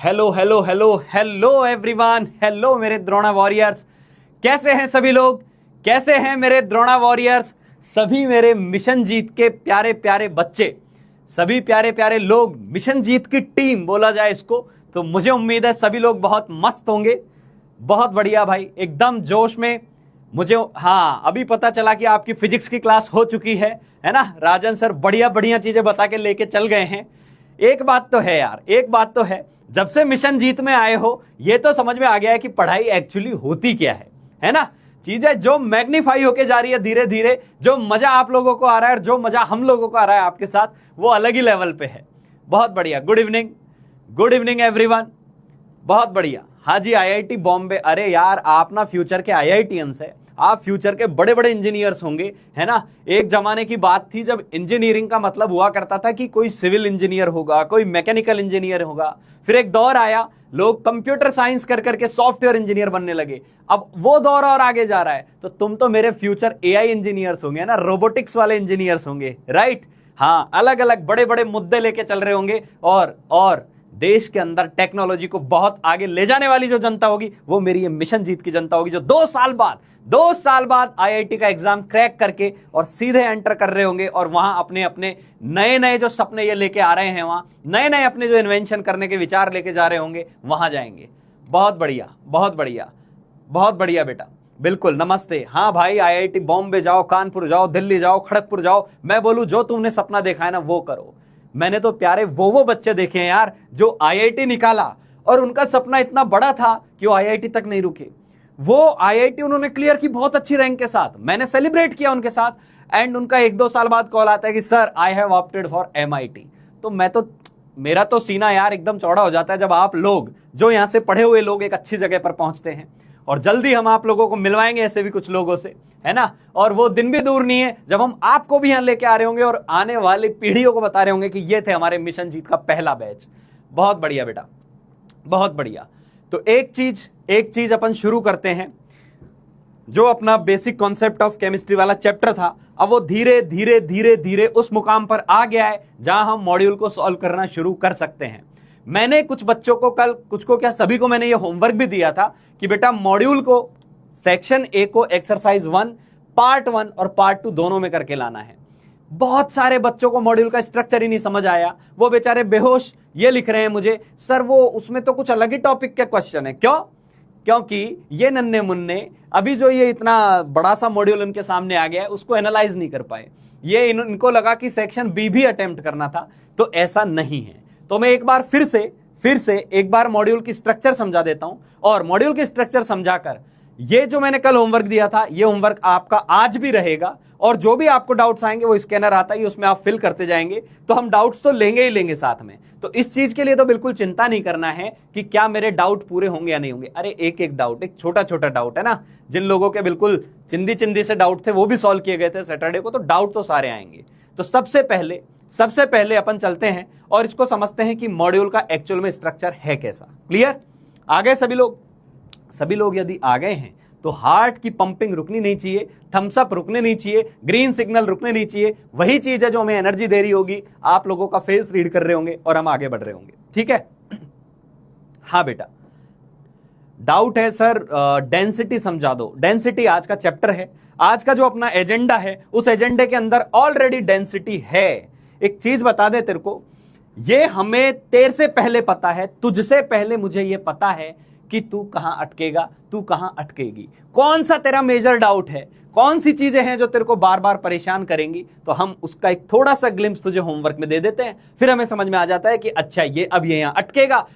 Hello hello hello hello everyone, hello मेरे Drona warriors. कैसे हैं सभी लोग? कैसे हैं मेरे द्रोणा वॉरियर्स? सभी मेरे मिशन जीत के प्यारे प्यारे बच्चे, सभी प्यारे प्यारे लोग, मिशन जीत की टीम बोला जाए इसको तो मुझे उम्मीद है सभी लोग बहुत मस्त होंगे। बहुत बढ़िया भाई, एकदम जोश में। मुझे हाँ, अभी पता चला कि आपकी फिजिक्स की क्लास हो चुकी है ना? राजन सर बढ़िया बढ़िया चीजें बता के लेके चल गए हैं। एक बात तो है यार, एक बात तो है, जब से मिशन जीत में आए हो ये तो समझ में आ गया है कि पढ़ाई एक्चुअली होती क्या है ना? चीजें जो मैग्नीफाई होके जा रही है धीरे धीरे, जो मजा आप लोगों को आ रहा है और जो मजा हम लोगों को आ रहा है आपके साथ, वो अलग ही लेवल पे है। बहुत बढ़िया। Good evening everyone. बहुत बढ़िया। हाँ जी, आईआईटी बॉम्बे। अरे यार, आप ना फ्यूचर के आईआईटीएंस है, आप फ्यूचर के बड़े बड़े इंजीनियर्स होंगे, है ना? एक जमाने की बात थी जब इंजीनियरिंग का मतलब हुआ करता था कि कोई सिविल इंजीनियर होगा, कोई मैकेनिकल इंजीनियर होगा। फिर एक दौर आया, लोग कंप्यूटर साइंस कर करके सॉफ्टवेयर इंजीनियर बनने लगे। अब वो दौर और आगे जा रहा है, तो तुम तो मेरे फ्यूचर एआई इंजीनियर्स होंगे ना, रोबोटिक्स वाले इंजीनियर्स होंगे, राइट? हाँ, अलग अलग बड़े बड़े मुद्दे लेके चल रहे होंगे और देश के अंदर टेक्नोलॉजी को बहुत आगे ले जाने वाली जो जनता होगी वो मेरी ये मिशन जीत की जनता होगी, जो 2 साल बाद आईआईटी का एग्जाम क्रैक करके और सीधे एंटर कर रहे होंगे और वहां अपने अपने नए नए जो सपने ये लेके आ रहे हैं, वहां नए नए अपने जो इन्वेंशन करने के विचार लेके जा रहे होंगे, वहां जाएंगे। बहुत बढ़िया, बहुत बढ़िया, बहुत बढ़िया बेटा, बिल्कुल। नमस्ते। हाँ भाई, आईआईटी बॉम्बे जाओ, कानपुर जाओ, दिल्ली जाओ, खड़गपुर जाओ, मैं बोलूं जो तुमने सपना देखा है ना वो करो। मैंने तो प्यारे वो बच्चे देखे हैं यार जो आईआईटी निकाला और उनका सपना इतना बड़ा था कि वो आईआईटी तक नहीं रुके। वो आईआईटी उन्होंने क्लियर की बहुत अच्छी रैंक के साथ, मैंने सेलिब्रेट किया उनके साथ, एंड उनका 1-2 साल बाद कॉल आता है कि sir I have opted for MIT. तो मेरा तो सीना यार एकदम चौड़ा हो जाता है जब आप लोग, जो यहां से पढ़े हुए लोग, एक अच्छी जगह पर पहुंचते हैं। और जल्दी हम आप लोगों को मिलवाएंगे ऐसे भी कुछ लोगों से, है ना? और वो दिन भी दूर नहीं है जब हम आपको भी यहां लेके आ रहे होंगे और आने वाली पीढ़ियों को बता रहे होंगे कि ये थे हमारे मिशन जीत का पहला बैच। बहुत बढ़िया बेटा, बहुत बढ़िया। तो एक चीज अपन शुरू करते हैं। जो अपना बेसिक कॉन्सेप्ट ऑफ केमिस्ट्री वाला चैप्टर था, अब वो धीरे धीरे धीरे धीरे उस मुकाम पर आ गया है जहां हम मॉड्यूल को सॉल्व करना शुरू कर सकते हैं। मैंने कुछ बच्चों को कल, कुछ को क्या सभी को मैंने ये होमवर्क भी दिया था कि बेटा मॉड्यूल को सेक्शन ए को एक्सरसाइज 1 पार्ट 1 और पार्ट 2 दोनों में करके लाना है। बहुत सारे बच्चों को मॉड्यूल का स्ट्रक्चर ही नहीं समझ आया, वो बेचारे बेहोश ये लिख रहे हैं मुझे, सर वो उसमें तो कुछ अलग ही टॉपिक के क्वेश्चन है। क्यों? क्योंकि ये नन्हे मुन्ने अभी जो ये इतना बड़ा सा मॉड्यूल उनके सामने आ गया है उसको एनालाइज नहीं कर पाए। ये इनको लगा कि सेक्शन बी भी अटेम्प्ट करना था, तो ऐसा नहीं है। तो मैं एक बार फिर से एक बार मॉड्यूल की स्ट्रक्चर समझा देता हूं, और मॉड्यूल की स्ट्रक्चर समझाकर ये जो मैंने कल होमवर्क दिया था ये होमवर्क आपका आज भी रहेगा, और जो भी आपको डाउट्स आएंगे वो स्कैनर आता है, उसमें आप फिल करते जाएंगे, तो हम डाउट्स तो लेंगे ही लेंगे साथ में। तो इस चीज के लिए तो बिल्कुल चिंता नहीं करना है कि क्या मेरे डाउट पूरे होंगे या नहीं होंगे। अरे एक डाउट, एक छोटा छोटा डाउट है ना, जिन लोगों के बिल्कुल चिंदी से डाउट थे वो भी सॉल्व किए गए थे सैटरडे को, तो डाउट तो सारे आएंगे। तो सबसे पहले अपन चलते हैं और इसको समझते हैं कि मॉड्यूल का एक्चुअल में स्ट्रक्चर है कैसा। क्लियर? आ गए सभी लोग? यदि आ गए हैं तो हार्ट की पंपिंग रुकनी नहीं चाहिए, थम्स अप रुकने नहीं चाहिए, ग्रीन सिग्नल रुकने नहीं चाहिए। वही चीज है जो हमें एनर्जी दे रही होगी, आप लोगों का फेस रीड कर रहे होंगे और हम आगे बढ़ रहे होंगे। ठीक है? हाँ बेटा, डाउट है सर डेंसिटी समझा दो। डेंसिटी आज का चैप्टर है, आज का जो अपना एजेंडा है उस एजेंडे के अंदर ऑलरेडी डेंसिटी है। एक चीज बता दे तेरे को, ये हमें तेरे से पहले पता है, तुझसे पहले मुझे ये पता है कि तू कहां अटकेगा, तू कहां अटकेगी, कौन सा तेरा मेजर डाउट है, कौन सी चीजें हैं जो तेरे को बार बार परेशान करेंगी। तो हम उसका एक थोड़ा सा ग्लिम्स तुझे होमवर्क में दे देते हैं, फिर हमें समझ में आ जाता है कि अच्छा ये अब ये यहां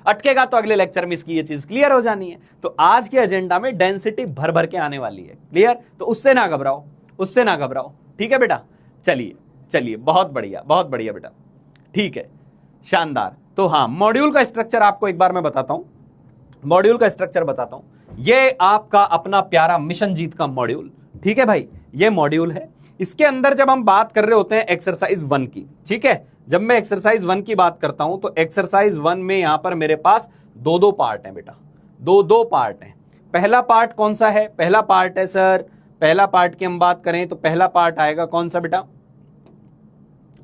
अटकेगा तो अगले लेक्चर में इसकी ये चीज क्लियर हो जानी है। तो आज के एजेंडा में डेंसिटी भर भर के आने वाली है। क्लियर? तो उससे ना घबराओ। ठीक है बेटा? चलिए, बहुत बढ़िया बेटा। ठीक है, शानदार। तो हाँ, मॉड्यूल का स्ट्रक्चर आपको एक बार मैं बताता हूं, ये आपका अपना प्यारा मिशन जीत का मॉड्यूल। ठीक है भाई, ये मॉड्यूल है। इसके अंदर जब हम बात कर रहे होते हैं एक्सरसाइज 1 की, ठीक है, जब मैं एक्सरसाइज 1 की बात करता हूं तो एक्सरसाइज 1 में यहां पर मेरे पास दो पार्ट हैं बेटा, दो पार्ट हैं। पहला पार्ट कौन सा है? पहला पार्ट है सर, पहला पार्ट की हम बात करें तो पहला पार्ट आएगा कौन सा बेटा?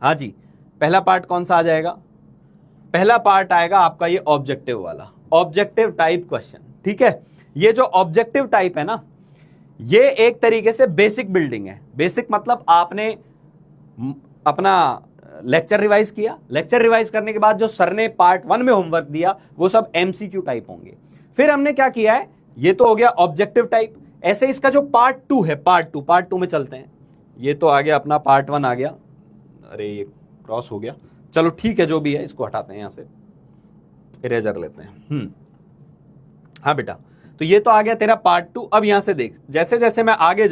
हाँ जी, पहला पार्ट कौन सा आ जाएगा? पहला पार्ट आएगा आपका ये ऑब्जेक्टिव वाला, ऑब्जेक्टिव टाइप क्वेश्चन। ठीक है, ये जो ऑब्जेक्टिव टाइप है ना, ये एक तरीके से बेसिक बिल्डिंग है। बेसिक मतलब आपने अपना लेक्चर रिवाइज किया, लेक्चर रिवाइज करने के बाद जो सर ने पार्ट 1 में होमवर्क दिया वो सब एमसीक्यू टाइप होंगे। फिर हमने क्या किया है, ये तो हो गया ऑब्जेक्टिव टाइप। ऐसे इसका जो पार्ट 2 है, पार्ट 2 में चलते हैं। ये तो आ गया अपना पार्ट 1 आ गया, अरे ये क्रॉस हो गया, चलो ठीक है, जो भी है इसको हटाते हैं, यहां से इरेजर लेते हैं। हाँ बेटा, तो ये तो आ गया तेरा पार्ट 2। अब यहां से देख, जैसे जैसे मैं आगे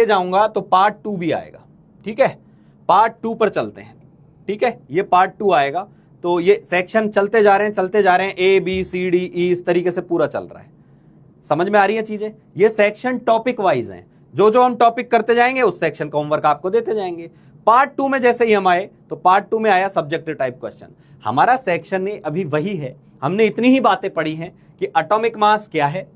जाऊंगा तो पार्ट 2 भी आएगा। ठीक है, पार्ट 2 पर चलते हैं। ठीक है, ये पार्ट 2 आएगा, तो ये सेक्शन चलते जा रहे हैं, A B C D E इस तरीके से पूरा चल रहा है। समझ में आ रही है चीजें? ये सेक्शन टॉपिक वाइज हैं, जो जो हम टॉपिक करते जाएंगे उस सेक्शन का होमवर्क आपको देते जाएंगे। पार्ट 2 में जैसे ही हम आए, तो पार्ट 2 में आया सब्जेक्टिव टाइप क्वेश्चन। हमारा सेक्शन ने अभी वही है, हमने इतनी ही बातें पढ़ी हैं कि एटॉमिक मास क्या है,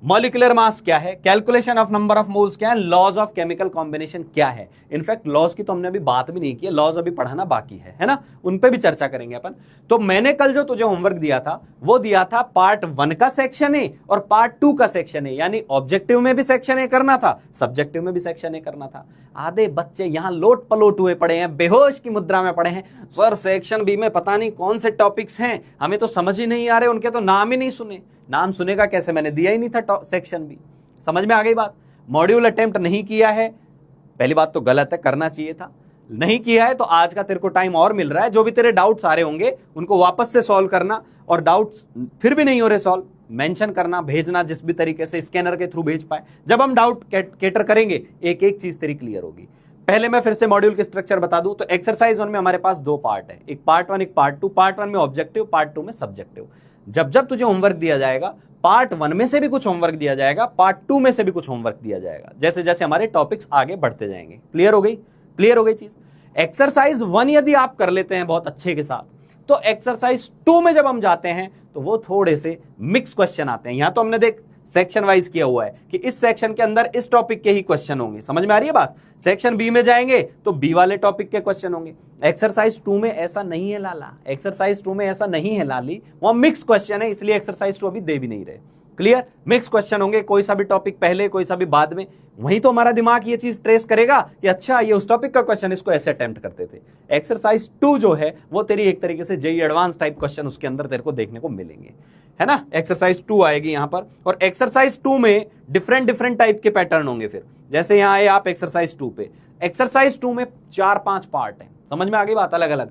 मॉलिक्यूलर मास क्या है, calculation of number of moles क्या है, लॉज ऑफ केमिकल कॉम्बिनेशन क्या है। इनफैक्ट लॉज की तो हमने अभी बात भी नहीं की है, लॉज अभी पढ़ाना बाकी है ना, उन पे भी चर्चा करेंगे अपन। तो मैंने कल जो तुझे होमवर्क दिया था वो दिया था पार्ट 1 का सेक्शन ए और पार्ट 2 का सेक्शन ए, यानी ऑब्जेक्टिव में भी सेक्शन ए करना था, सब्जेक्टिव में भी सेक्शन ए करना था। आधे बच्चे यहां लोट पलोट हुए पड़े हैं, बेहोश की मुद्रा में पड़े हैं, सर सेक्शन बी में पता नहीं कौन से टॉपिक्स हैं, हमें तो समझ ही नहीं आ रहे, उनके तो नाम ही नहीं सुने। नाम सुनेगा कैसे, मैंने दिया ही नहीं था सेक्शन बी। समझ में आ गई बात? मॉड्यूल अटेम्प्ट नहीं किया है, पहली बात तो गलत है, करना चाहिए था, नहीं किया है तो आज का तेरे को टाइम और मिल रहा है। जो भी तेरे डाउट्स आ रहे होंगे उनको वापस से सॉल्व करना, और डाउट्स फिर भी नहीं हो रहे सॉल्व, मेंशन करना, भेजना, जिस भी तरीके से स्कैनर के थ्रू भेज पाए। जब हम डाउट केटर करेंगे एक एक चीज तेरी क्लियर होगी। पहले मैं फिर से मॉड्यूल के स्ट्रक्चर बता दूं तो एक्सरसाइज 1 में हमारे पास 2 पार्ट है, एक पार्ट 1 एक पार्ट 2। पार्ट 1 में ऑब्जेक्टिव, पार्ट 2 में सब्जेक्टिव। जब जब तुझे होमवर्क दिया जाएगा, पार्ट 1 में से भी कुछ होमवर्क दिया जाएगा, पार्ट 2 में से भी कुछ होमवर्क दिया जाएगा, जैसे जैसे हमारे टॉपिक्स आगे बढ़ते जाएंगे। क्लियर हो गई? क्लियर हो गई चीज? एक्सरसाइज 1 यदि आप कर लेते हैं बहुत अच्छे के साथ, तो एक्सरसाइज 2 में जब हम जाते हैं तो वो थोड़े से मिक्स क्वेश्चन आते हैं। यहां तो हमने देख सेक्शन वाइज किया हुआ है कि इस सेक्शन के अंदर इस टॉपिक के ही क्वेश्चन होंगे। समझ में आ रही है बात? सेक्शन बी में जाएंगे तो बी वाले टॉपिक के क्वेश्चन होंगे। एक्सरसाइज 2 में ऐसा नहीं है लाला, एक्सरसाइज 2 में ऐसा नहीं है लाली, वो मिक्स क्वेश्चन है, इसलिए एक्सरसाइज 2 अभी दे भी नहीं रहे। क्लियर? मिक्स क्वेश्चन होंगे, कोई सा भी टॉपिक पहले, कोई सा भी बाद में। वहीं तो हमारा दिमाग ये चीज ट्रेस करेगा कि अच्छा ये उस टॉपिक का क्वेश्चन, इसको ऐसे अटेम्प्ट करते थे। एक्सरसाइज 2 जो है वो तेरी एक तरीके से जेईई एडवांस टाइप क्वेश्चन उसके अंदर तेरे को देखने को मिलेंगे, है ना। एक्सरसाइज 2 आएगी यहां पर, और एक्सरसाइज 2 में डिफरेंट टाइप के पैटर्न होंगे। फिर जैसे यहां आए आप एक्सरसाइज 2 पे, एक्सरसाइज 2 में 4-5 पार्ट है। समझ में आ गई बात? अलग अलग,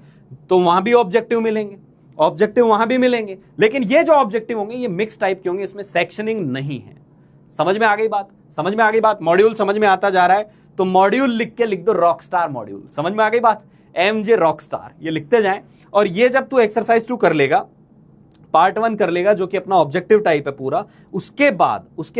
तो वहां भी ऑब्जेक्टिव मिलेंगे, ऑब्जेक्टिव वहां भी मिलेंगे, लेकिन ये जो ऑब्जेक्टिव होंगे ये मिक्स टाइप के होंगे, इसमें सेक्शनिंग नहीं है। समझ में आ गई बात? समझ में आ गई बात? मॉड्यूल समझ में आता जा रहा है तो मॉड्यूल लिख के लिख दो रॉकस्टार मॉड्यूल। समझ में आ गई बात? एमजे रॉकस्टार, ये लिखते जाएं। और ये जब तू एक्सरसाइज 2 कर लेगा, पार्ट 1 कर लेगा जो कि अपना ऑब्जेक्टिव टाइप है पूरा, उसके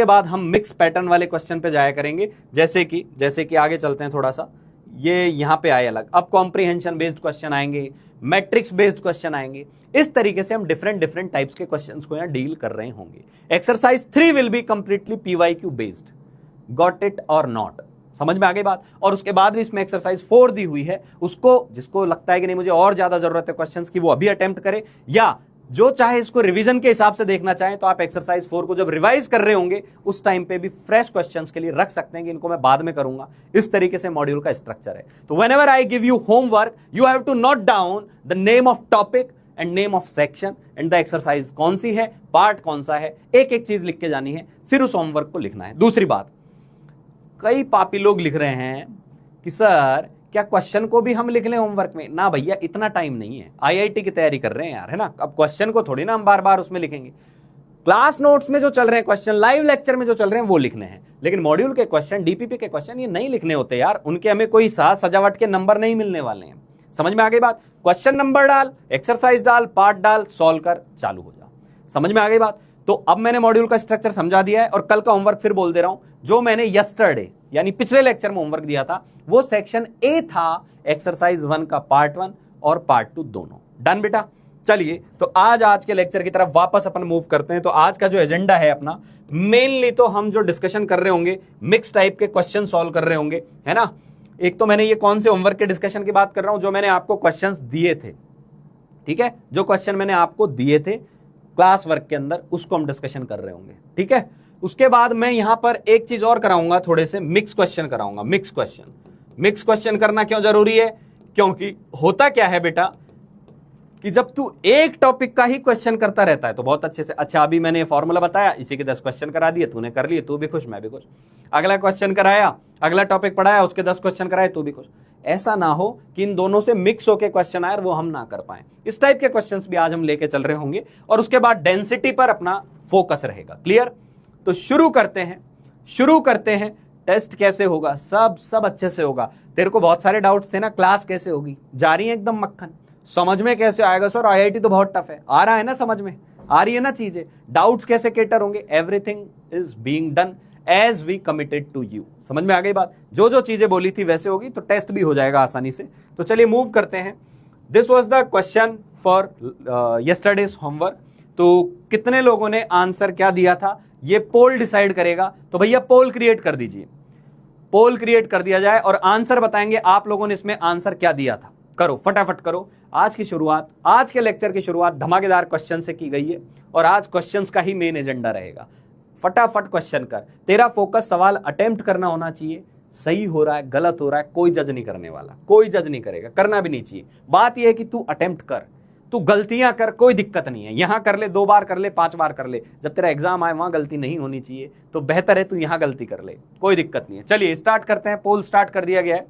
बाद हम मिक्स पैटर्न वाले क्वेश्चन पे जाया करेंगे। जैसे कि आगे चलते हैं थोड़ा सा, ये यहां पे आए अलग, अब कॉम्प्रिहेंशन बेस्ड क्वेश्चन आएंगे, मैट्रिक्स बेस्ड क्वेश्चन आएंगे। इस तरीके से हम डिफरेंट टाइप्स के क्वेश्चंस को यहां डील कर रहे होंगे। Exercise 3 will be completely PYQ based, got it और नॉट। समझ में आ गई बात? और उसके बाद भी इसमें एक्सरसाइज 4 दी हुई है, उसको जिसको लगता है कि नहीं मुझे और ज्यादा जरूरत है क्वेश्चंस की, वो अभी अटेम्प्ट करे, या जो चाहे इसको रिवीजन के हिसाब से देखना चाहें तो आप एक्सरसाइज 4 को जब रिवाइज कर रहे होंगे उस टाइम पे भी फ्रेश क्वेश्चंस के लिए रख सकते हैं कि इनको मैं बाद में करूंगा। इस तरीके से मॉड्यूल का स्ट्रक्चर है। तो whenever I give you homework, you have to note down the name of topic and name of section and the exercise कौन सी है, पार्ट कौन सा है, एक एक चीज लिख के जानी है, फिर उस होमवर्क को लिखना है। दूसरी बात, कई पापी लोग लिख रहे हैं कि सर क्या क्वेश्चन को भी हम लिख लें होमवर्क में? ना भैया, इतना टाइम नहीं है, आईआईटी की तैयारी कर रहे हैं यार, है ना। अब क्वेश्चन को थोड़ी ना हम बार बार उसमें लिखेंगे। क्लास नोट्स में जो चल रहे हैं क्वेश्चन, लाइव लेक्चर में जो चल रहे हैं वो लिखने हैं, लेकिन मॉड्यूल के क्वेश्चन, डीपीपी के क्वेश्चन ये नहीं लिखने होते यार, उनके हमें कोई साज सजावट के नंबर नहीं मिलने वाले हैं। समझ में आ गई बात? क्वेश्चन नंबर डाल, एक्सरसाइज डाल, पार्ट डाल, सॉल्व कर, चालू हो जा। समझ में आ गई बात? तो अब मैंने मॉड्यूल का स्ट्रक्चर समझा दिया है, और कल का होमवर्क फिर बोल दे रहा हूं, जो मैंने यस्टरडे यानी पिछले लेक्चर में होमवर्क दिया था वो सेक्शन ए था, एक्सरसाइज 1 का पार्ट 1 और पार्ट 2 दोनों। डन बेटा? चलिए, तो आज के लेक्चर की तरफ वापस अपन मूव करते हैं। तो आज का जो एजेंडा है अपना, मेनली तो हम जो डिस्कशन कर रहे होंगे, मिक्स टाइप के क्वेश्चन सॉल्व कर रहे होंगे, है ना। एक तो मैंने ये कौन से होमवर्क के डिस्कशन की बात कर रहा हूं, जो मैंने आपको क्वेश्चंस दिए थे, ठीक है, जो क्वेश्चन मैंने आपको दिए थे क्लास वर्क के अंदर उसको हम डिस्कशन कर रहे होंगे, ठीक है। उसके बाद मैं यहां पर एक चीज और कराऊंगा, थोड़े से मिक्स क्वेश्चन कराऊंगा। मिक्स क्वेश्चन करना क्यों जरूरी है? क्योंकि होता क्या है बेटा कि जब तू एक टॉपिक का ही क्वेश्चन करता रहता है तो बहुत अच्छे से, अच्छा अभी मैंने फॉर्मूला बताया, इसी के 10 क्वेश्चन करा दिए, तूने कर लिए, तू भी खुश मैं भी खुश। अगला क्वेश्चन कराया, अगला टॉपिक पढ़ाया, उसके 10 क्वेश्चन कराए, तू भी खुश। ऐसा ना हो कि इन दोनों से मिक्स होकर क्वेश्चन आए और वो हम ना कर पाए। इस टाइप के क्वेश्चंस भी आज हम लेके चल रहे होंगे और उसके बाद डेंसिटी पर अपना फोकस रहेगा। क्लियर? तो शुरू करते हैं। टेस्ट कैसे होगा? सब अच्छे से होगा। तेरे को बहुत सारे डाउट्स थे ना, क्लास कैसे होगी, जा रही है एकदम मक्खन, समझ में कैसे आएगा सर, आईआईटी तो बहुत टफ है, आ रहा है ना, समझ में आ रही है ना चीजें, डाउट्स कैसे केटर होंगे, everything is being done as we committed to you. समझ में आ गई बात? जो जो चीजें बोली थी वैसे होगी तो टेस्ट भी हो जाएगा आसानी से। तो चलिए मूव करते हैं। This was the question for yesterday's homework. तो कितने लोगों ने आंसर क्या दिया था ये पोल डिसाइड करेगा। तो भैया पोल क्रिएट कर दीजिए, पोल क्रिएट कर दिया जाए और आंसर बताएंगे आप लोगों ने इसमें आंसर क्या दिया था। करो, फटाफट करो। आज की शुरुआत, आज के लेक्चर की शुरुआत धमाकेदार क्वेश्चन से की गई है और आज क्वेश्चंस का ही मेन एजेंडा रहेगा। फटाफट क्वेश्चन कर, तेरा फोकस सवाल अटेम्प्ट करना होना चाहिए। सही हो रहा है, गलत हो रहा है, कोई जज नहीं करने वाला, कोई जज नहीं करेगा, करना भी नहीं चाहिए। बात यह है कि तू अटेम्प्ट कर, तू गलतियां कर, कोई दिक्कत नहीं है। यहां कर ले, 2 बार कर ले, 5 बार कर ले, जब तेरा एग्जाम आए वहां गलती नहीं होनी चाहिए, तो बेहतर है तू यहां गलती कर ले, कोई दिक्कत नहीं है। चलिए स्टार्ट करते हैं। पोल स्टार्ट कर दिया गया है,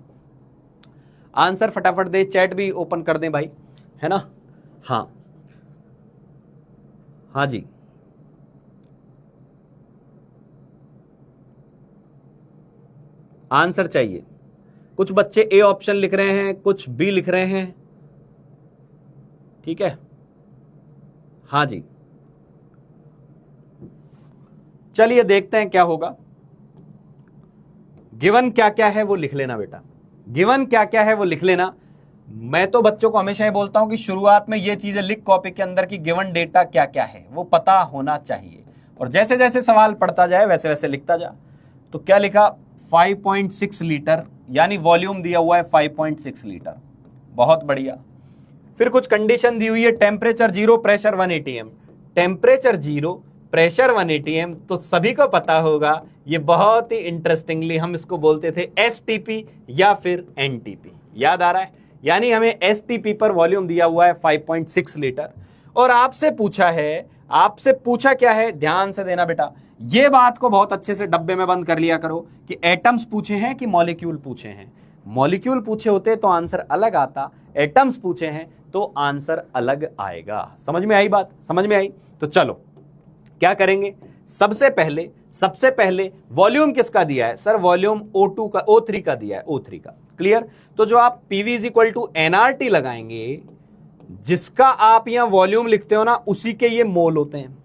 आंसर फटाफट दे, चैट भी ओपन कर दें भाई, है ना? हाँ हाँ जी, आंसर चाहिए। कुछ बच्चे ए ऑप्शन लिख रहे हैं, कुछ बी लिख रहे हैं, ठीक है। हाँ जी, चलिए देखते हैं क्या होगा। गिवन क्या क्या है वो लिख लेना बेटा, गिवन क्या क्या है वो लिख लेना। मैं तो बच्चों को हमेशा ही बोलता हूं कि शुरुआत में ये चीजें लिख कॉपी के अंदर की गिवन डेटा क्या क्या है वो पता होना चाहिए, और जैसे जैसे सवाल पढ़ता जाए वैसे वैसे लिखता जा। तो क्या लिखा? 5.6 लीटर, यानी वॉल्यूम दिया हुआ है 5.6 लीटर, बहुत बढ़िया। फिर कुछ कंडीशन दी हुई है, temperature 0, pressure 1 atm। Temperature 0, pressure 1 atm, तो सभी को पता होगा ये बहुत ही इंटरेस्टिंगली हम इसको बोलते थे STP या फिर NTP, याद आ रहा है? यानी हमें STP पर वॉल्यूम दिया हुआ है 5.6 लीटर और आपसे पूछा क्या है, ध्यान से देना बेटा, ये बात को बहुत अच्छे से डब्बे में बंद कर लिया करो कि एटम्स पूछे हैं कि मॉलिक्यूल पूछे हैं। मॉलिक्यूल पूछे होते तो आंसर अलग आता, एटम्स पूछे हैं तो आंसर अलग आएगा। समझ में आई बात? समझ में आई? तो चलो क्या करेंगे, सबसे पहले वॉल्यूम किसका दिया है? सर वॉल्यूम O2 का, O3 का दिया है, O3 का। क्लियर? तो जो आप PV = nRT लगाएंगे, जिसका आप यहां वॉल्यूम लिखते हो ना उसी के ये मोल होते हैं,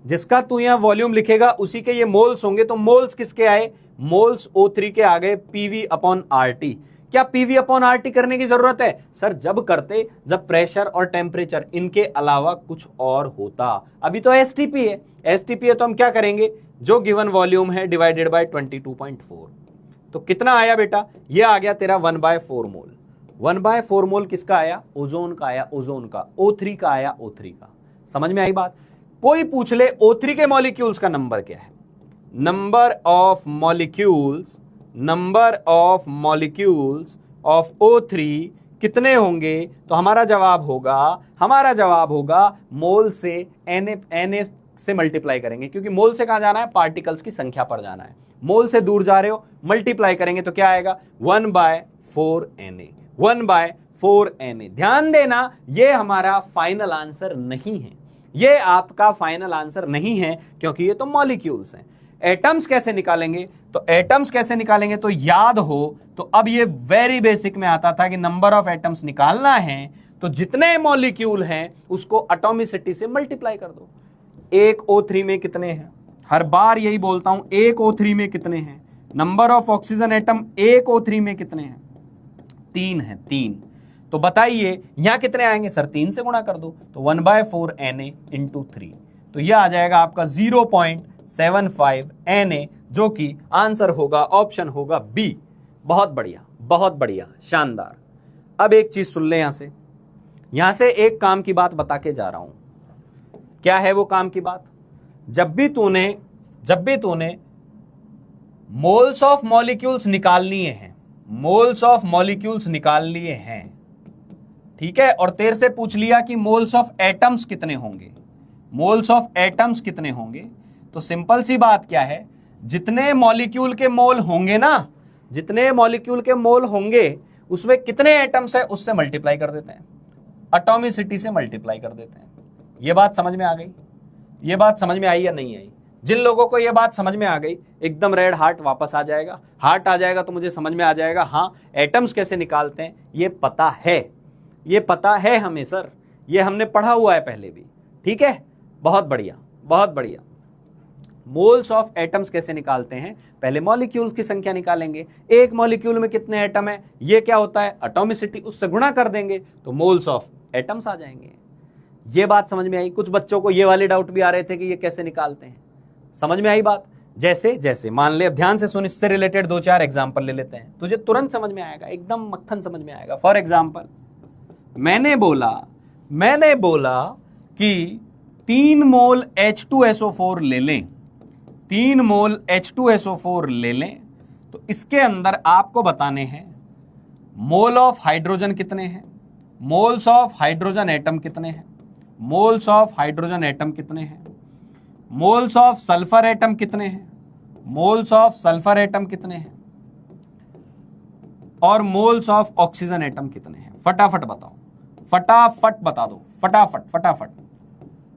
जिसका तू यहां वॉल्यूम लिखेगा उसी के ये मोल्स होंगे। तो मोल्स किसके आए? मोल्स O3 के आ गए PV/RT। क्या PV/RT करने की जरूरत है? सर जब प्रेशर और टेम्परेचर इनके अलावा कुछ और होता। अभी तो STP है तो हम क्या करेंगे, जो गिवन वॉल्यूम है डिवाइडेड बाय 22.4। तो कितना आया बेटा? ये आ गया तेरा 1/4 मोल। 1/4 मोल किसका आया? ओजोन का आया, ओजोन का। O3 का आया, O3 का। समझ में आई बात? कोई पूछ ले O3 के मॉलिक्यूल्स का नंबर क्या है, number of molecules of O3 कितने होंगे? तो हमारा जवाब होगा मोल से Na से मल्टीप्लाई करेंगे, क्योंकि मोल से कहां जाना है? पार्टिकल्स की संख्या पर जाना है। मोल से दूर जा रहे हो, मल्टीप्लाई करेंगे तो क्या आएगा? 1/4 Na। ध्यान देना, ये हमारा फाइनल आंसर नहीं है, ये आपका फाइनल आंसर नहीं है, क्योंकि ये तो मॉलिक्यूल्स हैं। एटम्स कैसे निकालेंगे? तो याद हो तो अब ये वेरी बेसिक में आता था कि नंबर ऑफ एटम्स निकालना है तो जितने मॉलिक्यूल हैं उसको एटॉमिसिटी से मल्टीप्लाई कर दो। एक O3 में कितने हैं? हर बार यही बोलता हूं, एक O3 में कितने हैं? नंबर ऑफ ऑक्सीजन एटम एक O3 में कितने हैं? 3 है, 3। तो बताइए यहां कितने आएंगे? सर 3 से गुणा कर दो, तो 1/4 Na × 3, तो यह आ जाएगा आपका 0.75 Na, जो कि आंसर होगा, ऑप्शन होगा बी। बहुत बढ़िया, शानदार। अब एक चीज सुन ले, यहां से यहां से एक काम की बात बता के जा रहा हूं। क्या है वो काम की बात? जब भी तूने मोल्स ऑफ मॉलिक्यूल्स निकाल लिए हैं, मोल्स ऑफ मॉलिक्यूल्स निकाल लिए हैं, ठीक है, और तेरे से पूछ लिया कि मोल्स ऑफ एटम्स कितने होंगे, मोल्स ऑफ एटम्स कितने होंगे, तो सिंपल सी बात क्या है, जितने मॉलिक्यूल के मोल होंगे ना, जितने मॉलिक्यूल के मोल होंगे उसमें कितने एटम्स है उससे मल्टीप्लाई कर देते हैं, एटॉमिसिटी से मल्टीप्लाई कर देते हैं। ये बात समझ में आ गई? ये बात समझ में आई या नहीं आई? जिन लोगों को ये बात समझ में आ गई, एकदम रेड हार्ट वापस आ जाएगा, हार्ट आ जाएगा तो मुझे समझ में आ जाएगा, हाँ एटम्स कैसे निकालते हैं ये पता है, ये पता है हमें सर, ये हमने पढ़ा हुआ है पहले भी, ठीक है, बहुत बढ़िया बहुत बढ़िया। मोल्स ऑफ एटम्स कैसे निकालते हैं? पहले मॉलिक्यूल्स की संख्या निकालेंगे, एक मॉलिक्यूल में कितने एटम है, ये क्या होता है एटॉमिसिटी, उससे गुणा कर देंगे तो मोल्स ऑफ एटम्स आ जाएंगे। ये बात समझ में आई? कुछ बच्चों को ये वाले डाउट भी आ रहे थे कि ये कैसे निकालते हैं, समझ में आई बात? जैसे जैसे मान ले, अब ध्यान से सुन, इससे रिलेटेड 2-4 एग्जांपल ले लेते हैं, तुझे तुरंत समझ में आएगा, एकदम मक्खन समझ में आएगा। फॉर एग्जांपल, मैंने बोला कि 3 मोल H2SO4 ले लें, 3 मोल H2SO4 ले लें, तो इसके अंदर आपको बताने हैं मोल ऑफ हाइड्रोजन कितने हैं, मोल्स ऑफ हाइड्रोजन एटम कितने हैं, मोल्स ऑफ हाइड्रोजन एटम कितने हैं, मोल्स ऑफ सल्फर एटम कितने हैं, मोल्स ऑफ सल्फर एटम कितने हैं, और मोल्स ऑफ ऑक्सीजन एटम कितने हैं। फटाफट बताओ, फटाफट बता दो, फटाफट फटाफट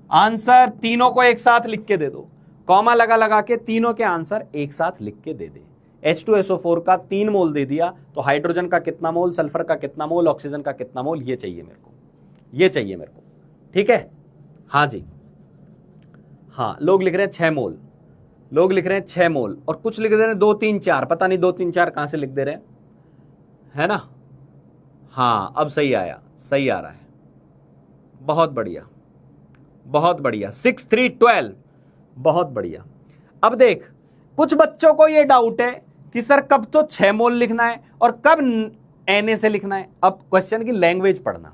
आंसर तीनों को एक साथ लिख के दे दो, कॉमा लगा लगा के तीनों के आंसर एक साथ लिख के दे दे। H2SO4 का 3 मोल दे दिया तो हाइड्रोजन का कितना मोल, सल्फर का कितना मोल, ऑक्सीजन का कितना मोल, ये चाहिए मेरे को, ये चाहिए मेरे को, ठीक है? हाँ जी, हाँ, लोग लिख रहे हैं 6 मोल, लोग लिख रहे हैं 6 मोल, और कुछ लिख दे रहे हैं 2, 3, 4, पता नहीं 2, 3, 4 कहां से लिख दे रहे हैं, है ना? हाँ, अब सही आया, सही आ रहा है, बहुत बढ़िया बहुत बढ़िया, 6, 3, 12, बहुत बढ़िया। अब देख, कुछ बच्चों को यह डाउट है कि सर कब तो 6 मोल लिखना है और कब Na से लिखना है। अब क्वेश्चन की लैंग्वेज पढ़ना,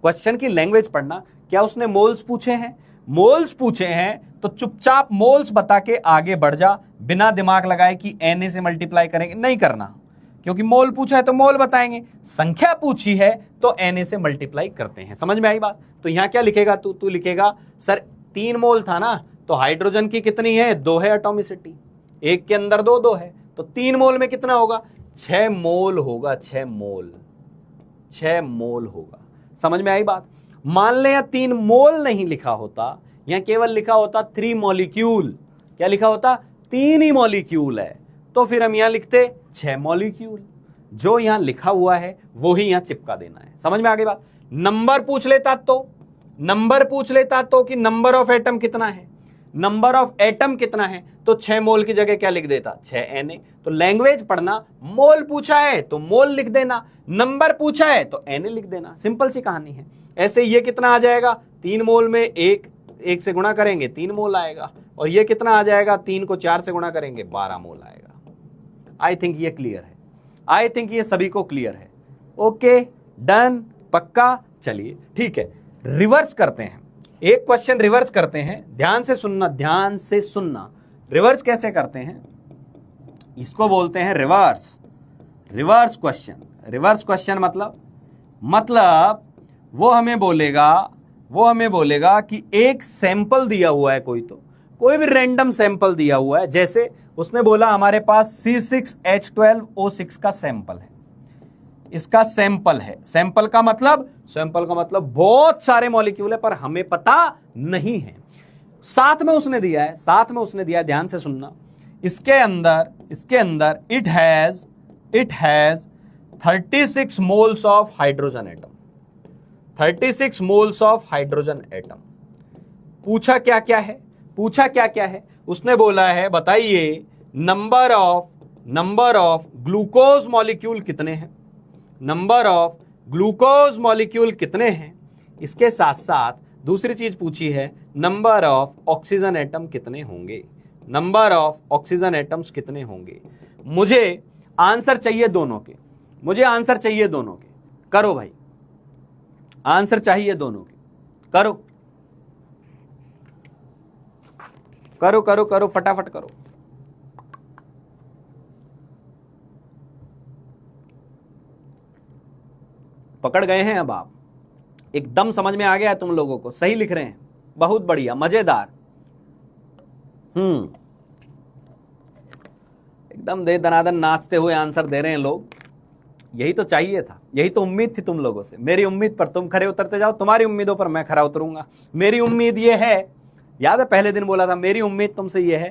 क्वेश्चन की लैंग्वेज पढ़ना। क्या उसने मोल्स पूछे हैं? मोल्स पूछे हैं तो चुपचाप मोल्स बता के आगे बढ़ जा, बिना दिमाग लगाए कि Na से मल्टीप्लाई करेंगे, नहीं करना, क्योंकि मोल पूछा है तो मोल बताएंगे, संख्या पूछी है तो Na से मल्टीप्लाई करते हैं। समझ में आई बात? तो यहां क्या लिखेगा तू लिखेगा सर 3 मोल था ना, तो हाइड्रोजन की कितनी है, 2 है एटॉमिसिटी, एक के अंदर 2 है, तो 3 मोल में कितना होगा, 6 मोल होगा, 6 मोल, 6 मोल होगा। समझ में आई बात? मान ले या 3 मोल नहीं लिखा होता, यहां केवल लिखा होता 3 मॉलिक्यूल, क्या लिखा होता, 3 ही मॉलिक्यूल है, तो फिर हम यहां लिखते 6 मॉलिक्यूल। जो यहां लिखा हुआ है वो ही यहां चिपका देना है। समझ में आ गई बात? नंबर पूछ लेता तो कि नंबर ऑफ एटम कितना है, नंबर ऑफ एटम कितना है, तो 6 मोल की जगह क्या लिख देता, 6 Na। तो लैंग्वेज पढ़ना, मोल पूछा है तो मोल लिख देना, नंबर पूछा है तो Na लिख देना, सिंपल सी कहानी है। ऐसे ये कितना आ जाएगा, 3 मोल में एक से गुणा करेंगे 3 मोल आएगा, और ये कितना आ जाएगा, 3 को 4 से गुणा करेंगे 12 मोल आएगा। आई थिंक ये क्लियर है, आई थिंक ये सभी को क्लियर है। ओके, डन, पक्का। चलिए ठीक है, रिवर्स करते हैं, एक क्वेश्चन रिवर्स करते हैं, ध्यान से सुनना, ध्यान से सुनना। रिवर्स कैसे करते हैं, इसको बोलते हैं reverse, reverse question. Reverse question मतलब वो हमें बोलेगा कि एक सैंपल दिया हुआ है, कोई भी रैंडम सैंपल दिया हुआ है, जैसे उसने बोला हमारे पास C6H12O6 का सैंपल है, इसका सैंपल है। सैंपल का मतलब बहुत सारे मॉलिक्यूल है पर हमें पता नहीं है। साथ में उसने दिया है, ध्यान से सुनना, इसके अंदर it has 36 moles of hydrogen atom, 36 moles of hydrogen atom. पूछा क्या क्या है, उसने बोला है बताइए नंबर ऑफ ग्लूकोज मॉलिक्यूल कितने हैं, नंबर ऑफ ग्लूकोज मॉलिक्यूल कितने हैं। इसके साथ साथ दूसरी चीज पूछी है, नंबर ऑफ ऑक्सीजन एटम कितने होंगे, नंबर ऑफ ऑक्सीजन एटम्स कितने होंगे। मुझे आंसर चाहिए दोनों के, करो भाई, आंसर चाहिए दोनों के। करो करो करो करो, फटाफट करो। पकड़ गए हैं अब आप, एकदम समझ में आ गया है तुम लोगों को, सही लिख रहे हैं, बहुत बढ़िया, मजेदार। एकदम दे दनादन नाचते हुए आंसर दे रहे हैं लोग। यही तो चाहिए था, यही तो उम्मीद थी तुम लोगों से। मेरी उम्मीद पर तुम खरे उतरते जाओ, तुम्हारी उम्मीदों पर मैं खरा उतरूंगा। मेरी उम्मीद ये है, याद है पहले दिन बोला था, मेरी उम्मीद तुमसे ये है,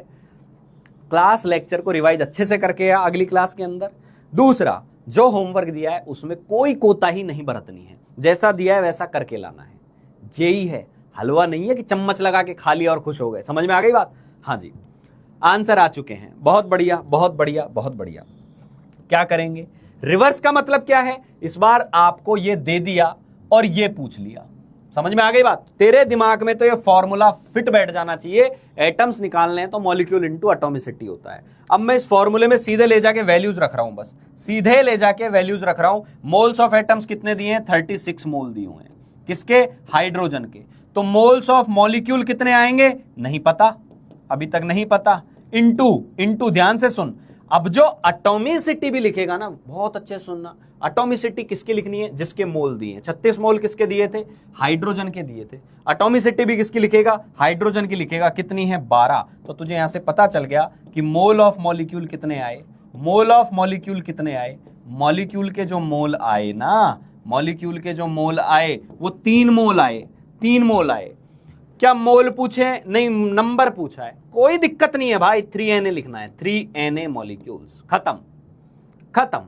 क्लास लेक्चर को रिवाइज अच्छे से करके आ अगली क्लास के अंदर। दूसरा, जो होमवर्क दिया है उसमें कोई कोताही नहीं बरतनी है, जैसा दिया है वैसा करके लाना है। जेई है, हलवा नहीं है कि चम्मच लगा के खा लिया और खुश हो गए। समझ में आ गई बात? हाँ जी, आंसर आ चुके हैं, बहुत बढ़िया बहुत बढ़िया बहुत बढ़िया। क्या करेंगे? रिवर्स का मतलब क्या है? इस बार आपको ये दे दिया और ये पूछ लिया। समझ में आ गई बात? तेरे दिमाग में तो ये फॉर्मूला फिट बैठ जाना चाहिए। एटम्स निकालने हैं तो मॉलिक्यूल इनटू एटॉमिसिटी होता है। अब मैं इस फॉर्मूले में सीधे ले जाके वैल्यूज रख रहा हूं, बस सीधे ले जाके वैल्यूज रख रहा हूं। मोल्स ऑफ एटम्स कितने दिए हैं? 36 मोल दिए हुए हैं। किसके? हाइड्रोजन के। तो मोल्स ऑफ मॉलिक्यूल कितने आएंगे? नहीं पता, अभी तक नहीं पता। इनटू ध्यान से सुन, अब जो एटॉमिसिटी भी लिखेगा ना, बहुत अच्छे से सुनना, एटॉमिसिटी किसकी लिखनी है? जिसके मोल दिए। 36 मोल किसके दिए थे? हाइड्रोजन के दिए थे। एटॉमिसिटी भी किसकी लिखेगा? हाइड्रोजन की लिखेगा। कितनी है? 12। तो तुझे यहां से पता चल गया कि मोल ऑफ मॉलिक्यूल कितने आए। मोल ऑफ मॉलिक्यूल कितने आए? मॉलिक्यूल के जो मोल आए ना, मॉलिक्यूल के जो मोल आए वो 3 मोल आए। 3 मोल आए। क्या मोल पूछे? नहीं, नंबर पूछा है। कोई दिक्कत नहीं है भाई, 3Na लिखना है। 3Na molecules. खत्म खत्म।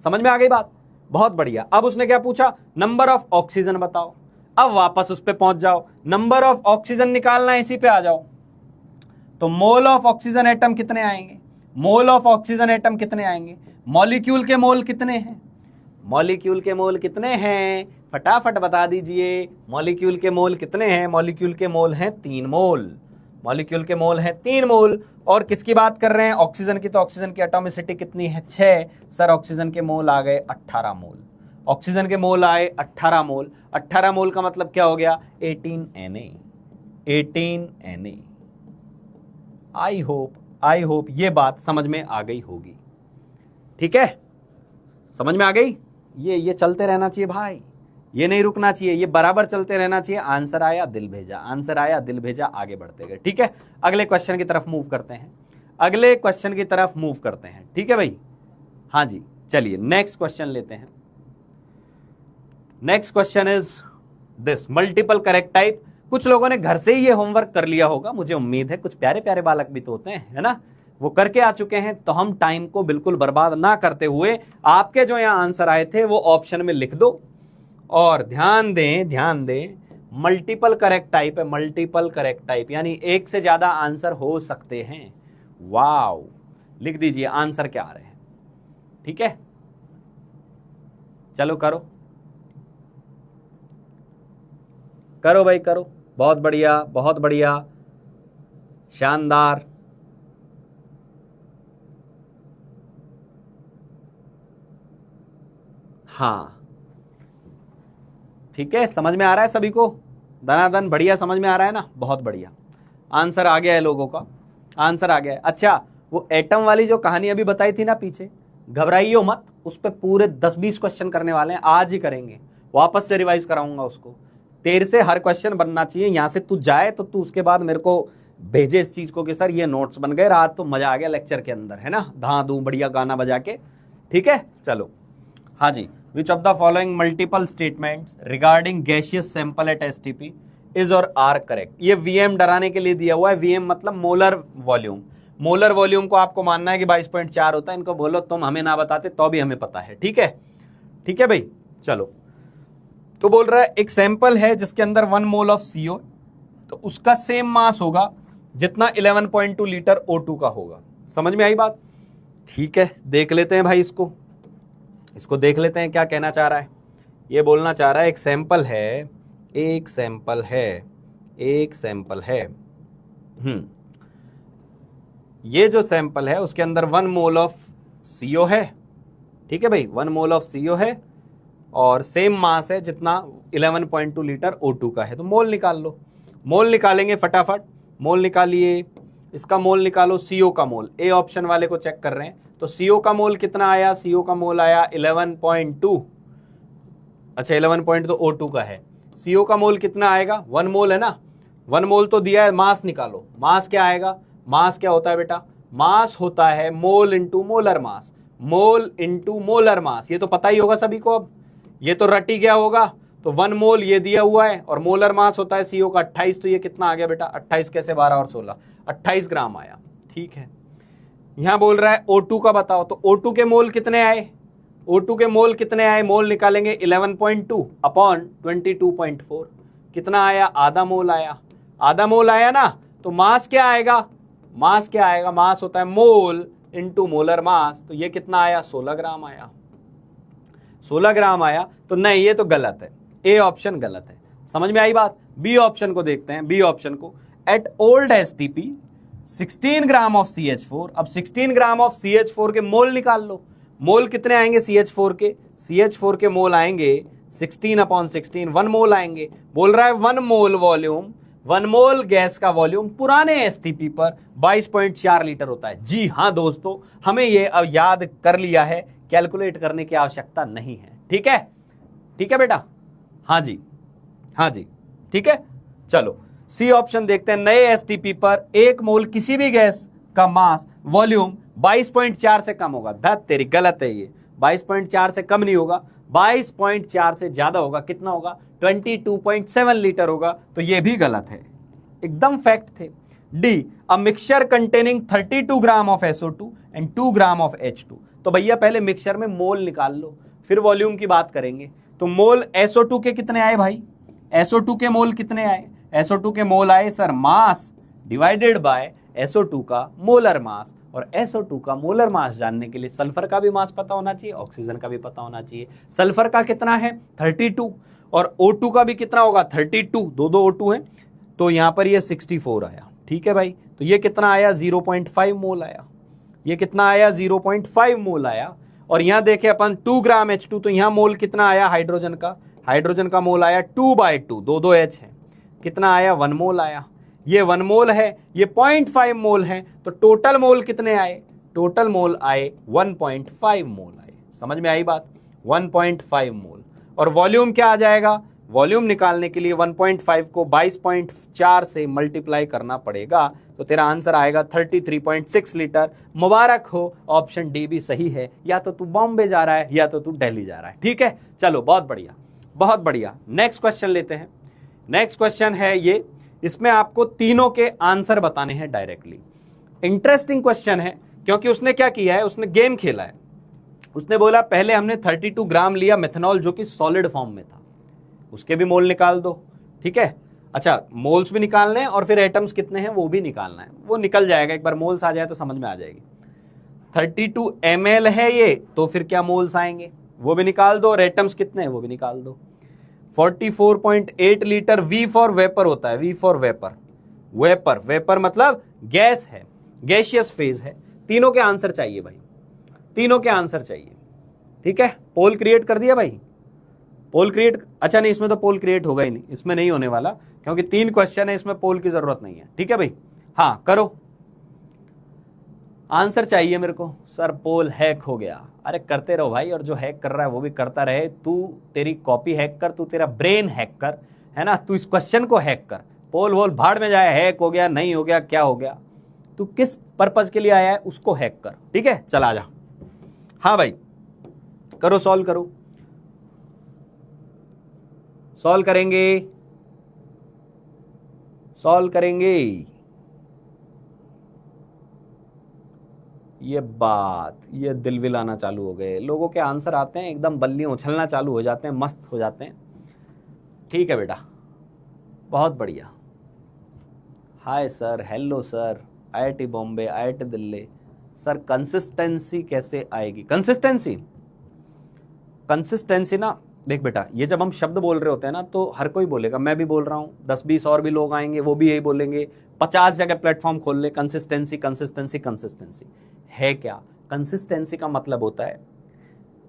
समझ में आ गई बात? बहुत बढ़िया। अब उसने क्या पूछा? नंबर ऑफ ऑक्सीजन बताओ। अब वापस उस पे पहुंच जाओ, नंबर ऑफ ऑक्सीजन निकालना है, इसी पे आ जाओ। तो मोल ऑफ ऑक्सीजन एटम कितने आएंगे? मोल ऑफ ऑक्सीजन एटम कितने आएंगे? मॉलिक्यूल के मोल कितने हैं? मॉलिक्यूल के मोल कितने हैं? फटाफट बता दीजिए। मॉलिक्यूल के मोल कितने हैं? मॉलिक्यूल के मोल हैं 3 मोल। मॉलिक्यूल के मोल हैं 3 मोल। और किसकी बात कर रहे हैं? ऑक्सीजन की। तो ऑक्सीजन की एटॉमिसिटी कितनी है? 6। सर ऑक्सीजन के मोल आ गए 18 मोल। ऑक्सीजन के मोल आए 18 मोल। 18 मोल का मतलब क्या हो गया? 18Na। 18Na। आई होप ये बात समझ में आ गई होगी। ठीक है, समझ में आ गई? ये चलते रहना चाहिए भाई, ये नहीं रुकना चाहिए, ये बराबर चलते रहना चाहिए। आंसर आया दिल भेजा, आंसर आया दिल भेजा, आगे बढ़ते गए। ठीक है, अगले क्वेश्चन की तरफ मूव करते हैं। अगले क्वेश्चन की तरफ मूव करते हैं। ठीक है भाई? हाँ जी, चलिए नेक्स्ट क्वेश्चन लेते हैं। Next question is this, multiple correct type. कुछ लोगों ने घर से ही ये होमवर्क कर लिया होगा, मुझे उम्मीद है। कुछ प्यारे प्यारे बालक भी तो होते हैं, है ना, वो करके आ चुके हैं। तो हम टाइम को बिल्कुल बर्बाद ना करते हुए आपके जो यहां आंसर आए थे वो ऑप्शन में लिख दो। और ध्यान दें, मल्टीपल करेक्ट टाइप है। मल्टीपल करेक्ट टाइप यानी एक से ज्यादा आंसर हो सकते हैं। वाव, लिख दीजिए आंसर क्या आ रहे हैं। ठीक है, चलो करो करो भाई करो। बहुत बढ़िया बहुत बढ़िया, शानदार। हाँ ठीक है, समझ में आ रहा है सभी को? दनादन बढ़िया समझ में आ रहा है ना? बहुत बढ़िया, आंसर आ गया है लोगों का, आंसर आ गया है। अच्छा, वो एटम वाली जो कहानी अभी बताई थी ना पीछे, घबराइयो मत, उस पर पूरे 10-20 क्वेश्चन करने वाले हैं, आज ही करेंगे। वापस से रिवाइज कराऊंगा उसको। तेरे से हर क्वेश्चन बनना चाहिए। यहां से तू जाए तो तू उसके बाद मेरे को भेजे इस चीज को कि सर ये नोट्स बन गए, रात तो मजा आ गया लेक्चर के अंदर, है ना, धां धूं बढ़िया गाना बजा के। ठीक है, चलो। हाँ जी, which of the following multiple statements regarding gaseous sample at STP is और आर करेक्ट। ये VM डराने के लिए दिया हुआ है। VM मतलब मोलर वॉल्यूम। मोलर वॉल्यूम को आपको मानना है कि 22.4 होता है। इनको बोलो तुम हमें ना बताते तो भी हमें पता है। ठीक है, ठीक है भाई, चलो। तो बोल रहा है एक सैंपल है जिसके अंदर 1 मोल ऑफ CO, तो उसका सेम मास होगा जितना 11.2 लीटर O2 का होगा। समझ में आई बात? ठीक है, देख लेते हैं भाई इसको देख लेते हैं क्या कहना चाह रहा है। ये बोलना चाह रहा है एक सैंपल है ये जो सैंपल है उसके अंदर 1 मोल ऑफ CO है। ठीक है भाई, 1 मोल ऑफ CO है और सेम मास है जितना 11.2 लीटर O2 का है। तो मोल निकाल लो, मोल निकालेंगे फटाफट। मोल निकालिए, इसका मोल निकालो, CO का मोल। ए ऑप्शन वाले को चेक कर रहे हैं तो CO का मोल कितना आया? CO का मोल आया 11.2। अच्छा 11 तो O2 का है। CO का मोल कितना आएगा? 1 मोल है ना, 1 मोल तो दिया है। मास निकालो, मास क्या आएगा? मास क्या होता है बेटा? मास होता है mole into molar mass, mole into molar mass. ये तो पता ही होगा सभी को, अब ये तो रट ही गया होगा। तो 1 मोल ये दिया हुआ है और मोलर मास होता है CO का 28। तो ये कितना आ गया बेटा? 28 कैसे, 12 और 16, 28 ग्राम आया। ठीक है, यहां बोल रहा है O2 का बताओ, तो O2 के मोल कितने आए? O2 के मोल कितने आए? मोल निकालेंगे 11.2 अपॉन 22.4, कितना आया? आधा मोल आया। आधा मोल आया ना, तो मास क्या आएगा? मास क्या आएगा? मास होता है मोल इंटू मोलर मास। तो ये कितना आया? 16 ग्राम आया। 16 ग्राम आया। तो नहीं, ये तो गलत है, ए ऑप्शन गलत है। समझ में आई बात? बी ऑप्शन को देखते हैं, बी ऑप्शन को। At old STP 16 gram of CH4। अब 16 ग्राम ऑफ CH4 के मोल निकाल लो। मोल कितने आएंगे CH4 के? CH4 के मोल आएंगे 16 अपॉन 16, 1 मोल आएंगे। बोल रहा है 1 मोल वॉल्यूम, 1 मोल गैस का वॉल्यूम पुराने STP पर 22.4 लीटर होता है। जी हाँ दोस्तों, हमें ये अब याद कर लिया है, कैलकुलेट करने की आवश्यकता नहीं है। ठीक है, ठीक है बेटा? हाँ जी, हाँ जी, ठीक है। चलो सी ऑप्शन देखते हैं। नए STP पर 1 मोल किसी भी गैस का मास वॉल्यूम 22.4 से कम होगा। धत तेरी, गलत है ये। 22.4 से कम नहीं होगा, 22.4 से ज्यादा होगा। कितना होगा? 22.7 लीटर होगा। तो ये भी गलत है, एकदम फैक्ट थे। D, a mixture containing 32 gram of SO2 and 2 gram of H2। तो भैया पहले मिक्सचर में मोल निकाल लो, फिर वॉल्यूम की बात करेंगे। तो मोल SO2 के कितने आए भाई? SO2 के मोल कितने आए? SO2 के मोल आए sir mass divided by SO2 का मोलर मास। और SO2 का मोलर मास जानने के लिए सल्फर का भी मास पता होना चाहिए, ऑक्सीजन का भी पता होना चाहिए। सल्फर का कितना है? 32, और O2 का भी कितना होगा? 32, दो O2 हैं, तो यहां पर ये 64 आया। ठीक है भाई, तो ये कितना आया? 0.5 मोल आया। ये कितना आया? 0.5 मोल आया। और यहां देखे अपन 2 ग्राम H2, तो यहां मोल कितना आया हाइड्रोजन का? हाइड्रोजन का मोल आया 2/2, दो H है, कितना आया? 1 मोल आया। ये 1 मोल है, ये 0.5 मोल है, तो टोटल मोल कितने आए? टोटल मोल आए 1.5 मोल आए। समझ में आई बात? 1.5 मोल। और वॉल्यूम क्या आ जाएगा? वॉल्यूम निकालने के लिए 1.5 को 22.4 से मल्टीप्लाई करना पड़ेगा, तो तेरा आंसर आएगा 33.6 लीटर। मुबारक हो, ऑप्शन डी भी सही है। या तो तू बॉम्बे जा रहा है या तो तू दिल्ली जा रहा है। ठीक है, चलो बहुत बढ़िया, बहुत बढ़िया। नेक्स्ट क्वेश्चन लेते हैं। नेक्स्ट क्वेश्चन है ये, इसमें आपको तीनों के आंसर बताने हैं डायरेक्टली। इंटरेस्टिंग क्वेश्चन है, क्योंकि उसने क्या किया है? उसने गेम खेला है। उसने बोला पहले हमने 32 ग्राम लिया मेथनॉल जो कि सॉलिड फॉर्म में था, उसके भी मोल निकाल दो। ठीक है, अच्छा मोल्स भी निकालने हैं और फिर एटम्स कितने हैं वो भी निकालना है। वो निकल जाएगा, एक बार मोल्स आ जाए तो समझ में आ जाएगी। 32 ml है ये, तो फिर क्या मोल्स आएंगे वो भी निकाल दो, और एटम्स कितने हैं वो भी निकाल दो। 44.8 लीटर V फॉर वेपर होता है। V for vapour, vapour, vapour मतलब गैस है, गैसियस फेज है। तीनों के आंसर चाहिए भाई, तीनों के आंसर चाहिए। ठीक है, पोल क्रिएट कर दिया भाई, पोल क्रिएट। अच्छा नहीं, इसमें तो पोल क्रिएट होगा ही नहीं, इसमें नहीं होने वाला, क्योंकि 3 क्वेश्चन है, इसमें पोल की जरूरत नहीं है। ठीक है भाई, हाँ करो, आंसर चाहिए मेरे को। सर पोल हैक हो गया। अरे करते रहो भाई, और जो हैक कर रहा है वो भी करता रहे। तू तेरी कॉपी हैक कर, तू तेरा ब्रेन हैक कर, है ना। तू इस क्वेश्चन को हैक कर, पोल वोल भाड़ में जाए, हैक हो गया नहीं हो गया क्या हो गया, तू किस पर्पज के लिए आया है उसको हैक कर। ठीक है, चला जा। हाँ भाई करो, सॉल्व करो, सॉल्व करेंगे, सॉल्व करेंगे। ये बात, ये दिल विलाना चालू हो गए लोगों के। आंसर आते हैं एकदम बल्लियां उछलना चालू हो जाते हैं, मस्त हो जाते हैं। ठीक है बेटा, बहुत बढ़िया। Hi sir, hello sir, IIT Bombay, IIT Delhi. Sir consistency कैसे आएगी? कंसिस्टेंसी, कंसिस्टेंसी ना देख बेटा, ये जब हम शब्द बोल रहे होते हैं ना तो हर कोई बोलेगा, मैं भी बोल रहा हूँ, 10-20 और भी लोग आएंगे वो भी यही बोलेंगे, 50 जगह प्लेटफॉर्म खोल ले, कंसिस्टेंसी कंसिस्टेंसी कंसिस्टेंसी। है क्या? कंसिस्टेंसी का मतलब होता है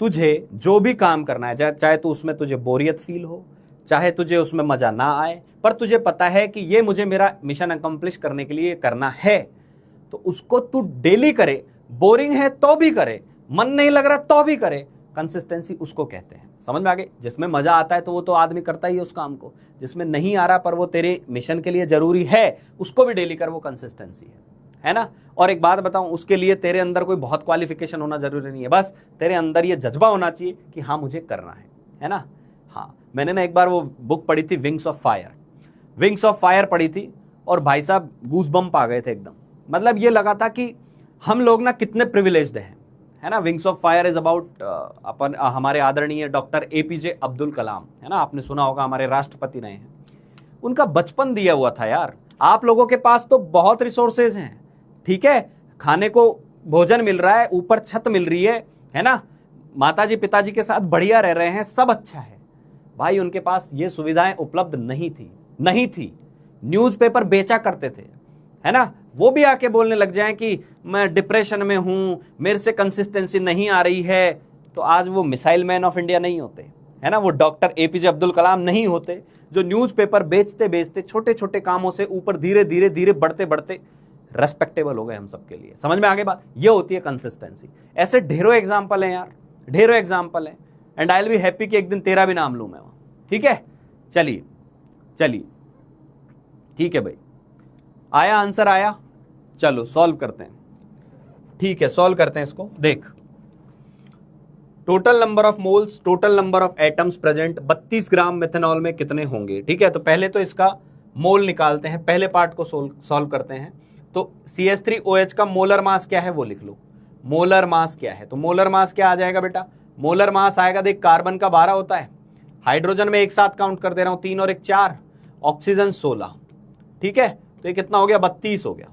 तुझे जो भी काम करना है, चाहे तो उसमें तुझे बोरियत फील हो, चाहे तुझे उसमें मजा ना आए, पर तुझे पता है कि ये मुझे मेरा मिशन अकम्प्लिश करने के लिए करना है, तो उसको तू डेली करे। बोरिंग है तो भी करे, मन नहीं लग रहा तो भी करे। कंसिस्टेंसी उसको कहते हैं। समझ में आ गई? जिसमें मजा आता है तो वो तो आदमी करता ही है उस काम को। जिसमें नहीं आ रहा पर वो तेरे मिशन के लिए जरूरी है, उसको भी डेली कर, वो कंसिस्टेंसी है ना। और एक बात बताऊं, उसके लिए तेरे अंदर कोई बहुत क्वालिफिकेशन होना जरूरी नहीं है, बस तेरे अंदर ये जज्बा होना चाहिए कि हाँ मुझे करना है ना। हाँ, मैंने ना एक बार वो बुक पढ़ी थी, wings of fire. Wings of fire पढ़ी थी और भाई साहब गूस बम्प आ गए थे एकदम। मतलब ये लगा था कि हम लोग ना कितने प्रिविलेज्ड हैं, है ना। Wings of fire is about अपन हमारे आदरणीय डॉक्टर एपीजे अब्दुल कलाम, है ना, आपने सुना होगा, हमारे राष्ट्रपति रहे हैं। उनका बचपन दिया हुआ था यार। आप लोगों के पास तो बहुत रिसोर्सेज हैं, ठीक है, खाने को भोजन मिल रहा है, ऊपर छत मिल रही है ना, माताजी पिताजी के साथ बढ़िया रह रहे हैं, सब अच्छा है। भाई उनके पास ये सुविधाएं उपलब्ध नहीं थी। न्यूज़पेपर बेचा करते थे, है ना। वो भी आके बोलने लग जाएं कि मैं डिप्रेशन में हूं, मेरे से कंसिस्टेंसी नहीं आ रही है, तो आज वो मिसाइल मैन ऑफ इंडिया नहीं होते, है ना, वो डॉक्टर एपीजे अब्दुल कलाम नहीं होते, जो न्यूज़पेपर बेचते छोटे छोटे कामों से ऊपर धीरे धीरे बढ़ते रेस्पेक्टेबल हो गए हम सबके लिए। समझ में आ गई बात? ये होती है कंसिस्टेंसी। ऐसे ढेरों एग्जाम्पल हैं यार, ढेरों एग्जाम्पल हैं। And I will be happy कि एक दिन तेरा भी नाम लूं मैं वहां, ठीक है। चलिए ठीक है भाई, आया आंसर आया। चलो सॉल्व करते हैं, ठीक है, सॉल्व करते हैं इसको। देख, total number of moles, total number of atoms present 32 gram methanol में कितने होंगे, ठीक है। तो पहले तो इसका मोल निकालते हैं, पहले पार्ट को सॉल्व करते हैं। तो CH3OH का मोलर मास क्या है वो लिख लो। मोलर मास क्या है? तो मोलर मास क्या आ जाएगा बेटा? मोलर मास आएगा, देख, कार्बन का 12 होता है, हाइड्रोजन में एक साथ काउंट कर दे रहा हूं, 3 और 1 4, ऑक्सीजन 16, ठीक है। तो ये कितना हो गया? 32 हो गया।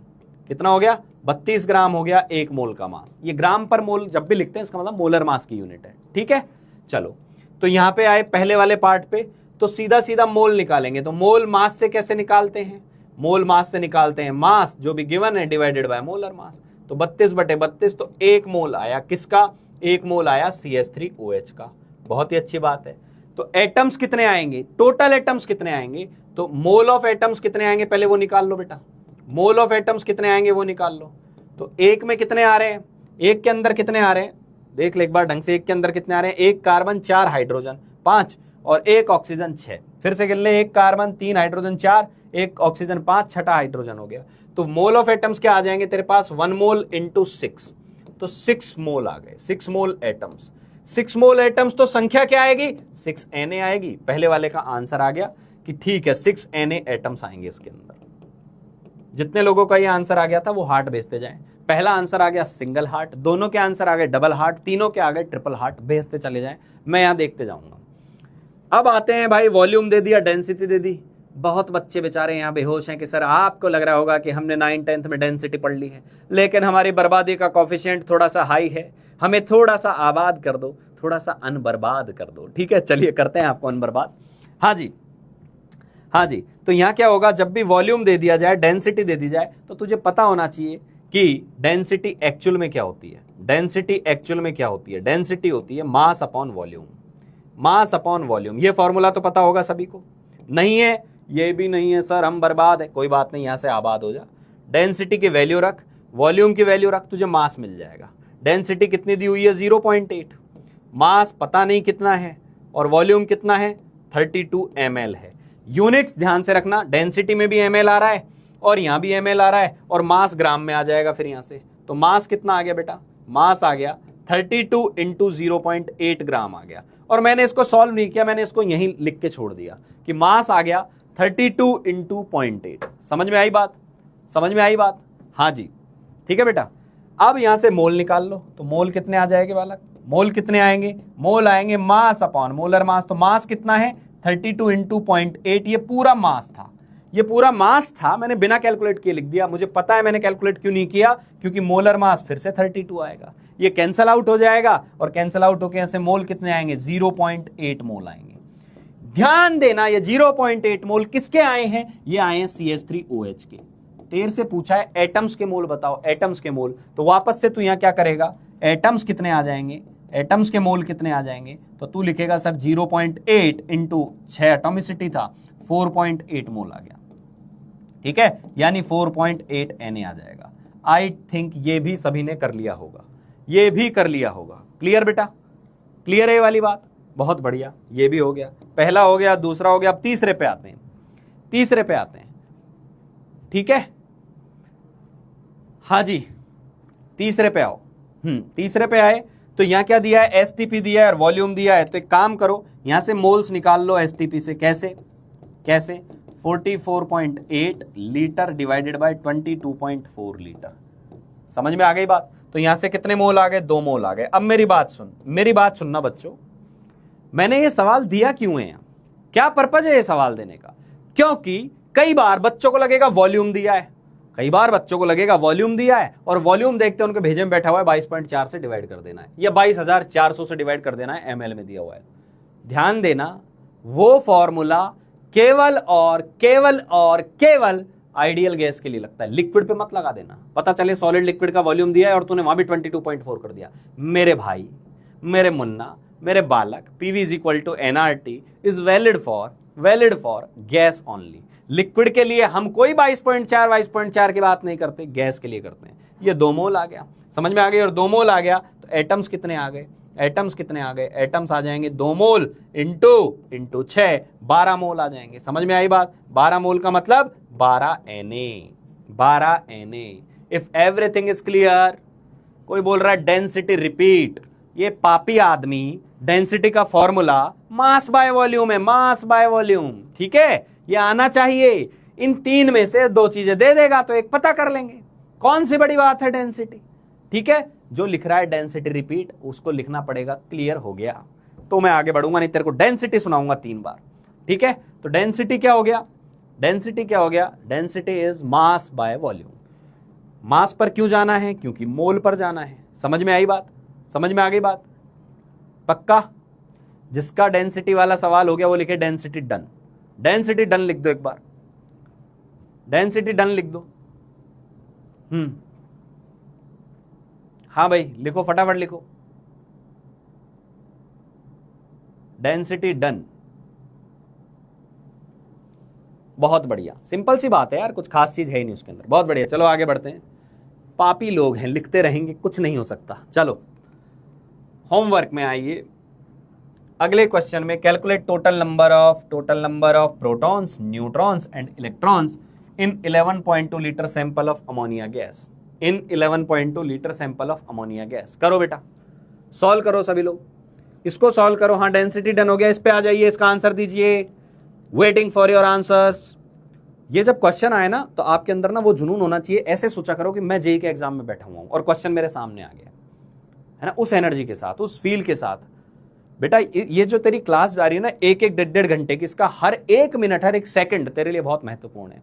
कितना हो गया? 32 ग्राम हो गया एक मोल का मास। ये ग्राम पर मोल जब भी लिखते हैं इसका मतलब मोलर मास की यूनिट है, ठीक है। चलो, तो यहां पे आए पहले वाले पार्ट पे, तो सीधा मोल निकालेंगे। तो मोल मास से कैसे निकालते हैं? मोल मास से निकालते हैं मास जो भी गिवन है डिवाइडेड बाय मोलर मास। तो 32/32, तो 1 मोल आया किसका? 1 मोल आया CH3OH का। बहुत ही अच्छी बात है। तो एटम्स कितने आएंगे? टोटल एटम्स कितने आएंगे? तो मोल ऑफ एटम्स कितने आएंगे पहले वो निकाल लो बेटा। मोल ऑफ एटम्स कितने आएंगे वो निकाल लो। तो एक में कितने आ रहे हैं? एक के अंदर कितने आ रहे हैं? देख ले एक बार ढंग से, एक के अंदर कितने आ रहे हैं? 1 कार्बन 4 हाइड्रोजन 5 और 1 ऑक्सीजन 6। फिर से गिन ले, 1 कार्बन 3 हाइड्रोजन 4, 1 ऑक्सीजन 5, छठा हाइड्रोजन हो गया। तो मोल ऑफ एटम्स क्या आ जाएंगे तेरे पास? 1 मोल इंटू 6, तो 6 मोल आ गए। 6 मोल एटम्स, 6 मोल एटम्स, तो संख्या क्या आएगी? 6Na आएगी। पहले वाले का आंसर आ गया कि ठीक है 6Na एटम्स आएंगे इसके अंदर। जितने लोगों का ये आंसर आ गया था वो हार्ट भेजते जाएं। पहला आंसर आ गया सिंगल हार्ट, दोनों के आंसर आ गए डबल हार्ट, तीनों के आ गए ट्रिपल हार्ट, भेजते चले जाएं, मैं यहां देखते जाऊंगा। अब आते हैं भाई, वॉल्यूम दे दिया, डेंसिटी दे दी। बहुत बच्चे बेचारे यहाँ बेहोश हैं कि सर आपको लग रहा होगा कि हमने 9th 10th में डेंसिटी पढ़ ली है, लेकिन हमारी बर्बादी का कोफिशिएंट थोड़ा सा हाई है, हमें थोड़ा सा आबाद कर दो, थोड़ा सा अनबर्बाद कर दो। ठीक है, चलिए करते हैं आपको अनबर्बाद। हाँ जी, तो यहाँ क्या होगा, जब भी वॉल्यूम दे दिया जाए, डेंसिटी दे दी जाए, तो तुझे पता होना चाहिए कि डेंसिटी एक्चुअल में क्या होती है। डेंसिटी एक्चुअल में क्या होती है? डेंसिटी होती है mass upon volume. Mass upon volume, ये फॉर्मूला तो पता होगा सभी को। नहीं है, ये भी नहीं है सर, हम बर्बाद है, कोई बात नहीं, यहां से आबाद हो जा। डेंसिटी की वैल्यू रख, वॉल्यूम की वैल्यू रख, तुझे मास मिल जाएगा। डेंसिटी कितनी दी हुई है? 0.8, मास पता नहीं कितना है, और वॉल्यूम कितना है? 32 ml है। यूनिट्स ध्यान से रखना, डेंसिटी में भी ml आ रहा है और यहां भी ml आ रहा है, और मास ग्राम में आ जाएगा फिर यहां से। तो मास कितना आ गया बेटा? मास आ गया 32 × 0.8 ग्राम आ गया। और मैंने इसको सॉल्व नहीं किया, मैंने इसको यहीं लिख के छोड़ दिया कि मास आ गया 32 × 0.8। समझ में आई बात? समझ में आई बात? हाँ जी, ठीक है बेटा। अब यहां से मोल निकाल लो, तो मोल कितने आ जाएंगे बालक? मोल कितने आएंगे? मोल आएंगे मास अपॉन मोलर मास। तो मास कितना है? 32 × 0.8। ये पूरा मास था, ये पूरा मास था, मैंने बिना कैलकुलेट किए लिख दिया। मुझे पता है मैंने कैलकुलेट क्यों नहीं किया, क्योंकि मोलर मास फिर से 32 आएगा, ये कैंसल आउट हो जाएगा, और कैंसल आउट होकर ऐसे मोल कितने आएंगे? 0.8 मोल आएंगे। ध्यान देना, ये 0.8 मोल किसके आए हैं? ये आए हैं CH3OH के। तेरे से पूछा है एटम्स के मोल बताओ, एटम्स के मोल, तो वापस से तू यहां क्या करेगा? एटम्स कितने आ जाएंगे? एटम्स के मोल कितने आ जाएंगे, तो तू लिखेगा सर 0.8 इंटू 6 एटोमिसिटी था, 4.8 मोल आ गया, ठीक है, यानी 4.8 Na आ जाएगा। आई थिंक ये भी सभी ने कर लिया होगा, ये भी कर लिया होगा। क्लियर बेटा, क्लियर है ये वाली बात, बहुत बढ़िया, ये भी हो गया, पहला हो गया, दूसरा हो गया। अब तीसरे पे आते हैं, तीसरे पे आते हैं, ठीक है, हाँ जी, तीसरे पे आओ। तीसरे पे आए तो यहां क्या दिया है, एसटीपी दिया है और वॉल्यूम दिया है। तो एक काम करो, यहां से मोल्स निकाल लो एसटीपी से। कैसे कैसे, 44.8 लीटर डिवाइडेड बाय 22.4 लीटर। समझ में आ गई बात। तो यहां से कितने मोल आ गए, 2 मोल आ गए। अब मेरी बात सुन, मेरी बात सुनना बच्चों, मैंने ये सवाल दिया क्यों है, क्या पर्पज है ये सवाल देने का, क्योंकि कई बार बच्चों को लगेगा वॉल्यूम दिया है, कई बार बच्चों को लगेगा वॉल्यूम दिया है और वॉल्यूम देखते हैं उनके भेजे में बैठा हुआ है 22.4 से डिवाइड कर देना है या 22,400 से डिवाइड कर देना है, एमएल में दिया हुआ है। ध्यान देना, वो फॉर्मूला केवल और केवल आइडियल गैस के लिए लगता है, लिक्विड पे मत लगा देना। पता चले सॉलिड लिक्विड का वॉल्यूम दिया है और तूने वहां भी 22.4 कर दिया। मेरे भाई, मेरे मुन्ना, मेरे बालक, PV is equal to NRT is valid for gas only. Liquid के लिए हम कोई 22.4 की बात नहीं करते, गैस के लिए करते हैं। ये 2 मोल आ गया, समझ में आ गई। और 2 मोल आ गया तो एटम्स कितने आ गए, एटम्स कितने आ गए, एटम्स आ जाएंगे 2 मोल इंटू 6, 12 मोल आ जाएंगे। समझ में आई बात, 12 मोल का मतलब 12 Na। If everything is clear. कोई बोल रहा है डेंसिटी रिपीट, ये पापी आदमी डेंसिटी का फॉर्मूला मास बाय वॉल्यूम है, मास बाय वॉल्यूम, ठीक है, ये आना चाहिए। इन 3 में से 2 चीजें दे देगा तो एक पता कर लेंगे, कौन सी बड़ी बात है डेंसिटी, ठीक है। जो लिख रहा है डेंसिटी रिपीट उसको लिखना पड़ेगा, क्लियर हो गया तो मैं आगे बढ़ूंगा, नहीं तेरे को डेंसिटी सुनाऊंगा 3 बार, ठीक है। तो डेंसिटी क्या हो गया, डेंसिटी क्या हो गया, density is mass by volume. Mass पर क्यों जाना है, क्योंकि मोल पर जाना है। समझ में आई बात, समझ में आ गई बात, पक्का। जिसका डेंसिटी वाला सवाल हो गया वो लिखे डेंसिटी डन, डेंसिटी डन लिख दो एक बार, डेंसिटी डन लिख दो। हाँ भाई लिखो, फटाफट लिखो, डेंसिटी डन। बहुत बढ़िया, सिंपल सी बात है यार, कुछ खास चीज है ही नहीं उसके अंदर। बहुत बढ़िया, चलो आगे बढ़ते हैं। पापी लोग हैं, लिखते रहेंगे, कुछ नहीं हो सकता। चलो होमवर्क में आइए, अगले क्वेश्चन में calculate total number of protons, neutrons and electrons in 11.2 litre sample of ammonia gas, in 11.2 litre sample of ammonia gas. करो बेटा, सॉल्व करो सभी लोग, इसको सॉल्व करो। हाँ डेंसिटी डन हो गया, इस पे आ जाइए, इसका आंसर दीजिए, वेटिंग फॉर योर आंसर्स। ये जब क्वेश्चन आए ना तो आपके अंदर ना वो जुनून होना चाहिए, ऐसे सोचा करो कि मैं जेई के एग्जाम में बैठा हुआ हूं और क्वेश्चन मेरे सामने आ गया है ना, उस एनर्जी के साथ, उस फील के साथ। बेटा ये जो तेरी क्लास जा रही है ना, 1-1, 1.5 घंटे की, इसका हर 1 मिनट, हर 1 सेकंड तेरे लिए बहुत महत्वपूर्ण है।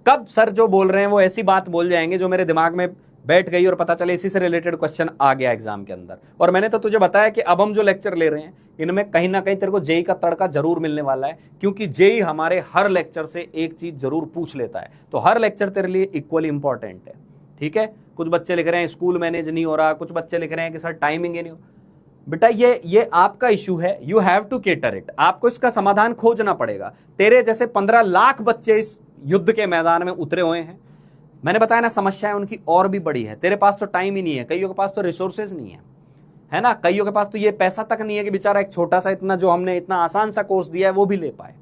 कब सर जो बोल रहे हैं वो ऐसी बात बोल जाएंगे जो मेरे दिमाग में बैठ गई और पता चले इसी से रिलेटेड क्वेश्चन आ गया एग्जाम के अंदर। और मैंने तो तुझे बताया कि अब हम जो लेक्चर ले रहे हैं इनमें कहीं ना कहीं तेरे को जेई का तड़का जरूर मिलने वाला है, क्योंकि जेई हमारे हर लेक्चर से एक चीज जरूर पूछ लेता है। तो हर लेक्चर तेरे लिए इक्वली इंपॉर्टेंट है, ठीक है। कुछ बच्चे लिख रहे हैं स्कूल मैनेज नहीं हो रहा, कुछ बच्चे लिख रहे हैं कि सर टाइमिंग ही नहीं हो। बेटा ये आपका इशू है, you have to cater it, आपको इसका समाधान खोजना पड़ेगा। तेरे जैसे 15 लाख बच्चे इस युद्ध के मैदान में उतरे हुए हैं। मैंने बताया ना, समस्याएं उनकी और भी बड़ी है। तेरे पास तो टाइम ही नहीं है, कईयों के पास तो रिसोर्सेज नहीं है ना, कईयों के पास तो ये पैसा तक नहीं है कि बेचारा एक छोटा सा, इतना जो हमने इतना आसान सा कोर्स दिया है वो भी ले पाए।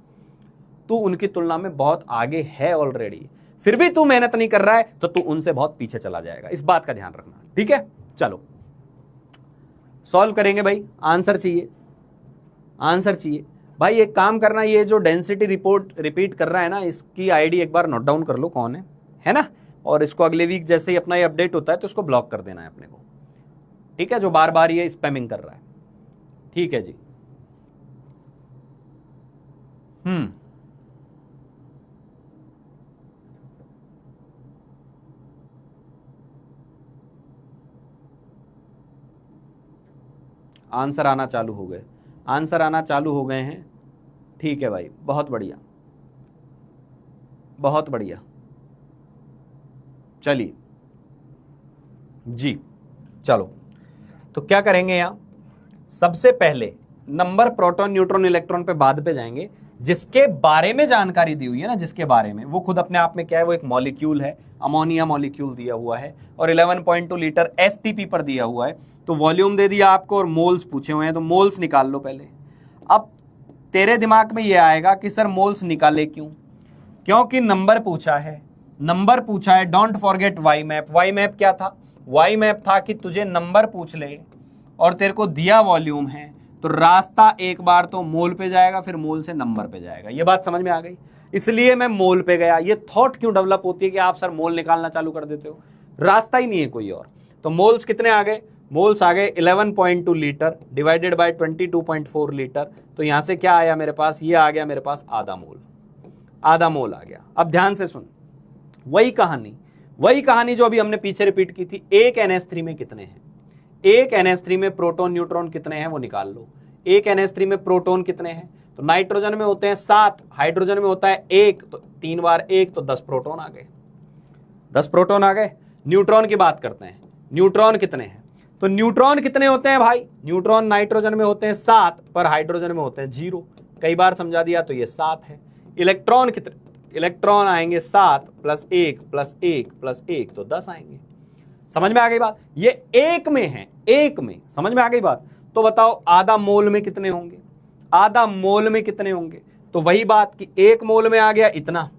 तू उनकी तुलना में बहुत आगे है ऑलरेडी, फिर भी तू मेहनत नहीं कर रहा है तो तू उनसे बहुत पीछे चला जाएगा, इस बात का ध्यान रखना, ठीक है। चलो सॉल्व करेंगे भाई, आंसर चाहिए, आंसर चाहिए भाई। एक काम करना, ये जो डेंसिटी रिपोर्ट रिपीट कर रहा है ना, इसकी आईडी एक बार नोट डाउन कर लो कौन है ना, और इसको अगले वीक जैसे ही अपना ये अपडेट होता है तो इसको ब्लॉक कर देना है अपने को, ठीक है, जो बार बार ये स्पैमिंग कर रहा है, ठीक है जी। आंसर आना चालू हो गए, आंसर आना चालू हो गए हैं, ठीक है भाई, बहुत बढ़िया, बहुत बढ़िया। चलिए जी, चलो तो क्या करेंगे यहाँ, सबसे पहले नंबर, प्रोटॉन, न्यूट्रॉन, इलेक्ट्रॉन पे बाद पे जाएंगे। जिसके बारे में जानकारी दी हुई है ना, जिसके बारे में, वो खुद अपने आप में क्या है, वो एक मॉलिक्यूल है, अमोनिया मॉलिक्यूल दिया हुआ है और 11.2 लीटर एसटीपी पर दिया हुआ है। तो वॉल्यूम दे दिया आपको और मोल्स पूछे हुए हैं, तो मोल्स निकाल लो पहले। अब तेरे दिमाग में ये आएगा कि सर मोल्स निकाले क्यों? क्योंकि नंबर पूछा है, नंबर पूछा है। Don't forget Y map. Y map क्या था? वाई मैप था कि तुझे नंबर पूछ ले और तेरे को दिया वॉल्यूम है, तो रास्ता एक बार तो मोल पे जाएगा, फिर मोल से नंबर पे जाएगा। ये बात समझ में आ गई? इसलिए मैं मोल पे गया। ये थॉट क्यों डेवलप होती है कि आप सर मोल निकालना चालू कर देते हो? रास्ता ही नहीं है कोई और। तो मोल्स कितने आ गए? मोल्स आ गए 11.2 लीटर डिवाइडेड बाय 22.4 लीटर। तो यहां से क्या आया मेरे पास? ये आ गया मेरे पास आधा मोल। आधा मोल आ गया। अब ध्यान से सुन, वही कहानी जो अभी हमने पीछे रिपीट की थी। एक NH3 में कितने हैं? एक NH3 में प्रोटॉन न्यूट्रॉन कितने हैं वो निकाल लो। एक NH3 में प्रोटॉन कितने हैं? तो नाइट्रोजन में होते हैं 7, हाइड्रोजन में होता है 1, तो 3 बार 1 तो 10 प्रोटॉन आ गए। 10 प्रोटॉन आ गए। न्यूट्रॉन की बात करते हैं। न्यूट्रॉन कितने हैं? तो न्यूट्रॉन कितने होते हैं भाई? न्यूट्रॉन नाइट्रोजन में होते हैं 7, पर हाइड्रोजन में होते हैं 0। कई बार समझा दिया तो ये 7 है। इलेक्ट्रॉन कितने? इलेक्ट्रॉन आएंगे 7 + 1 + 1 + 1 तो 10 आएंगे। समझ में आ गई बात? ये एक में है, एक में। समझ में आ गई बात? तो बताओ आधा मोल में कितने होंगे? आधा मोल में कितने होंगे? तो वही बात कि एक मोल में आ गया इतना।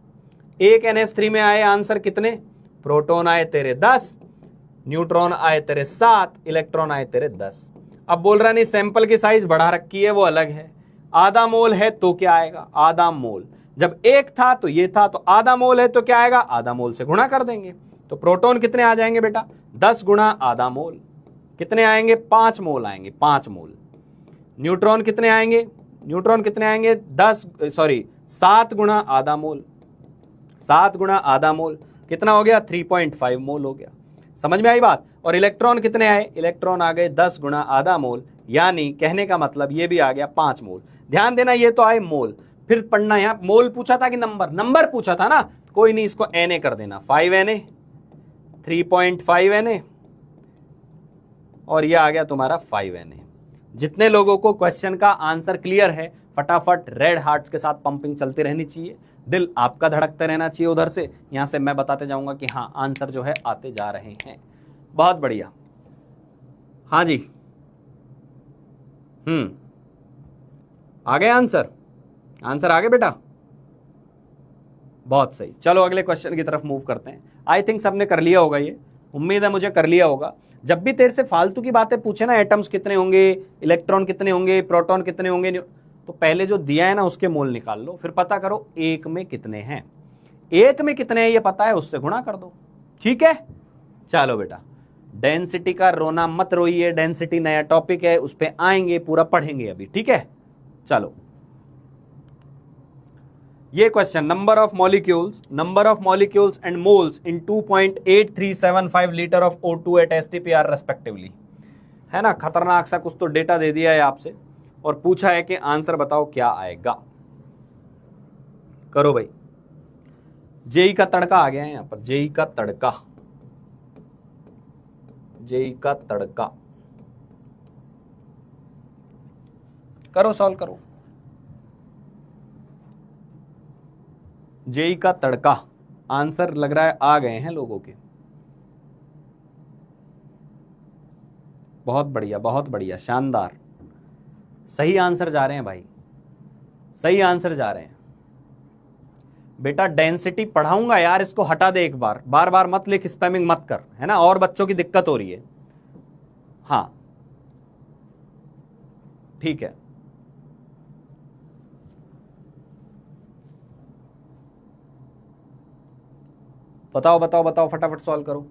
एक NH3 में आए आंसर कितने? प्रोटॉन आए तेरे 10, न्यूट्रॉन आए तेरे 7, इलेक्ट्रॉन आए तेरे 10। अब बोल रहा नहीं सैंपल की साइज बढ़ा रखी है, वो अलग है। आधा मोल है तो क्या आएगा? आधा मोल। जब एक था तो ये था, तो आधा मोल है तो क्या आएगा? आधा मोल से गुणा कर देंगे। तो प्रोटॉन कितने आ जाएंगे बेटा? 10 गुणा आधा मोल। कितने आएंगे? 5 मोल आएंगे, 5 मोल। न्यूट्रॉन कितने आएंगे? न्यूट्रॉन कितने आएंगे? 7 गुणा आधा मोल। 7 गुणा आधा मोल कितना हो गया? 3.5 मोल हो गया। समझ में आई बात? और इलेक्ट्रॉन कितने आए? इलेक्ट्रॉन आ गए 10 गुणा आधा मोल, यानी कहने का मतलब ये भी आ गया 5 मोल। ध्यान देना, ये तो आए मोल। फिर पढ़ना, यहां मोल पूछा था कि नंबर? नंबर पूछा था ना, कोई नहीं, इसको Na कर देना। 5 Na, 3.5 Na, और ये आ गया तुम्हारा 5 Na। जितने लोगों को क्वेश्चन का आंसर क्लियर है, फटाफट रेड हार्ट्स के साथ पंपिंग चलती रहनी चाहिए, दिल आपका धड़कते रहना चाहिए उधर से। यहां से मैं बताते जाऊंगा कि हाँ आंसर जो है आते जा रहे हैं। बहुत बढ़िया। हाँ जी, आ गए आंसर? आंसर आ गए बेटा? बहुत सही। चलो अगले क्वेश्चन की तरफ मूव करते हैं। आई थिंक सबने कर लिया होगा, ये उम्मीद है मुझे कर लिया होगा। जब भी तेरे से फालतू की बातें पूछे ना, एटम्स कितने होंगे, इलेक्ट्रॉन कितने होंगे, प्रोटॉन कितने होंगे, तो पहले जो दिया है ना उसके मोल निकाल लो, फिर पता करो एक में कितने हैं। एक में कितने हैं ये पता है, उससे गुणा कर दो। ठीक है, चलो बेटा। डेंसिटी का रोना मत रोइए, डेंसिटी नया टॉपिक है, उस पर आएंगे, पूरा पढ़ेंगे अभी। ठीक है, चलो ये question, number of molecules and moles in 2.8375 litre of O2 at STPR respectively, है ना। खतरनाक सा कुछ तो डेटा दे दिया है आपसे और पूछा है कि आंसर बताओ क्या आएगा। करो भाई। जेई का तड़का आ गया है यहां पर, जेई का तड़का। करो, सॉल्व करो। जेई का तड़का आंसर लग रहा है आ गए हैं लोगों के। बहुत बढ़िया, बहुत बढ़िया, शानदार। सही आंसर जा रहे हैं भाई, सही आंसर जा रहे हैं। बेटा डेंसिटी पढ़ाऊंगा यार, इसको हटा दे एक बार, बार बार मत लिख, स्पैमिंग मत कर, है ना, और बच्चों की दिक्कत हो रही है। हाँ ठीक है। बताओ बताओ बताओ, फटाफट सॉल्व करो।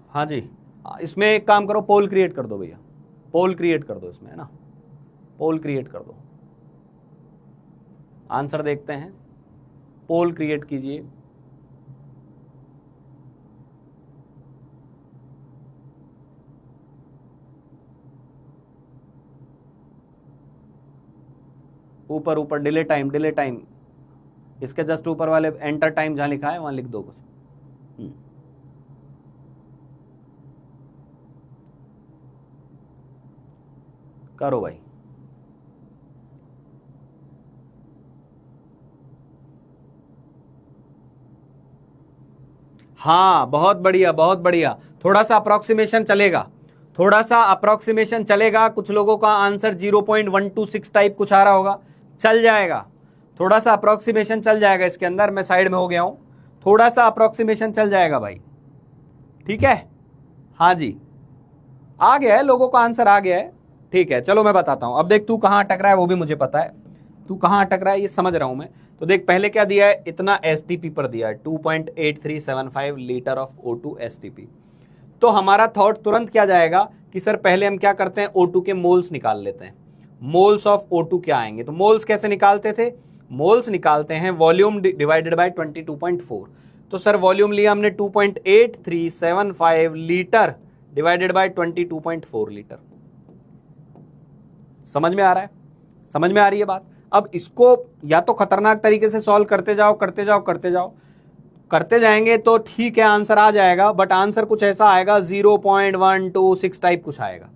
हाँ जी, इसमें एक काम करो, पोल क्रिएट कर दो भैया, पोल क्रिएट कर दो इसमें, है ना, पोल क्रिएट कर दो। आंसर देखते हैं, पोल क्रिएट कीजिए। ऊपर ऊपर डिले टाइम, इसके जस्ट ऊपर वाले एंटर टाइम जहां लिखा है वहां लिख दो कुछ। करो भाई। हाँ बहुत बढ़िया बहुत बढ़िया। थोड़ा सा अप्रोक्सीमेशन चलेगा, थोड़ा सा अप्रोक्सीमेशन चलेगा। कुछ लोगों का आंसर 0.126 टाइप कुछ आ रहा होगा, चल जाएगा। थोड़ा सा अप्रोक्सीमेशन चल जाएगा इसके अंदर। मैं साइड में हो गया हूं, थोड़ा सा अप्रोक्सीमेशन चल जाएगा भाई, ठीक है। हाँ जी, आ गया है, लोगों का आंसर आ गया है। ठीक है, चलो मैं बताता हूं। अब देख तू कहां अटक रहा है वो भी मुझे पता है, तू कहां अटक रहा है ये समझ रहा हूं मैं। तो देख पहले क्या दिया है, इतना एसटीपी पर दिया है 2.8375 लीटर ऑफ O2 एसटीपी। तो हमारा थॉट तुरंत क्या जाएगा कि सर पहले हम क्या करते हैं, O2 के मोल्स निकाल लेते हैं। मोल्स ऑफ O2 क्या आएंगे, तो मोल्स कैसे निकालते थे, मोल्स निकालते हैं वॉल्यूम डिवाइडेड बाय 22.4। तो सर वॉल्यूम लिया हमने 2.8375 लीटर डिवाइडेड बाय 22.4 लीटर। समझ में आ रहा है, समझ में आ रही है बात। अब इसको या तो खतरनाक तरीके से सॉल्व करते जाओ करते जाओ करते जाओ, करते जाएंगे तो ठीक है आंसर आ जाएगा, बट आंसर कुछ ऐसा आएगा 0.126 टाइप कुछ आएगा,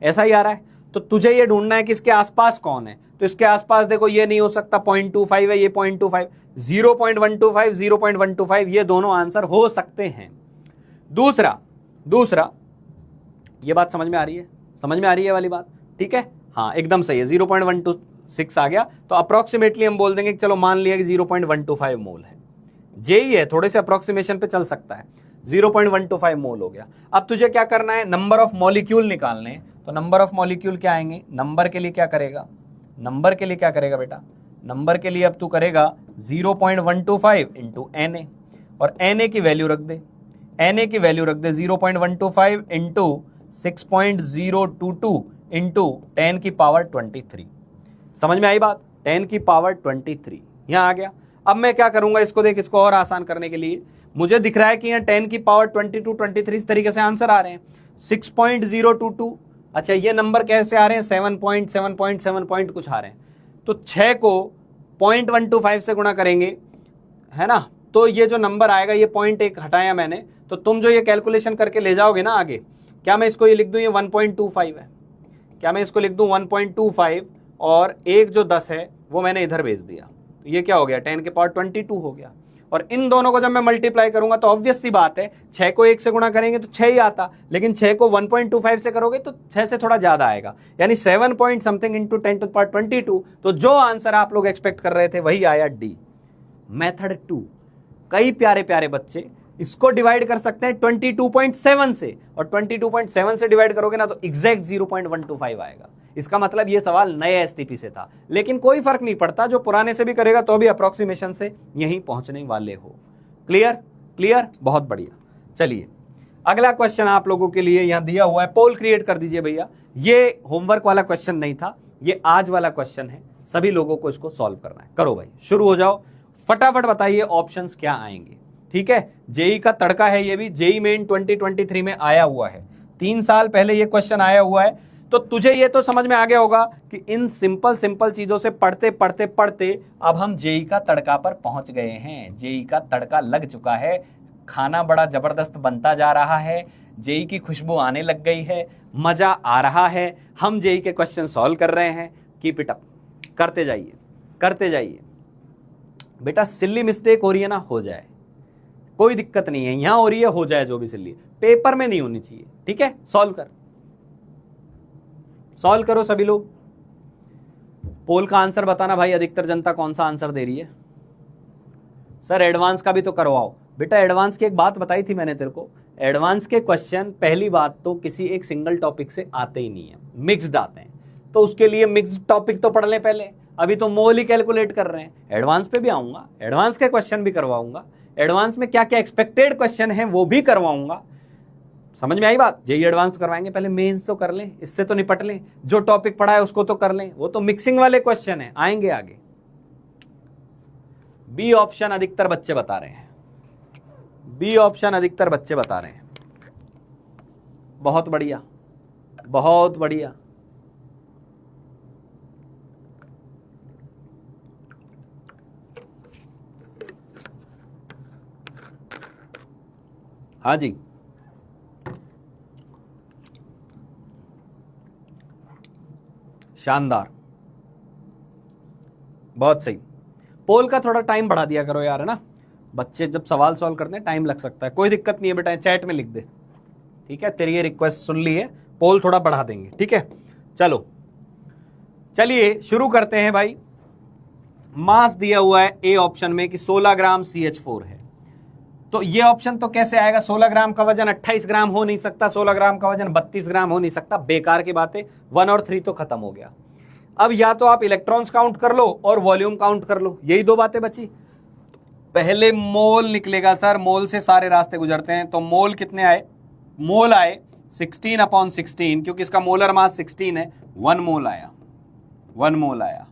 ऐसा ही आ रहा है। तो तुझे ये ढूंढना है कि इसके आसपास कौन है। तो इसके आसपास देखो ये नहीं हो सकता, 0.25 है, ये 0.25, 0.125, 0.125 ये दोनों आंसर हो सकते हैं। दूसरा दूसरा ये बात समझ में आ रही है, समझ में आ रही है वाली बात, ठीक है। हाँ एकदम सही है, 0.126 आ गया। तो अप्रोक्सीमेटली हम बोल देंगे कि चलो मान लिया कि 0.125 मोल है। जेई है, थोड़े से अप्रोक्सीमेशन पे चल सकता है, 0.125 मोल हो गया। अब तुझे क्या करना है, नंबर ऑफ मॉलिक्यूल निकालने हैं। तो नंबर ऑफ मॉलिक्यूल क्या आएंगे, नंबर के लिए क्या करेगा, नंबर के लिए क्या करेगा बेटा, नंबर के लिए अब तू करेगा 0.125 इंटू Na, और Na की वैल्यू रख दे, Na की वैल्यू रख दे 0.125 इंटू 6.022 इंटू 10 की पावर 23। समझ में आई बात, 10 की पावर 23 यहां आ गया। अब मैं क्या करूंगा इसको, देख इसको और आसान करने के लिए मुझे दिख रहा है कि यहाँ 10 की पावर 22 23 इस तरीके से आंसर आ रहे हैं 6.022। अच्छा ये नंबर कैसे आ रहे हैं, 7.7 कुछ आ रहे हैं। तो 6 को 0.125 से गुणा करेंगे, है ना, तो ये जो नंबर आएगा, ये 0.1 हटाया मैंने, तो तुम जो ये कैलकुलेशन करके ले जाओगे ना आगे, क्या मैं इसको ये लिख दूं, ये 1.25 है, क्या मैं इसको लिख दूं 1.25, और एक जो 10 है वो मैंने इधर भेज दिया, तो ये क्या हो गया, 10 के पावर 22 हो गया। और इन दोनों को जब मैं मल्टीप्लाई करूंगा तो ऑब्वियस सी बात है, 6 को 1 से गुणा करेंगे तो 6 ही आता, लेकिन 6 को 1.25 से करोगे तो 6 से थोड़ा ज्यादा आएगा, यानी 7 point something into 10 to power 22। तो जो आंसर आप लोग एक्सपेक्ट कर रहे थे वही आया डी, मेथड 2। कई प्यारे प्यारे बच्चे इसको डिवाइड कर सकते हैं 22.7 से, और 22.7 से डिवाइड करोगे ना तो एग्जैक्ट 0.125 आएगा। इसका मतलब ये सवाल नए एसटीपी से था, लेकिन कोई फर्क नहीं पड़ता, जो पुराने से भी करेगा तो भी अप्रोक्सीमेशन से यहीं पहुंचने वाले हो। क्लियर, क्लियर, बहुत बढ़िया। चलिए अगला क्वेश्चन आप लोगों के लिए यहां दिया हुआ है, पोल क्रिएट कर दीजिए भैया। ये होमवर्क वाला क्वेश्चन नहीं था, ये आज वाला क्वेश्चन है, सभी लोगों को इसको सॉल्व करना है। करो भाई, शुरू हो जाओ, फटाफट बताइए ऑप्शंस क्या आएंगे, ठीक है। जेई का तड़का है, ये भी जेई मेन 2023 में आया हुआ है, 3 साल पहले ये क्वेश्चन आया हुआ है। तो तुझे ये तो समझ में आ गया होगा कि इन सिंपल सिंपल चीजों से पढ़ते पढ़ते पढ़ते अब हम जेई का तड़का पर पहुंच गए हैं। जेई का तड़का लग चुका है, खाना बड़ा जबरदस्त बनता जा रहा है, जेई की खुशबू आने लग गई है, मजा आ रहा है, हम जेई के क्वेश्चन सॉल्व कर रहे हैं। कीप इट अप, करते जाइए करते जाइए बेटा। सिल्ली मिस्टेक हो रही है ना, हो जाए, कोई दिक्कत नहीं है, यहां हो रही है हो जाए, जो भी सिल्ली पेपर में नहीं होनी चाहिए, ठीक है। सॉल्व कर, सॉल्व करो सभी लोग। पोल का आंसर बताना भाई, अधिकतर जनता कौन सा आंसर दे रही है। सर एडवांस का भी तो करवाओ बेटा। एडवांस की एक बात बताई थी मैंने तेरे को, एडवांस के क्वेश्चन पहली बात तो किसी एक सिंगल टॉपिक से आते ही नहीं है, मिक्स्ड आते हैं, तो उसके लिए मिक्स्ड टॉपिक तो पढ़ ले पहले। अभी तो मोल ही कैलकुलेट कर रहे हैं, एडवांस पे भी आऊंगा, एडवांस के क्वेश्चन भी करवाऊंगा, एडवांस में क्या क्या एक्सपेक्टेड क्वेश्चन है वो भी करवाऊंगा। समझ में आई बात, जेई एडवांस तो करवाएंगे, पहले मेंस तो कर लें, इससे तो निपट लें, जो टॉपिक पढ़ा है उसको तो कर लें, वो तो मिक्सिंग वाले क्वेश्चन है, आएंगे आगे। बी ऑप्शन अधिकतर बच्चे बता रहे हैं, बी ऑप्शन अधिकतर बच्चे बता रहे हैं। बहुत बढ़िया, बहुत बढ़िया। हाँ जी, शानदार, बहुत सही। पोल का थोड़ा टाइम बढ़ा दिया करो यार, है ना, बच्चे जब सवाल सॉल्व करते हैं टाइम लग सकता है। कोई दिक्कत नहीं है बेटा, चैट में लिख दे, ठीक है, तेरी ये रिक्वेस्ट सुन ली है, पोल थोड़ा बढ़ा देंगे, ठीक है। चलो चलिए शुरू करते हैं भाई। मास दिया हुआ है ए ऑप्शन में कि 16 ग्राम CH4 है, तो ये ऑप्शन तो कैसे आएगा? 16 ग्राम का वजन 28 ग्राम हो नहीं सकता, 16 ग्राम का वजन 32 ग्राम हो नहीं सकता, बेकार की बात है। 1 और 3 तो खत्म हो गया। अब या तो आप इलेक्ट्रॉन्स काउंट कर लो और वॉल्यूम काउंट कर लो, यही दो बातें बची। पहले मोल निकलेगा सर, मोल से सारे रास्ते गुजरते हैं, तो मोल कितने आए? मोल आए 16/16, क्योंकि इसका मोलर मास 16 है, 1 मोल आया, 1 मोल आया,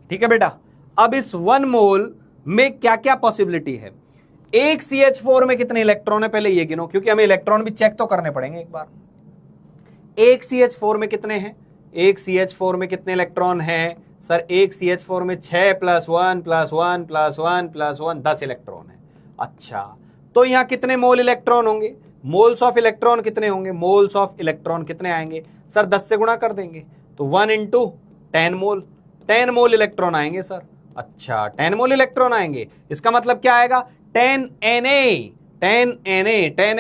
ठीक है बेटा। अब इस 1 मोल में क्या क्या पॉसिबिलिटी है? एक CH4 में कितने इलेक्ट्रॉन है पहले ये गिनो, क्योंकि हमें इलेक्ट्रॉन भी चेक तो करने पड़ेंगे एक बार। एक CH4 में कितने हैं? एक CH4 में कितने इलेक्ट्रॉन हैं सर? एक CH4 में 6 + 1 + 1 + 1 + 1 10 इलेक्ट्रॉन है। अच्छा, तो यहां कितने मोल इलेक्ट्रॉन होंगे? मोल्स ऑफ इलेक्ट्रॉन कितने होंगे? मोल्स ऑफ इलेक्ट्रॉन कितने आएंगे सर? 10 से गुणा कर देंगे, तो 1 × 10 मोल, 10 मोल इलेक्ट्रॉन आएंगे सर। अच्छा, 10 मोल इलेक्ट्रॉन आएंगे, इसका मतलब क्या आएगा? 10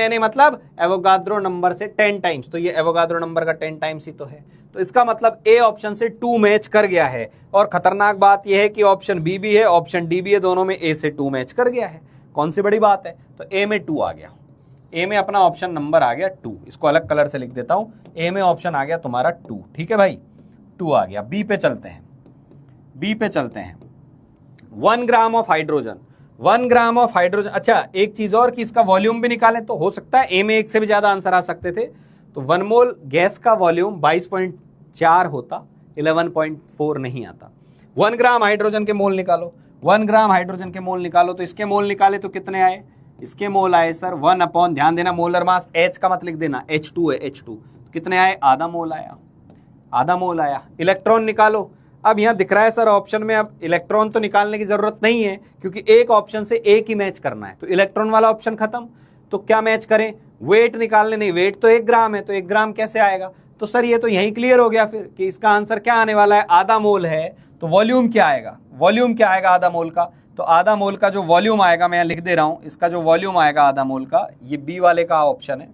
Na मतलब एवोगाद्रो नंबर से 10 टाइम्स, तो ये एवोगाद्रो नंबर का 10 टाइम्स ही तो है, तो इसका मतलब ए ऑप्शन से 2 मैच कर गया है। और खतरनाक बात यह है कि ऑप्शन बी भी है, ऑप्शन डी भी है, दोनों में ए से 2 मैच कर गया है। कौन सी बड़ी बात है? तो ए में 2 आ गया, ए में अपना ऑप्शन नंबर आ गया 2, इसको अलग कलर से लिख देता हूं, ए में ऑप्शन आ गया तुम्हारा 2, ठीक है भाई, 2 आ गया। बी पे चलते हैं, बी पे चलते हैं। 1 gram of hydrogen, 1 gram of hydrogen. अच्छा, एक चीज और कि इसका वॉल्यूम भी निकालें तो हो सकता है ए में एक से भी ज्यादा आंसर आ सकते थे, तो 1 मोल गैस का वॉल्यूम 22.4 होता, 11.4 नहीं आता। 1 ग्राम हाइड्रोजन के मोल निकालो, 1 ग्राम हाइड्रोजन के मोल निकालो, तो इसके मोल निकाले तो कितने आए? इसके मोल आए सर 1/, ध्यान देना मोलर मास H का मत लिख देना, H2 है, H2, कितने आए? आधा मोल आया, आधा मोल आया। इलेक्ट्रॉन निकालो, अब यहां दिख रहा है सर ऑप्शन में, अब इलेक्ट्रॉन तो निकालने की जरूरत नहीं है, क्योंकि एक ऑप्शन से एक ही मैच करना है, तो इलेक्ट्रॉन वाला ऑप्शन खत्म। तो क्या मैच करें? वेट निकालने, नहीं, वेट तो 1 ग्राम है, तो 1 ग्राम कैसे आएगा? तो सर ये तो यहीं क्लियर हो गया फिर कि इसका आंसर क्या आने वाला है, आधा मोल है। तो वॉल्यूम क्या आएगा? वॉल्यूम क्या आएगा आधा मोल का? तो आधा मोल का जो वॉल्यूम आएगा, मैं लिख दे रहा हूं, इसका जो वॉल्यूम आएगा आधा मोल का, ये बी वाले का ऑप्शन है,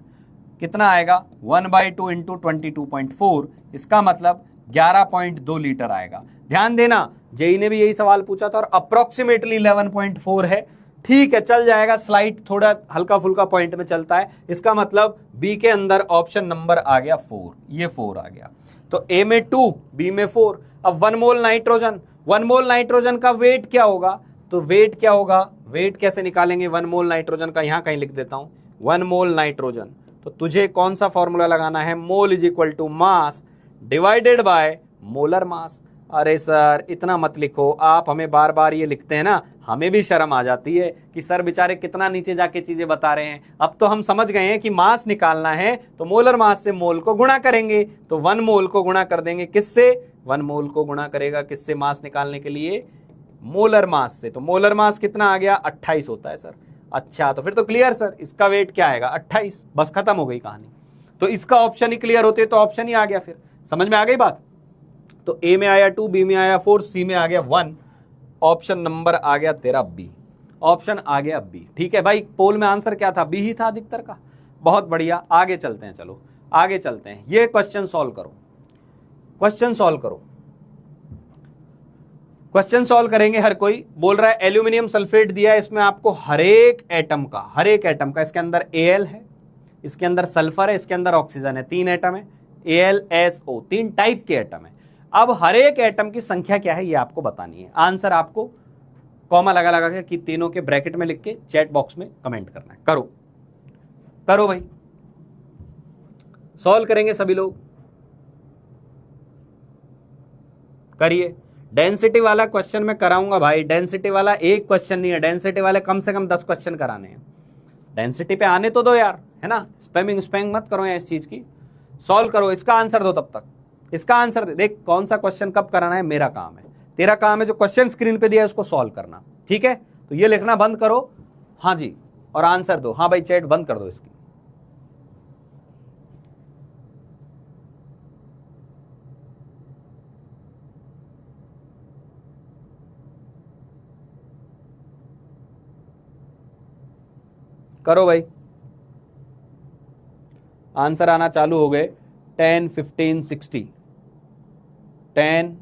कितना आएगा? 1/2 × 22.4, इसका मतलब 11.2 लीटर आएगा। ध्यान देना, जेई ने भी यही सवाल पूछा था और अप्रोक्सीमेटली 11.4 है, ठीक है, चल जाएगा, स्लाइड थोड़ा हल्का फुल्का पॉइंट में चलता है। इसका मतलब बी के अंदर ऑप्शन नंबर आ गया 4, ये 4 आ गया, तो ए में 2, बी में 4। अब 1 मोल नाइट्रोजन, 1 मोल नाइट्रोजन का वेट क्या होगा? तो वेट क्या होगा? वेट कैसे निकालेंगे 1 मोल नाइट्रोजन का? यहां कहीं लिख देता हूं, 1 मोल नाइट्रोजन, तो तुझे कौन सा फॉर्मूला लगाना है? मोल = mass divided by molar mass. अरे सर इतना मत लिखो, आप हमें बार बार ये लिखते हैं ना, हमें भी शर्म आ जाती है कि सर बेचारे कितना नीचे जाके चीजें बता रहे हैं। अब तो हम समझ गए हैं कि मास निकालना है तो मोलर मास से मोल को गुणा करेंगे, तो 1 मोल को गुणा कर देंगे किससे? 1 मोल को गुणा करेगा किससे मास निकालने के लिए? मोलर मास से। तो मोलर मास कितना आ गया? 28 होता है सर। अच्छा, तो फिर तो क्लियर सर, इसका वेट क्या आएगा? 28, बस खत्म हो गई कहानी। तो इसका ऑप्शन ही क्लियर होते तो ऑप्शन ही आ गया, फिर समझ में आ गई बात। तो ए में आया 2, बी में आया 4, सी में आ गया 1, ऑप्शन नंबर आ गया तेरा बी, ऑप्शन आ गया बी। ठीक है भाई, पोल में आंसर क्या था? बी ही था अधिकतर का। बहुत बढ़िया, आगे चलते हैं, चलो आगे चलते हैं। ये क्वेश्चन सॉल्व करो, क्वेश्चन सॉल्व करो, क्वेश्चन सॉल्व करेंगे। हर कोई बोल रहा है एल्यूमिनियम सल्फेट दिया है, इसमें आपको हर एक एटम का इसके अंदर Al है, इसके अंदर सल्फर है, इसके अंदर ऑक्सीजन है, 3 एटम है, AlSO, 3 टाइप के एटम है। अब हर एक एटम की संख्या क्या है ये आपको बतानी है। आंसर आपको कॉमा लगा लगा के कि तीनों के ब्रैकेट में लिख के चैट बॉक्स में कमेंट करना है। करो करो भाई, सॉल्व करेंगे सभी लोग, करिए। डेंसिटी वाला क्वेश्चन मैं कराऊंगा भाई, डेंसिटी वाला एक क्वेश्चन नहीं है, डेंसिटी वाले कम से कम 10 क्वेश्चन कराने हैं। डेंसिटी पे आने तो दो यार, है ना, स्पैमिंग मत करो यार इस चीज की। सॉल्व करो, इसका आंसर दो तब तक, इसका आंसर दे। देख कौन सा क्वेश्चन कब कराना है मेरा काम है, तेरा काम है जो क्वेश्चन स्क्रीन पे दिया है उसको सॉल्व करना। ठीक है, तो ये लिखना बंद करो, हाँ जी, और आंसर दो। हाँ भाई, चैट बंद कर दो इसकी। करो भाई, आंसर आना चालू हो गए। 10, 15, 60, 10,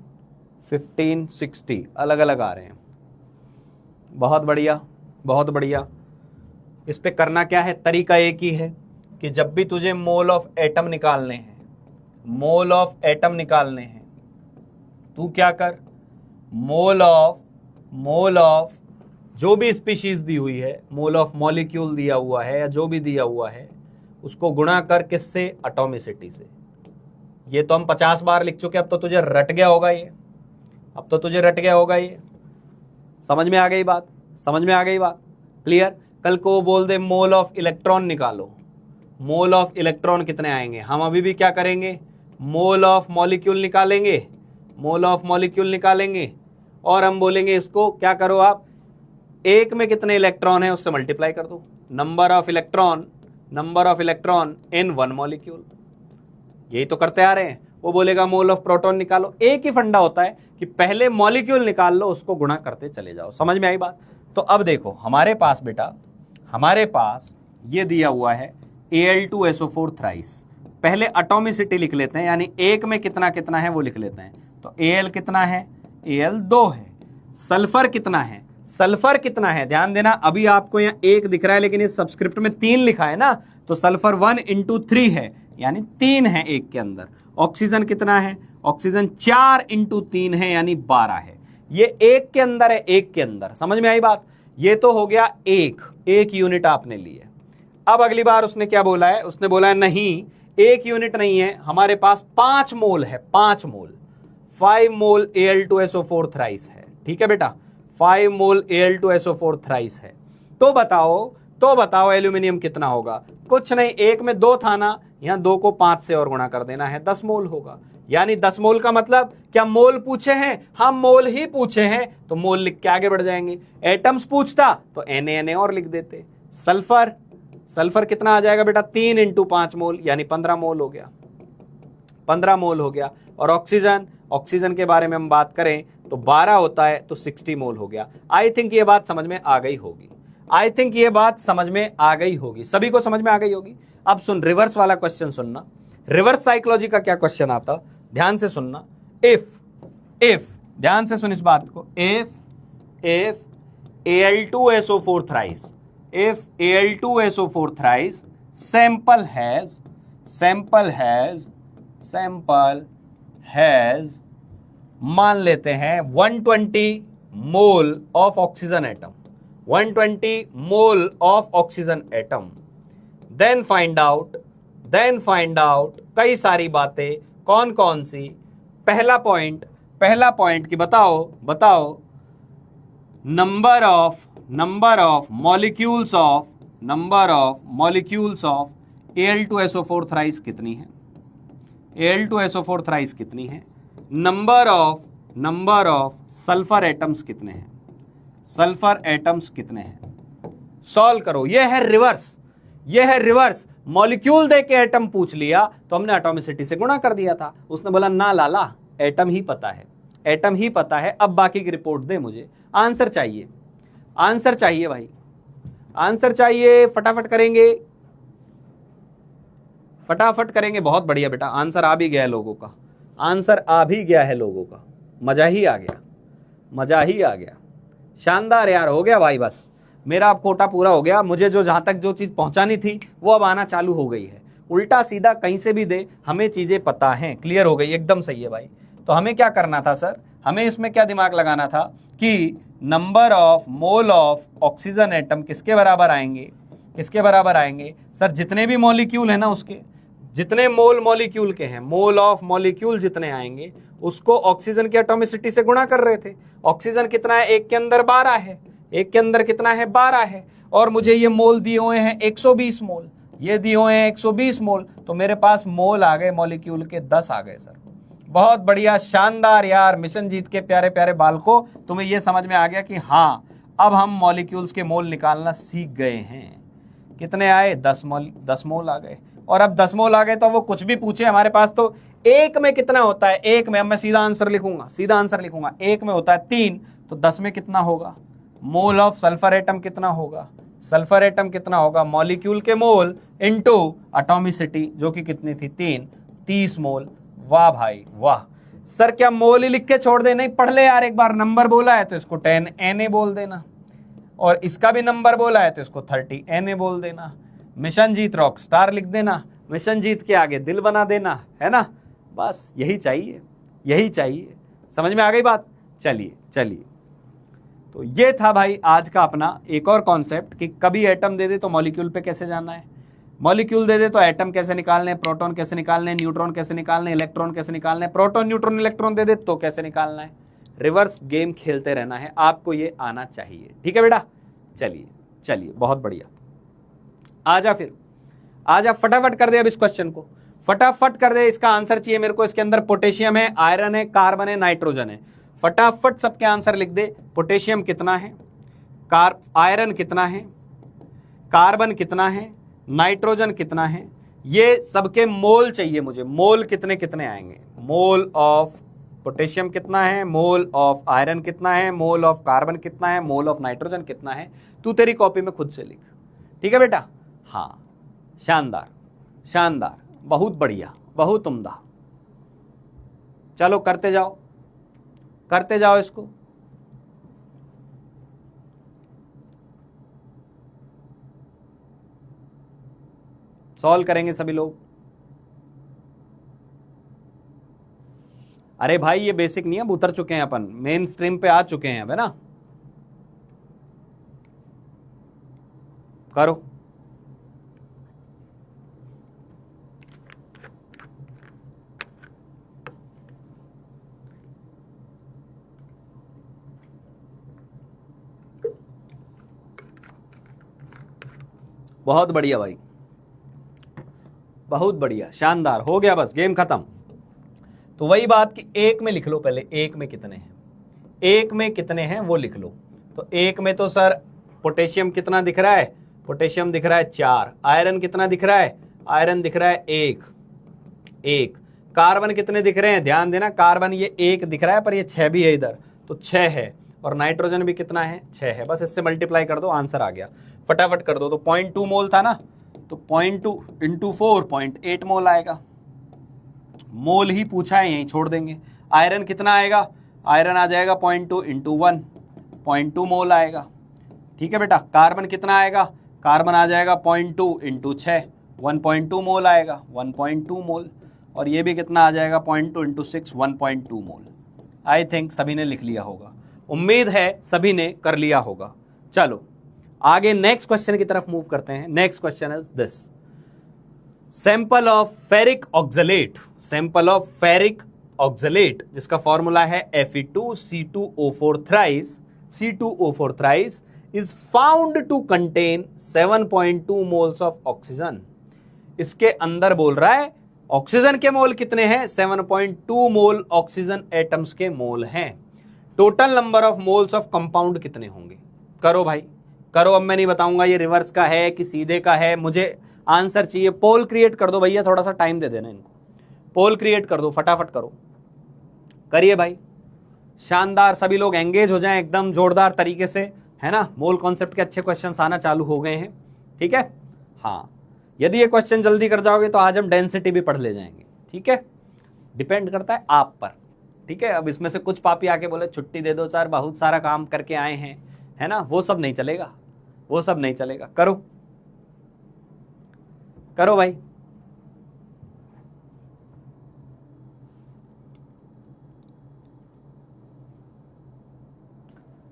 15, 60 अलग अलग आ रहे हैं। बहुत बढ़िया, बहुत बढ़िया। इस पे करना क्या है, तरीका एक ही है कि जब भी तुझे मोल ऑफ एटम निकालने हैं, मोल ऑफ एटम निकालने हैं, तू क्या कर, मोल ऑफ जो भी स्पीशीज दी हुई है, मोल ऑफ मॉलिक्यूल दिया हुआ है या जो भी दिया हुआ है, उसको गुणा कर किससे, एटॉमिसिटी से। ये तो हम 50 बार लिख चुके, अब तो तुझे रट गया होगा ये, अब तो तुझे रट गया होगा ये। समझ में आ गई बात, समझ में आ गई बात, क्लियर। कल को बोल दे मोल ऑफ इलेक्ट्रॉन निकालो, मोल ऑफ इलेक्ट्रॉन कितने आएंगे, हम अभी भी क्या करेंगे, मोल ऑफ मॉलिक्यूल निकालेंगे, मोल ऑफ मॉलिक्यूल निकालेंगे और हम बोलेंगे इसको क्या करो आप, एक में कितने इलेक्ट्रॉन है उससे मल्टीप्लाई कर दो, number of electron in one molecule. यही तो करते आ रहे हैं। वो बोलेगा मोल ऑफ प्रोटॉन निकालो, एक ही फंडा होता है कि पहले मॉलिक्यूल निकाल लो, उसको गुणा करते चले जाओ। समझ में आई बात। तो अब देखो हमारे पास बेटा, हमारे पास ये दिया हुआ है Al2SO4 थ्राइस। पहले एटॉमिसिटी लिख लेते हैं, यानी एक में कितना कितना है वो लिख लेते हैं। तो Al कितना है, Al 2 है। सल्फर कितना है, सल्फर कितना है, ध्यान देना, अभी आपको यहाँ 1 दिख रहा है लेकिन ये सबस्क्रिप्ट में 3 लिखा है ना, तो सल्फर 1 × 3 है, यानी 3 है एक के अंदर। ऑक्सीजन कितना है, ऑक्सीजन 4 × 3 है, यानी 12 है। ये एक के अंदर है, एक के अंदर। समझ में आई बात। ये तो हो गया एक यूनिट आपने ली है। अब अगली बार उसने क्या बोला है, उसने बोला है नहीं 1 यूनिट नहीं है, हमारे पास 5 मोल है, 5 मोल, 5 मोल Al2SO4 थ्राइस है। ठीक है बेटा, 5 मोल Al2SO4 थ्राइस है। तो बताओ एल्यूमिनियम कितना होगा। कुछ नहीं, एक में 2 था ना, यहां 2 को 5 से और गुणा कर देना है, 10 मोल होगा। यानी 10 मोल का मतलब क्या मोल पूछे हैं, हम मोल ही पूछे हैं तो मोल लिख के आगे बढ़ जाएंगे। एटम्स पूछता तो Na और लिख देते। सल्फर कितना आ जाएगा बेटा, 3 × 5 मोल, यानी 15 मोल हो गया, 15 मोल हो गया। और ऑक्सीजन के बारे में हम बात करें तो 12 होता है, तो 60 मोल हो गया। आई थिंक ये बात समझ में आ गई होगी, आई थिंक ये बात समझ में आ गई होगी, सभी को समझ में आ गई होगी। अब सुन, रिवर्स वाला क्वेश्चन सुनना। रिवर्स साइकोलॉजी का क्या क्वेश्चन आता, ध्यान से सुनना। इफ ध्यान से सुन इस बात को, if Al2SO4 thrice, if Al2SO4 thrice sample has मान लेते हैं 120 mole of oxygen atom, 120 mole of oxygen atom, then find out कई सारी बातें, कौन कौन सी। पहला पॉइंट कि बताओ number of molecules of Al2SO4 thrice कितनी है, Al2SO4 थ्राइस कितनी है। नंबर ऑफ सल्फर एटम्स कितने हैं, सॉल्व करो। यह है रिवर्स। मॉलिक्यूल दे के एटम पूछ लिया तो हमने एटॉमिसिटी से गुणा कर दिया था। उसने बोला ना लाला, एटम ही पता है, अब बाकी की रिपोर्ट दे, मुझे आंसर चाहिए भाई, आंसर चाहिए। फटाफट करेंगे। बहुत बढ़िया बेटा, आंसर आ भी गया है लोगों का, मजा ही आ गया। शानदार यार, हो गया भाई, बस मेरा अब कोटा पूरा हो गया। मुझे जहां तक जो चीज पहुंचानी थी वो अब आना चालू हो गई है। उल्टा सीधा कहीं से भी दे, हमें चीजें पता हैं, क्लियर हो गई, एकदम सही है भाई। तो हमें क्या करना था सर, हमें इसमें क्या दिमाग लगाना था कि number of mole of oxygen atom किसके बराबर आएंगे सर, जितने भी मॉलिक्यूल है ना, उसके जितने मोल मॉलिक्यूल के हैं, मोल ऑफ मॉलिक्यूल जितने आएंगे उसको ऑक्सीजन की एटॉमिसिटी से गुणा कर रहे थे। ऑक्सीजन कितना है, एक के अंदर 12 है, एक के अंदर कितना है, 12 है। और मुझे ये मोल दिए हुए हैं 120 मोल, ये दिए हुए हैं 120 मोल, तो मेरे पास मोल आ गए मॉलिक्यूल के 10 आ गए सर। बहुत बढ़िया, शानदार यार, मिशन जीत के प्यारे प्यारे बालकों, तुम्हें ये समझ में आ गया कि हाँ अब हम मॉलिक्यूल्स के मोल निकालना सीख गए हैं। कितने आए, 10 मोल आ गए। और अब 10 मोल आ गए तो वो कुछ भी पूछे हमारे पास, तो एक में कितना होता है, एक में, अब मैं सीधा आंसर लिखूंगा, एक में होता है 3, तो 10 में कितना होगा, मोल ऑफ सल्फर एटम कितना होगा, सल्फर एटम कितना होगा, मॉलिक्यूल के मोल इनटू एटॉमिसिटी जो कि कितनी थी 3, 30 मोल। वाह भाई वाह। सर क्या मोल ही लिख के छोड़ दे, नहीं पढ़ ले यार एक बार। नंबर बोला है तो इसको 10 Na बोल देना, और इसका भी नंबर बोला है तो इसको 30 Na बोल देना। मिशन जीत रॉक स्टार लिख देना, मिशन जीत के आगे दिल बना देना, है ना। बस यही चाहिए, यही चाहिए। समझ में आ गई बात। चलिए चलिए, तो ये था भाई आज का अपना एक और कॉन्सेप्ट कि कभी एटम दे दे तो मॉलिक्यूल पे कैसे जाना है, मॉलिक्यूल दे दे तो एटम कैसे निकालने, प्रोटॉन कैसे निकालने, न्यूट्रॉन कैसे निकालने, इलेक्ट्रॉन कैसे निकालने, प्रोटॉन न्यूट्रॉन इलेक्ट्रॉन दे दे तो कैसे निकालना है। रिवर्स गेम खेलते रहना है आपको, ये आना चाहिए। ठीक है बेटा, चलिए चलिए, बहुत बढ़िया। आजा फिर, आजा फटाफट कर दे अब इस क्वेश्चन को, फटाफट कर दे। इसका आंसर चाहिए मेरे को। इसके अंदर पोटेशियम है, आयरन है, कार्बन है, नाइट्रोजन है। फटाफट सबके आंसर लिख दे। पोटेशियम कितना है, आयरन कितना है, कार्बन कितना है, नाइट्रोजन कितना है, ये सबके मोल चाहिए मुझे। मोल कितने कितने आएंगे, मोल ऑफ पोटेशियम कितना है, मोल ऑफ आयरन कितना है, मोल ऑफ कार्बन कितना है, मोल ऑफ नाइट्रोजन कितना है। तू तेरी कॉपी में खुद से लिख। ठीक है बेटा, हाँ शानदार शानदार, बहुत बढ़िया, बहुत उम्दा। चलो करते जाओ, करते जाओ इसको। सॉल्व करेंगे सभी लोग। अरे भाई ये बेसिक नहीं है, अब उतर चुके हैं अपन, मेन स्ट्रीम पे आ चुके हैं अब, है ना। करो। बहुत बढ़िया भाई, बहुत बढ़िया, शानदार, हो गया, बस गेम खत्म। तो वही बात कि एक में लिख लो पहले, एक में कितने हैं, एक में कितने हैं वो लिख लो। तो एक में तो सर पोटेशियम कितना दिख रहा है, पोटेशियम दिख रहा है 4, आयरन कितना दिख रहा है, आयरन दिख रहा है 1, कार्बन कितने दिख रहे हैं, ध्यान देना, कार्बन ये 1 दिख रहा है पर ये 6 भी है इधर, तो 6 है, और नाइट्रोजन भी कितना है, 6 है। बस इससे मल्टीप्लाई कर दो, आंसर आ गया। फटाफट कर दो। तो 0.2 मोल था ना, तो 0.2 इंटू 4 0.8 मोल आएगा। मोल ही पूछा है, यहीं छोड़ देंगे। आयरन कितना आएगा, आयरन आ जाएगा 0.2 इंटू 1 0.2 मोल आएगा। ठीक है बेटा। कार्बन कितना आएगा, कार्बन आ जाएगा 0.2 इंटू 6 1.2 मोल आएगा, 1.2 मोल। और ये भी कितना आ जाएगा 0.2 इंटू 6 1.2 मोल। आई थिंक सभी ने लिख लिया होगा, उम्मीद है सभी ने कर लिया होगा। चलो आगे नेक्स्ट क्वेश्चन की तरफ मूव करते हैं। Next question is this, sample of ferric oxalate, sample of ferric oxalate जिसका फॉर्मूला है Fe2C2O4 thrice, C2O4 thrice is found to contain 7.2 moles of oxygen। इसके अंदर बोल रहा है ऑक्सीजन के मोल कितने हैं, 7.2 मोल ऑक्सीजन एटम्स के मोल हैं। Total number of moles of compound कितने होंगे। करो भाई करो, अब मैं नहीं बताऊंगा ये रिवर्स का है कि सीधे का है, मुझे आंसर चाहिए। पोल क्रिएट कर दो भैया, थोड़ा सा टाइम दे देना इनको, पोल क्रिएट कर दो, फटाफट करो, करिए भाई। शानदार, सभी लोग एंगेज हो जाएं एकदम जोरदार तरीके से, है ना। मोल कॉन्सेप्ट के अच्छे क्वेश्चंस आना चालू हो गए हैं। ठीक है, हाँ, यदि ये क्वेश्चन जल्दी कर जाओगे तो आज हम डेंसिटी भी पढ़ ले जाएंगे। ठीक है, डिपेंड करता है आप पर। ठीक है, अब इसमें से कुछ पापी आके बोले छुट्टी दे दो सर, बहुत सारा काम करके आए हैं, है ना, वो सब नहीं चलेगा, वो सब नहीं चलेगा। करो करो भाई।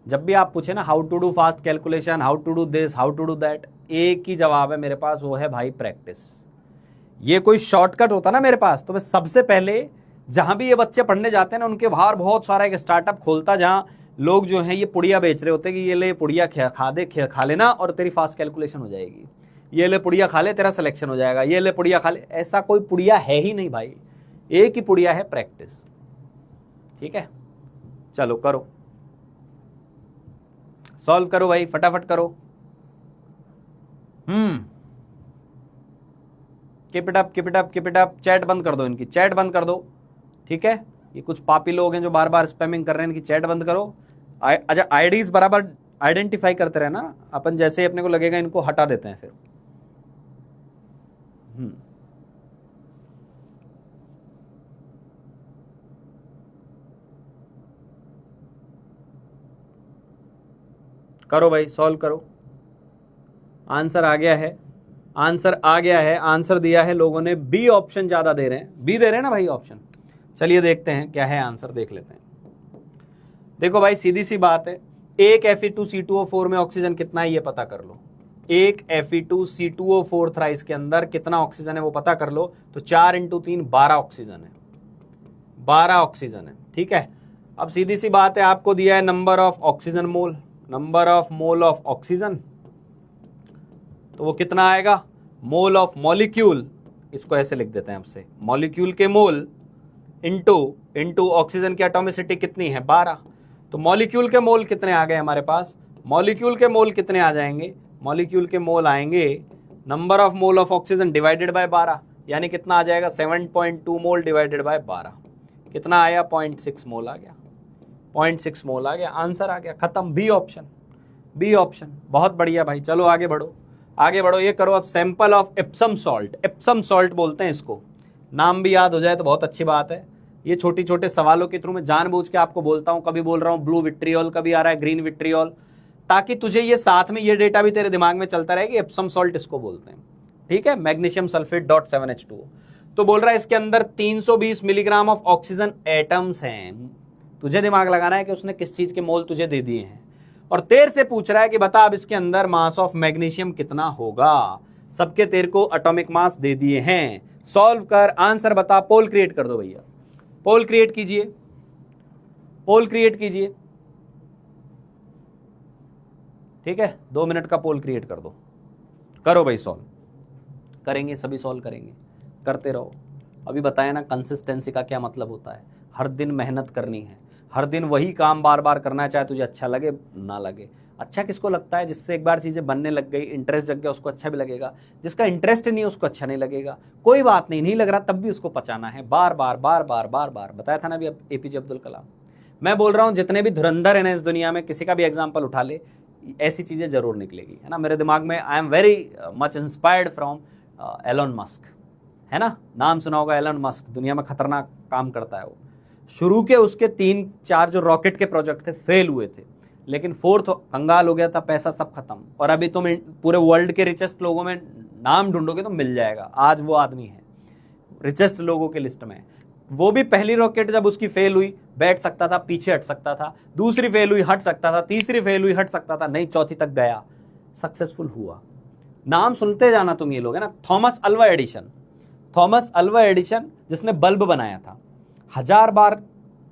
जब भी आप पूछे ना how to do fast calculation, how to do this, how to do that, एक ही जवाब है मेरे पास, वो है भाई प्रैक्टिस। ये कोई शॉर्टकट होता ना मेरे पास तो मैं सबसे पहले जहां भी ये बच्चे पढ़ने जाते हैं ना उनके बाहर बहुत सारा एक स्टार्टअप खोलता जहां लोग जो हैं ये पुड़िया बेच रहे होते कि ये ले पुड़िया खा लेना और तेरी फास्ट कैलकुलेशन हो जाएगी, ये ले पुड़िया खा ले तेरा सिलेक्शन हो जाएगा, ये ले पुड़िया खा ले। ऐसा कोई पुड़िया है ही नहीं भाई, एक ही पुड़िया है प्रैक्टिस। ठीक है, चलो करो, सॉल्व करो भाई, फटाफट करो। Keep it up, keep it up, keep it up. Chat बंद कर दो इनकी, चैट बंद कर दो। ठीक है, ये कुछ पापी लोग हैं जो बार बार स्पैमिंग कर रहे हैं, इनकी चैट बंद करो। अच्छा आईडीज बराबर आइडेंटिफाई करते रहना, अपन जैसे ही अपने को लगेगा इनको हटा देते हैं फिर। करो भाई, सॉल्व करो। आंसर आ गया है, आंसर आ गया है, आंसर दिया है लोगों ने बी ऑप्शन, ज्यादा दे रहे हैं, बी दे रहे हैं ना भाई ऑप्शन। चलिए देखते हैं क्या है आंसर, देख लेते हैं। देखो भाई सीधी सी बात है, एक Fe2C2O4 में ऑक्सीजन कितना है ये पता कर लो। एक Fe2C2O4 थ्राइस के अंदर कितना ऑक्सीजन है वो पता कर लो। तो 4 × 3 12 ऑक्सीजन है, 12 ऑक्सीजन है, ठीक है। अब सीधी सी बात है, आपको दिया है number of oxygen mole, number of mole of oxygen, तो वो कितना आएगा, मोल ऑफ मॉलिक्यूल, इसको ऐसे लिख देते हैं आपसे, मॉलिक्यूल के मोल इंटू ऑक्सीजन की एटॉमिसिटी कितनी है 12। तो मॉलिक्यूल के मोल कितने आ गए हमारे पास, मॉलिक्यूल के मोल कितने आ जाएंगे, मॉलिक्यूल के मोल आएंगे number of mole of oxygen divided by 12, यानी कितना आ जाएगा 7.2 मोल डिवाइडेड बाय 12, कितना आया 0.6 मोल आ गया, 0.6 मोल आ गया, आंसर आ गया, खत्म। बी ऑप्शन, बी ऑप्शन, बहुत बढ़िया भाई। चलो आगे बढ़ो, आगे बढ़ो, ये करो अब sample of Epsom salt, Epsom salt बोलते हैं इसको, नाम भी याद हो जाए तो बहुत अच्छी बात है। ये छोटे छोटे सवालों के थ्रू मैं जानबूझ के आपको बोलता हूं, कभी बोल रहा हूं ब्लू विट्रियोल, कभी आ रहा है ग्रीन विट्रियोल, ताकि तुझे ये साथ में ये डेटा भी तेरे दिमाग में चलता रहे कि एप्सम सॉल्ट इसको बोलते हैं, ठीक है। मैग्नीशियम सल्फेट .7H2O, तो बोल रहा है इसके अंदर 320 मिलीग्राम ऑफ ऑक्सीजन एटम्स हैं। तुझे दिमाग लगाना है कि उसने किस चीज के मोल तुझे दे दिए हैं, और तेरे से पूछ रहा है कि बता अब इसके अंदर मास ऑफ मैग्नीशियम कितना होगा। सबके तेरे को एटॉमिक मास दे दिए हैं, सॉल्व कर, आंसर बता, पोल क्रिएट कर दो भैया, पोल क्रिएट कीजिए, पोल क्रिएट कीजिए, ठीक है। 2 मिनट का पोल क्रिएट कर दो, करो भाई सॉल्व, करेंगे सभी सॉल्व करेंगे, करते रहो। अभी बताया ना कंसिस्टेंसी का क्या मतलब होता है, हर दिन मेहनत करनी है, हर दिन वही काम बार बार करना है, चाहे तुझे अच्छा लगे ना लगे। अच्छा किसको लगता है, जिससे एक बार चीजें बनने लग गई, इंटरेस्ट जग गया, उसको अच्छा भी लगेगा। जिसका इंटरेस्ट नहीं है उसको अच्छा नहीं लगेगा। कोई बात नहीं, नहीं लग रहा तब भी उसको पचाना है, बार बार बार बार बार बार। बताया था ना अभी APJ अब्दुल कलाम। मैं बोल रहा हूँ जितने भी धुरंधर है ना इस दुनिया में, किसी का भी एग्जाम्पल उठा ले, ऐसी चीजें जरूर निकलेगी, है ना। मेरे दिमाग में I am very much inspired from Elon Musk, है ना, नाम सुना होगा एलोन मस्क, दुनिया में खतरनाक काम करता है वो। शुरू के उसके 3-4 जो रॉकेट के प्रोजेक्ट थे फेल हुए थे, लेकिन 4th कंगाल हो गया था, पैसा सब खत्म, और अभी तुम पूरे वर्ल्ड के रिचेस्ट लोगों में नाम ढूंढोगे तो मिल जाएगा। आज वो आदमी है रिचेस्ट लोगों के लिस्ट में। वो भी पहली रॉकेट जब उसकी फेल हुई, बैठ सकता था, पीछे हट सकता था, दूसरी फेल हुई हट सकता था, तीसरी फेल हुई हट सकता था, नहीं चौथी तक गया, सक्सेसफुल हुआ। नाम सुनते जाना तुम ये लोग, है ना। Thomas Alva Edison, Thomas Alva Edison जिसने बल्ब बनाया था, 1000 बार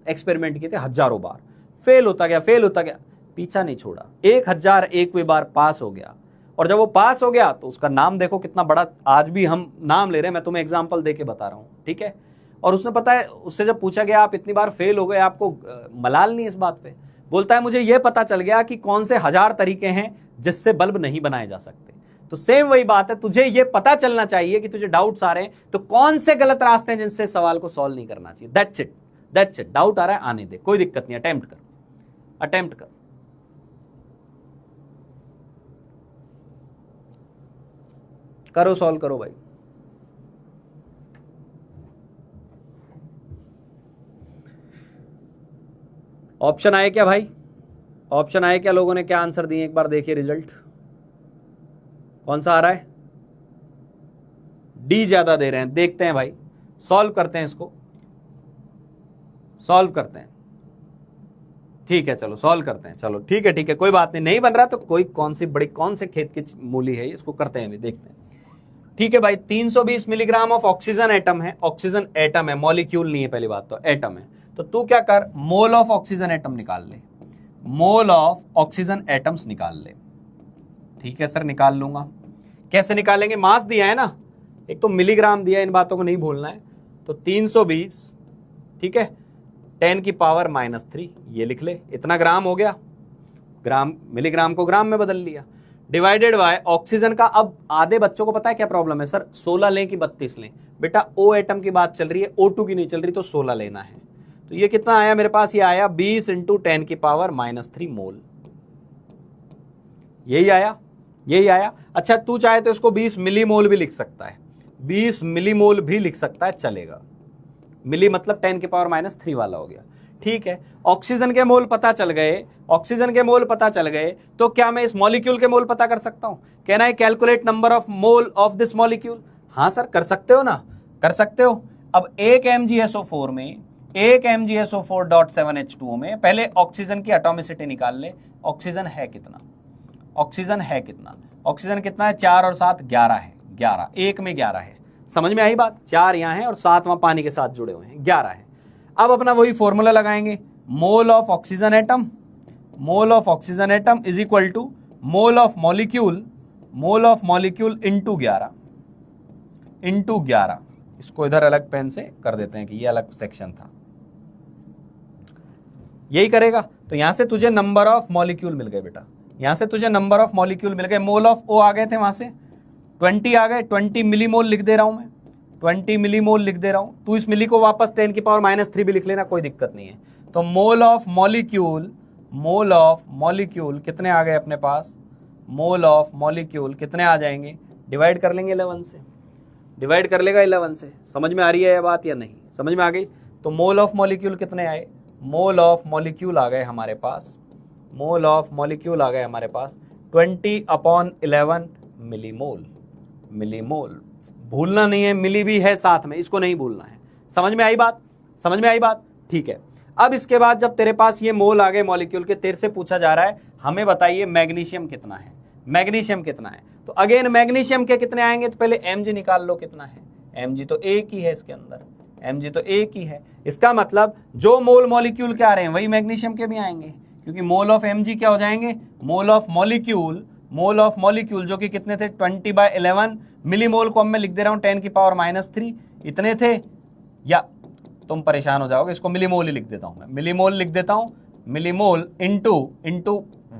एक्सपेरिमेंट किए थे, हजारों बार, फेल होता गया, फेल होता गया, पीछा नहीं छोड़ा, 1001वें बार पास हो गया। और जब वो पास हो गया तो उसका नाम देखो कितना बड़ा, आज भी हम नाम ले रहे हैं, मैं तुम्हें एग्जांपल देके बता रहा हूं, ठीक है। और उसने पता है, उससे जब पूछा गया आप इतनी बार फेल हो गए, आपको मलाल नहीं इस बात पे, बोलता है मुझे ये पता चल गया कि कौन से 1000 तरीके हैं जिससे बल्ब नहीं बनाए जा सकते। तो सेम वही बात है, तुझे ये पता चलना चाहिए कि तुझे डाउट्स आ रहे हैं तो कौन से गलत रास्ते हैं जिनसे सवाल को सॉल्व नहीं करना चाहिए। That's it, that's it. Doubt आ रहा है आने दे, कोई दिक्कत नहीं, अटेम्प्ट कर, अटेम्प्ट कर। करो सॉल्व करो भाई। ऑप्शन आए क्या भाई, ऑप्शन आए क्या, लोगों ने क्या आंसर दिए, एक बार देखिए रिजल्ट कौन सा आ रहा है। डी ज्यादा दे रहे हैं, देखते हैं भाई, सॉल्व करते हैं इसको, सॉल्व करते हैं, ठीक है चलो सॉल्व करते हैं, चलो ठीक है, ठीक है, कोई बात नहीं, नहीं बन रहा तो कोई कौन सी बड़ी, कौन से खेत की मूली है, इसको करते हैं अभी, देखते हैं। ठीक है भाई, 320 मिलीग्राम ऑफ ऑक्सीजन एटम है, ऑक्सीजन एटम है, मॉलिक्यूल नहीं है, पहली बात तो एटम है। तो तू क्या कर, मोल ऑफ ऑक्सीजन एटम निकाल ले, मोल ऑफ ऑक्सीजन एटम्स निकाल ले। ठीक है सर, निकाल लूंगा। कैसे निकालेंगे, मास दिया है ना, एक तो मिलीग्राम दिया है, इन बातों को नहीं भूलना है। तो 320, ठीक है, 10 की पावर -3, ये लिख ले, इतना ग्राम हो गया, ग्राम, मिलीग्राम को ग्राम में बदल लिया, डिवाइडेड बाय ऑक्सीजन का। अब आधे बच्चों को पता है क्या प्रॉब्लम है, सर 16 लें कि 32 लें। बेटा O एटम की बात चल रही है, O2 की नहीं चल रही, तो 16 लेना है। तो ये कितना आया मेरे पास, ये आया 20 × 10 की पावर -3 मोल। यही आया, यही आया। अच्छा तू चाहे तो इसको 20 मिलीमोल भी लिख सकता है, 20 मिलीमोल भी लिख सकता है, चलेगा। मिली मतलब 10 की पावर -3 वाला हो गया, ठीक है। ऑक्सीजन के मोल पता चल गए, ऑक्सीजन के मोल पता चल गए, तो क्या मैं इस मॉलिक्यूल के मोल पता कर सकता हूं? कहना है calculate number of mole of this molecule. हाँ सर कर सकते हो ना, कर सकते हो। अब एक MgSO4 में, एक MgSO4.7H2O में पहले ऑक्सीजन की एटॉमिसिटी निकाल ले। ऑक्सीजन है कितना, ऑक्सीजन है कितना, ऑक्सीजन कितना है? 4 और 7 11 है, 11, एक में 11 है। समझ में आई बात? 4 यहां है और 7 वहां पानी के साथ जुड़े हुए हैं, 11 है। अब अपना वही फॉर्मूला लगाएंगे, mole of oxygen atom, mole of oxygen atom is equal to mole of molecule, mole of molecule into 11, into 11। इसको इधर अलग पेन से कर देते हैं कि ये अलग सेक्शन था, यही करेगा। तो यहां से तुझे नंबर ऑफ मॉलिक्यूल मिल गए बेटा, यहां से तुझे नंबर ऑफ मॉलिक्यूल मिल गए। मोल ऑफ ओ आ गए थे वहां से, 20 आ गए, 20 मिलीमोल लिख दे रहा हूं मैं, 20 मिलीमोल लिख दे रहा हूं। तू इस मिली को वापस 10 की पावर -3 भी लिख लेना, कोई दिक्कत नहीं है। तो मोल of molecule, mole of molecule कितने आ गए अपने पास? मोल ऑफ मॉलिक्यूल कितने आ जाएंगे? डिवाइड कर लेंगे 11 से, डिवाइड कर लेगा 11 से। समझ में आ रही है यह बात या नहीं? समझ में आ गई? तो मोल ऑफ मॉलिक्यूल कितने आए? मोल ऑफ मॉलिक्यूल आ गए हमारे पास, मोल ऑफ मॉलिक्यूल आ गए हमारे पास 20/11 मिलीमोल, मिलीमोल। भूलना नहीं है, मिली भी है साथ में, इसको नहीं भूलना है। समझ में आई बात? समझ में आई बात? ठीक है। अब इसके बाद जब तेरे पास ये मोल आ गए मॉलिक्यूल के, तेरे से पूछा जा रहा है हमें बताइए मैग्नीशियम कितना है, मैग्नीशियम कितना है। तो अगेन मैग्नीशियम के कितने आएंगे? तो पहले Mg निकाल लो कितना है। Mg तो एक ही है इसके अंदर, Mg तो एक ही है। इसका मतलब जो मोल मॉलिक्यूल के आ रहे हैं वही मैग्नीशियम के भी आएंगे, क्योंकि मोल ऑफ Mg क्या हो जाएंगे? मोल of molecule, mole of molecule जो कि कितने थे? 20/11 मिलीमोल को अब मैं लिख दे रहा हूं 10 की पावर -3, इतने थे। या तुम परेशान हो जाओगे, इसको मिलीमोल ही लिख देता हूं मैं, मिलीमोल लिख देता हूं, मिलीमोल इंटू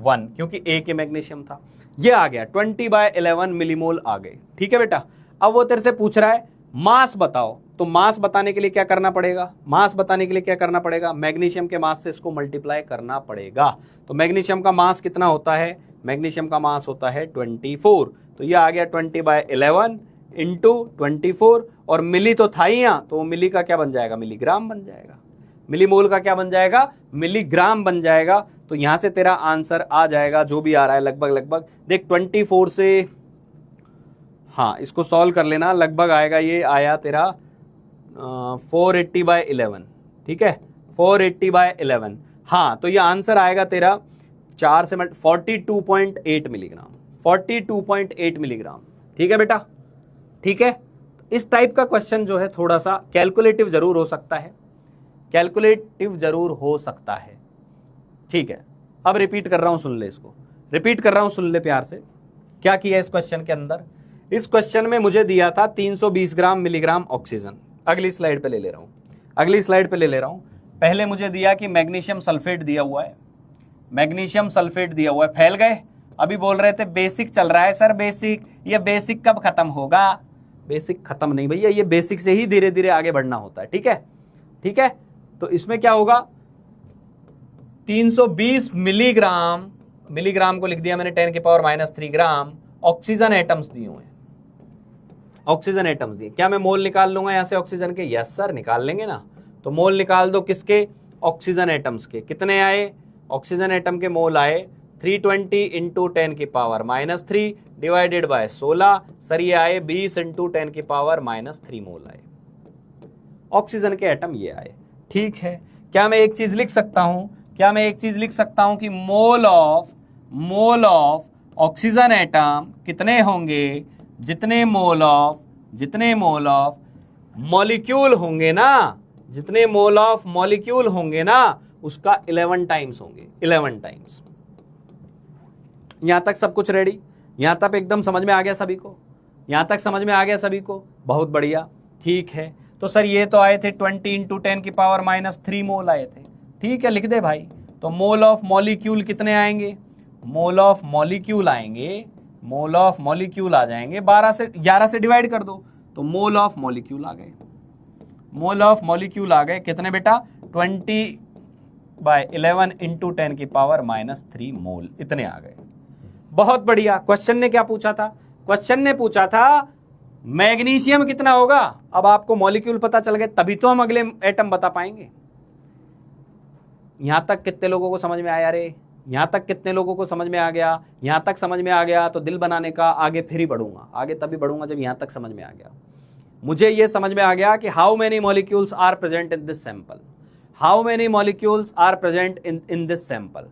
1, क्योंकि एक ही मैग्नीशियम था। ये आ गया 20/11 मिलीमोल आ गए, ठीक है बेटा। अब वो तेरे से पूछ रहा है मास बताओ, तो मास बताने के लिए क्या करना पड़ेगा? मास बताने के लिए क्या करना पड़ेगा? मैग्नीशियम के मास से इसको मल्टीप्लाई करना पड़ेगा। तो मैग्नीशियम का मास कितना होता है? मैग्नीशियम का मास होता है 24। तो ये आ गया 20/11 इंटू 24, और मिली तो था ही यहाँ, तो मिली का क्या बन जाएगा? मिलीग्राम बन जाएगा। मिलीमोल का क्या बन जाएगा? मिलीग्राम बन जाएगा। तो यहां से तेरा आंसर आ जाएगा जो भी आ रहा है लगभग लगभग, देख 24 से, हाँ इसको सॉल्व कर लेना, लगभग आएगा, ये आया तेरा 480/11, ठीक है, 480/11। हाँ तो ये आंसर आएगा तेरा 4 से 42.8 मिलीग्राम, 42.8 मिलीग्राम, ठीक है बेटा, ठीक है। इस टाइप का क्वेश्चन जो है थोड़ा सा कैलकुलेटिव जरूर हो सकता है, कैलकुलेटिव जरूर हो सकता है, ठीक है। अब रिपीट कर रहा हूं, सुन ले इसको, रिपीट कर रहा हूं, सुन ले प्यार से। क्या किया इस क्वेश्चन के अंदर? इस क्वेश्चन में मुझे दिया था 320 ग्राम मिलीग्राम ऑक्सीजन। अगली स्लाइड पे ले ले रहा हूं, अगली स्लाइड पे ले ले रहा हूं। पहले मुझे दिया कि मैग्नीशियम सल्फेट दिया हुआ है, मैग्नीशियम सल्फेट दिया हुआ है, फैल गए। अभी बोल रहे थे बेसिक चल रहा है सर, बेसिक, ये बेसिक कब खत्म होगा? बेसिक खत्म नहीं भैया, ये बेसिक से ही धीरे धीरे आगे बढ़ना होता है, ठीक है, ठीक है। तो इसमें क्या होगा? 320 मिलीग्राम, मिलीग्राम को लिख दिया मैंने 10 की पावर -3 ग्राम ऑक्सीजन एटम्स दिए हुए हैं, ऑक्सीजन एटम्स दिए। क्या मैं मोल निकाल लूंगा यहां से ऑक्सीजन के? यस सर निकाल लेंगे ना। तो मोल निकाल दो किसके? ऑक्सीजन एटम्स के। कितने आए? ऑक्सीजन एटम के मोल आए 320 इंटू 10 की पावर -3 डिवाइडेड बाय 16। सर ये आए 20 इंटू 10 की पावर -3 मोल आए, ऑक्सीजन के एटम ये आए, ठीक है। क्या मैं एक चीज लिख सकता हूं, क्या मैं एक चीज लिख सकता हूं कि मोल ऑफ ऑक्सीजन एटम कितने होंगे? जितने मोल ऑफ मॉलिक्यूल होंगे ना, जितने मोल ऑफ मॉलिक्यूल होंगे ना, उसका 11 टाइम्स होंगे, 11 टाइम्स। यहां तक सब कुछ रेडी? यहां तक एकदम समझ में आ गया सभी को? यहां तक समझ में आ गया सभी को? बहुत बढ़िया, ठीक है। तो सर ये तो आए थे 20 इंटू 10 की पावर -3 मोल आए थे, ठीक है, लिख दे भाई। तो मोल ऑफ मॉलिक्यूल कितने आएंगे? मोल ऑफ मॉलिक्यूल आएंगे, मोल ऑफ मॉलिक्यूल आ जाएंगे 12 से 11 से डिवाइड कर दो, तो मोल ऑफ मॉलिक्यूल आ गए, मोल ऑफ मॉलिक्यूल आ गए कितने बेटा? 20/11 इंटू 10 की पावर -3 मोल, इतने आ गए। बहुत बढ़िया। क्वेश्चन ने क्या पूछा था? क्वेश्चन ने पूछा था मैग्नीशियम कितना होगा। अब आपको मॉलिक्यूल पता चल गए, तभी तो हम अगले एटम बता पाएंगे। यहां तक कितने लोगों को समझ में आया रे? यहां तक कितने लोगों को समझ में आ गया? यहां तक समझ में आ गया तो दिल बनाने का आगे फिर ही बढ़ूंगा। आगे तभी बढ़ूंगा जब यहां तक समझ में आ गया। मुझे यह समझ में आ गया कि how many molecules are present in this sample, how many molecules are present in this sample,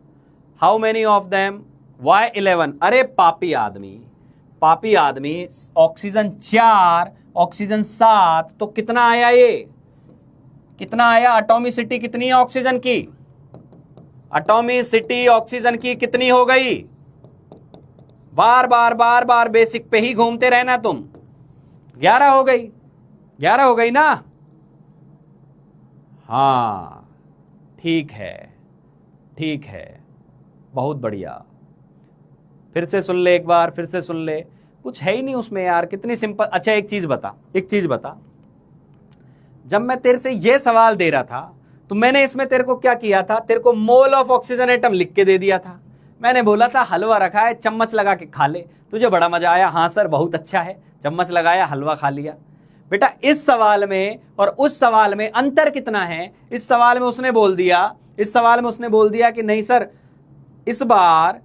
how many of them, Y 11। अरे पापी आदमी, पापी आदमी, ऑक्सीजन 4, ऑक्सीजन 7, तो कितना आया? ये कितना आया? एटॉमिसिटी कितनी है ऑक्सीजन की? एटॉमिसिटी ऑक्सीजन की कितनी हो गई? बार बार बार बार बेसिक पे ही घूमते रहना तुम। 11 हो गई, 11 हो गई ना? हाँ ठीक है, ठीक है, बहुत बढ़िया। फिर से सुन ले एक बार, फिर से सुन ले। कुछ है ही नहीं उसमें यार, कितनी सिंपल। अच्छा एक चीज बता, एक चीज बता, जब मैं तेरे से ये सवाल दे रहा था तो मैंने इसमें तेरे को क्या किया था? तेरे को मोल ऑफ ऑक्सीजन एटम लिख के दे दिया था। मैंने बोला था हलवा रखा है, चम्मच लगा के खा ले। तुझे बड़ा मजा आया, हाँ सर बहुत अच्छा है, चम्मच लगाया, हलवा खा लिया। बेटा इस सवाल में और उस सवाल में अंतर कितना है? इस सवाल में उसने बोल दिया, इस सवाल में उसने बोल दिया कि नहीं सर इस बार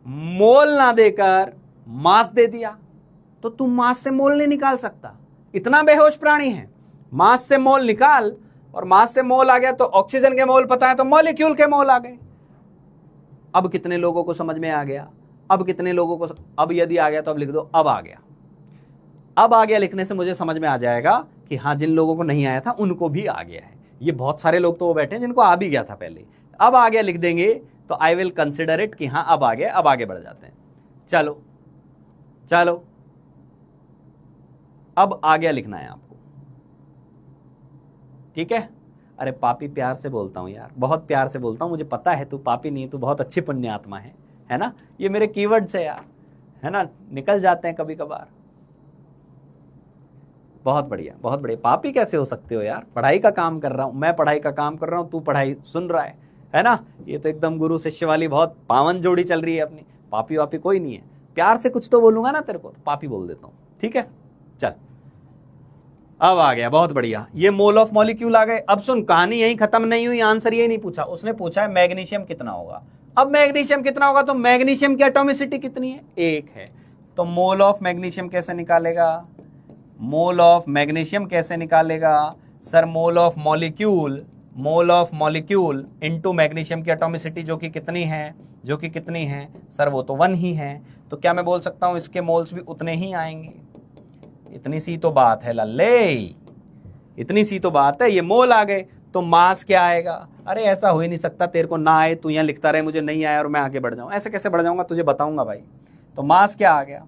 मोल ना देकर मास दे दिया। तो तू मास से मोल नहीं निकाल सकता, इतना बेहोश प्राणी है। मास से मोल निकाल, और मास से मोल आ गया तो ऑक्सीजन के मोल पता है तो मॉलिक्यूल के मोल आ गए। अब कितने लोगों को समझ में आ गया? अब कितने लोगों को अब यदि आ गया तो अब लिख दो अब आ गया। अब आ गया लिखने से मुझे समझ में आ जाएगा कि हाँ जिन लोगों को नहीं आया था उनको भी आ गया है। ये बहुत सारे लोग तो वो बैठे हैं जिनको आ भी गया था पहले। अब आ गया लिख देंगे तो आई विल कंसिडर इट कि हाँ अब आ गया। अब आगे बढ़ जाते हैं। चलो चलो अब आ गया लिखना है आपको, ठीक है? अरे पापी प्यार से बोलता हूं यार, बहुत प्यार से बोलता हूं। मुझे पता है तू पापी नहीं, तू बहुत अच्छी पुण्यात्मा है ना? ये मेरे कीवर्ड्स है यार, है ना? निकल जाते हैं कभी कभार। बहुत बढ़िया, बहुत बढ़िया। पापी कैसे हो सकते हो यार? पढ़ाई का काम कर रहा हूं मैं, पढ़ाई का काम कर रहा हूं, तू पढ़ाई सुन रहा है ना? ये तो एकदम गुरु शिष्य वाली बहुत पावन जोड़ी चल रही है अपनी। पापी वापी कोई नहीं है। प्यार से कुछ तो बोलूंगा ना तेरे को तो पापी बोल देता हूं, ठीक है? चल अब आ गया, बहुत बढ़िया। ये मोल ऑफ मॉलिक्यूल आ गए। अब सुन, कहानी यही खत्म नहीं हुई, आंसर यही नहीं पूछा। उसने पूछा है मैग्नीशियम कितना होगा। अब मैग्नीशियम कितना होगा तो मैग्नीशियम की एटॉमिसिटी कितनी है? 1 है। तो मोल ऑफ मैग्नीशियम कैसे निकालेगा? मोल ऑफ मैग्नीशियम कैसे निकालेगा sir? Mole of molecule into magnesium की एटॉमिसिटी जो कि कितनी है? जो कि कितनी है सर? वो तो 1 ही है। तो क्या मैं बोल सकता हूं इसके मोल्स भी उतने ही आएंगे? इतनी सी तो बात है लल्ले, इतनी सी तो बात है। ये मोल आ गए तो मास क्या आएगा? अरे ऐसा हो ही नहीं सकता तेरे को ना आए, तू यहाँ लिखता रहे मुझे नहीं आया और मैं आगे बढ़ जाऊं। ऐसे कैसे बढ़ जाऊंगा तुझे बताऊंगा भाई। तो मास क्या आ गया?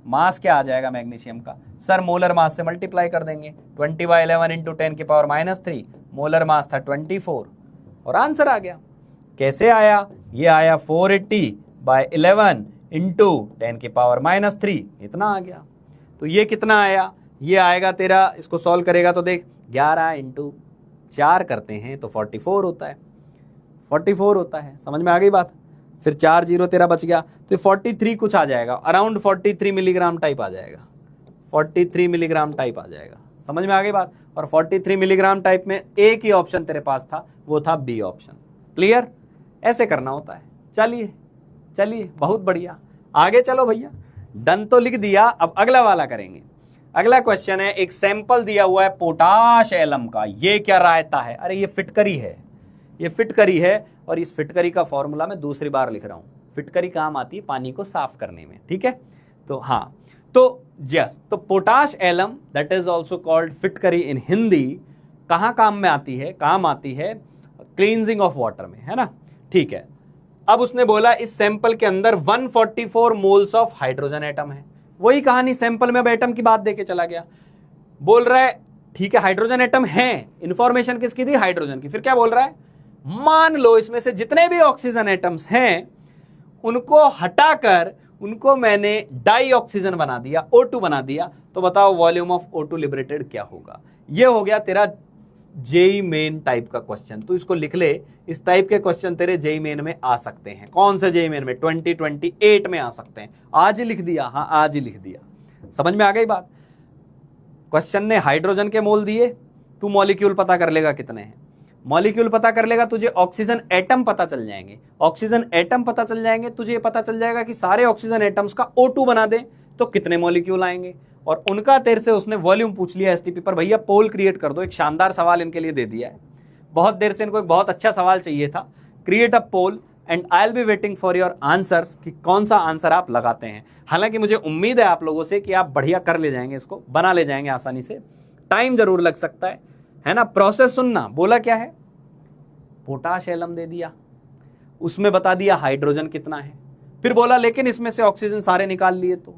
मास क्या आ जाएगा मैग्नीशियम का सर? मोलर मास से मल्टीप्लाई कर देंगे। 20/11 इंटू 10⁻³ मोलर मास था 24 और आंसर आ गया। कैसे आया? ये आया 480/11 इंटू 10⁻³ इतना आ गया। तो ये कितना आया? ये आएगा तेरा, इसको सॉल्व करेगा तो देख 11 इंटू 4 करते हैं तो 44 होता है। 44 होता है, समझ में आ गई बात? फिर 4 0 तेरा बच गया तो 43 कुछ आ जाएगा, अराउंड 43 मिलीग्राम टाइप आ जाएगा। 43 मिलीग्राम टाइप आ जाएगा, समझ में आ गई बात? और 43 मिलीग्राम टाइप में एक ही ऑप्शन तेरे पास था, वो था बी ऑप्शन। क्लियर? ऐसे करना होता है। चलिए चलिए, बहुत बढ़िया। आगे चलो भैया, डन तो लिख दिया, अब अगला वाला करेंगे। अगला क्वेश्चन है, एक सैंपल दिया हुआ है पोटाश एलम का। ये क्या रायता है? अरे ये फिटकरी है, ये फिटकरी है। और इस फिटकरी का फॉर्मूला मैं दूसरी बार लिख रहा हूं। फिटकरी काम आती है पानी को साफ करने में, ठीक है? तो हाँ, तो यस, तो potash alum that is also called फिटकरी इन हिंदी कहाँ काम में आती है? काम आती है क्लींजिंग ऑफ वाटर में, है ना? ठीक है। अब उसने बोला इस सैंपल के अंदर 144 मोल्स ऑफ हाइड्रोजन एटम है। वही कहानी, सैंपल में अब एटम की बात देके चला गया। बोल रहा है ठीक है हाइड्रोजन एटम है, इंफॉर्मेशन किसकी दी? हाइड्रोजन की। फिर क्या बोल रहा है? मान लो इसमें से जितने भी ऑक्सीजन एटम्स हैं उनको हटाकर उनको मैंने डाई ऑक्सीजन बना दिया, O2 बना दिया। तो बताओ वॉल्यूम ऑफ O2 लिबरेटेड क्या होगा? ये हो गया तेरा जेई मेन टाइप का क्वेश्चन, तो इसको लिख ले। इस टाइप के क्वेश्चन तेरे जेई मेन में आ सकते हैं। कौन से जेई मेन में? 2028 में आ सकते हैं। आज ही लिख दिया, हाँ आज ही लिख दिया। समझ में आ गई बात? क्वेश्चन ने हाइड्रोजन के मोल दिए, तू मॉलिक्यूल पता कर लेगा कितने हैं। मॉलिक्यूल पता कर लेगा, तुझे ऑक्सीजन एटम पता चल जाएंगे। ऑक्सीजन एटम पता चल जाएंगे, तुझे पता चल जाएगा कि सारे ऑक्सीजन एटम्स का O2 बना दे तो कितने मॉलिक्यूल आएंगे। और उनका तेरे से उसने वॉल्यूम पूछ लिया एसटीपी पर, भैया पोल क्रिएट कर दो। एक शानदार सवाल इनके लिए दे दिया है। बहुत देर से इनको एक बहुत अच्छा सवाल चाहिए था। Create a poll and I will be waiting for your answers, कि कौन सा आंसर आप लगाते हैं। हालांकि मुझे उम्मीद है आप लोगों से कि आप बढ़िया कर ले जाएंगे, इसको बना ले जाएंगे आसानी से। टाइम जरूर लग सकता है ना। प्रोसेस सुनना, बोला क्या है? पोटाश एलम दे दिया, उसमें बता दिया हाइड्रोजन कितना है, फिर बोला लेकिन इसमें से ऑक्सीजन सारे निकाल लिए। तो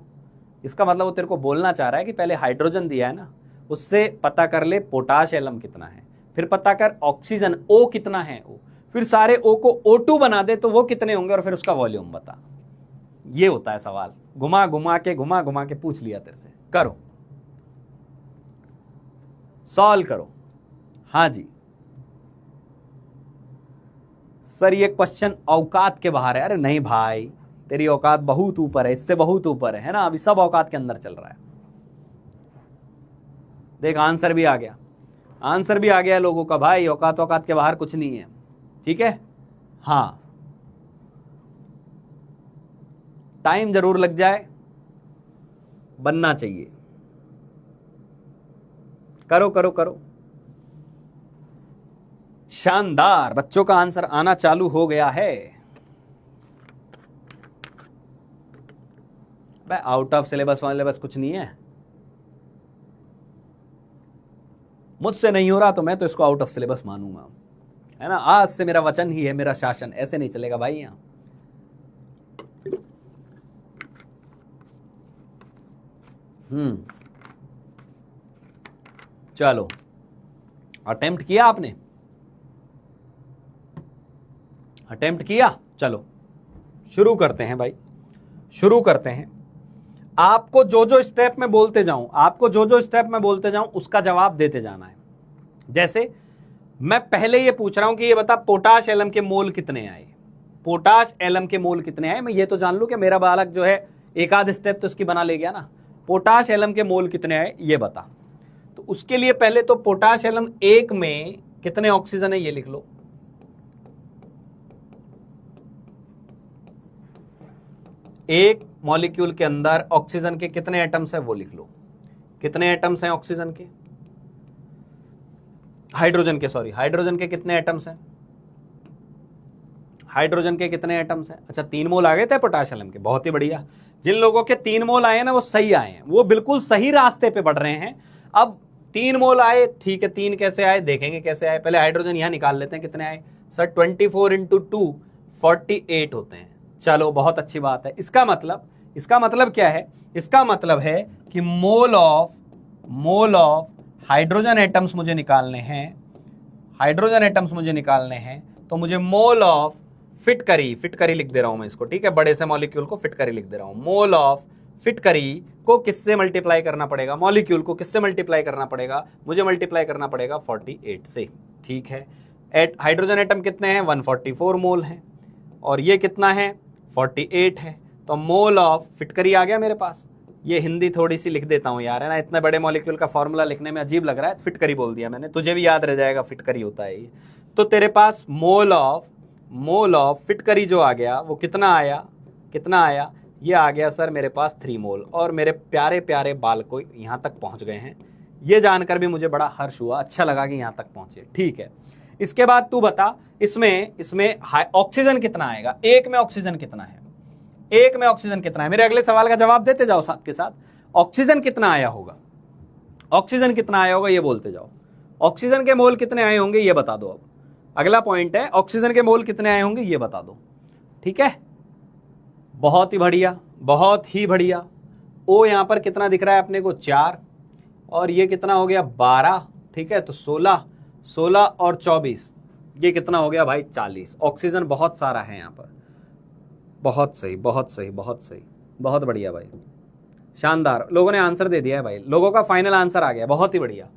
इसका मतलब वो तेरे को बोलना चाह रहा है कि पहले हाइड्रोजन दिया है ना, उससे पता कर ले पोटाश एलम कितना है, फिर पता कर ऑक्सीजन O कितना है, O, फिर सारे O को O2 बना दे तो वो कितने होंगे, और फिर उसका वॉल्यूम बता। ये होता है सवाल। घुमा घुमा के पूछ लिया तेरे से। करो, सॉल्व करो। हाँ जी सर, ये क्वेश्चन औकात के बाहर है। अरे नहीं भाई, तेरी औकात बहुत ऊपर है, इससे बहुत ऊपर है ना। अभी सब औकात के अंदर चल रहा है। देख आंसर भी आ गया, आंसर भी आ गया लोगों का। भाई औकात औकात के बाहर कुछ नहीं है, ठीक है। हाँ टाइम जरूर लग जाए, बनना चाहिए। करो करो करो, शानदार। बच्चों का आंसर आना चालू हो गया है। भाई आउट ऑफ सिलेबस वाले बस कुछ नहीं है। मुझसे नहीं हो रहा तो मैं तो इसको आउट ऑफ सिलेबस मानूंगा, है ना। आज से मेरा वचन ही है, मेरा शासन। ऐसे नहीं चलेगा भाई यहां। चलो, अटेम्प्ट किया आपने? अटेम्प्ट किया? चलो शुरू करते हैं भाई, शुरू करते हैं। आपको जो जो स्टेप में बोलते जाऊं, आपको जो जो स्टेप में बोलते जाऊं उसका जवाब देते जाना है। जैसे मैं पहले ये पूछ रहा हूं कि ये बता पोटाश एलम के मोल कितने आए। पोटाश एलम के मोल कितने आए, मैं ये तो जान लूं कि मेरा बालक जो है एक आध स्टेप तो उसकी बना ले गया ना। पोटाश एलम के मोल कितने आए ये बता। तो उसके लिए पहले तो पोटाश एलम 1 में कितने ऑक्सीजन है ये लिख लो। एक मॉलिक्यूल के अंदर ऑक्सीजन के कितने एटम्स है वो लिख लो। कितने एटम्स हैं ऑक्सीजन के? हाइड्रोजन के, सॉरी हाइड्रोजन के कितने एटम्स हैं? हाइड्रोजन के कितने एटम्स हैं? अच्छा 3 मोल आ गए थे पोटाश एलम के, बहुत ही बढ़िया। जिन लोगों के 3 मोल आए ना वो सही आए हैं, वो बिल्कुल सही रास्ते पे बढ़ रहे हैं। अब 3 मोल आए, ठीक है। 3 कैसे आए देखेंगे कैसे आए। पहले हाइड्रोजन यहां निकाल लेते हैं कितने आए। सर 24 × 2 48 होते हैं। चलो बहुत अच्छी बात है। इसका मतलब क्या है? इसका मतलब है कि मोल ऑफ हाइड्रोजन एटम्स मुझे निकालने हैं। हाइड्रोजन एटम्स मुझे निकालने हैं तो मुझे मोल ऑफ फिटकरी लिख दे रहा हूं मैं इसको, ठीक है। बड़े से मॉलिक्यूल को फिटकरी लिख दे रहा हूं। मोल ऑफ फिटकरी को किससे मल्टीप्लाई करना पड़ेगा? मॉलिक्यूल को किससे मल्टीप्लाई करना पड़ेगा? मुझे मल्टीप्लाई करना पड़ेगा 48 से, ठीक है। हाइड्रोजन एटम कितने हैं? 144 मोल हैं, और ये कितना है? 48 है। तो मोल ऑफ फिटकरी आ गया मेरे पास। ये हिंदी थोड़ी सी लिख देता हूं यार, है ना। इतने बड़े मॉलिक्यूल का फॉर्मूला लिखने में अजीब लग रहा है, फिटकरी बोल दिया मैंने, तुझे भी याद रह जाएगा फिटकरी होता है ये। तो तेरे पास मोल ऑफ फिटकरी जो आ गया वो कितना आया? ये आ गया सर मेरे पास 3 मोल। और मेरे प्यारे प्यारे बालकों यहां तक पहुंच गए हैं, ये जानकर भी मुझे बड़ा हर्ष हुआ, अच्छा लगा कि यहां तक पहुंचे, ठीक है। इसके बाद तू बता इसमें ऑक्सीजन कितना आएगा? 1 में ऑक्सीजन कितना है? 1 में ऑक्सीजन कितना है? मेरे अगले सवाल का जवाब देते जाओ साथ के साथ। ऑक्सीजन कितना आया होगा? ऑक्सीजन कितना आया होगा ये बोलते जाओ। ऑक्सीजन के मोल कितने आए होंगे ये बता दो। अब अगला पॉइंट है, ऑक्सीजन के मोल कितने आए होंगे ये बता दो, ठीक है। बहुत ही बढ़िया, बहुत ही बढ़िया। ओ यहां पर कितना दिख रहा है अपने को? 4, और ये कितना हो गया? 12, ठीक है। तो 16 और 24, ये कितना हो गया भाई? 40। ऑक्सीजन बहुत सारा है यहां पर। बहुत सही, बहुत सही, बहुत सही, बहुत बढ़िया भाई, शानदार। लोगों ने आंसर दे दिया है भाई, लोगों का फाइनल आंसर आ गया, बहुत ही बढ़िया।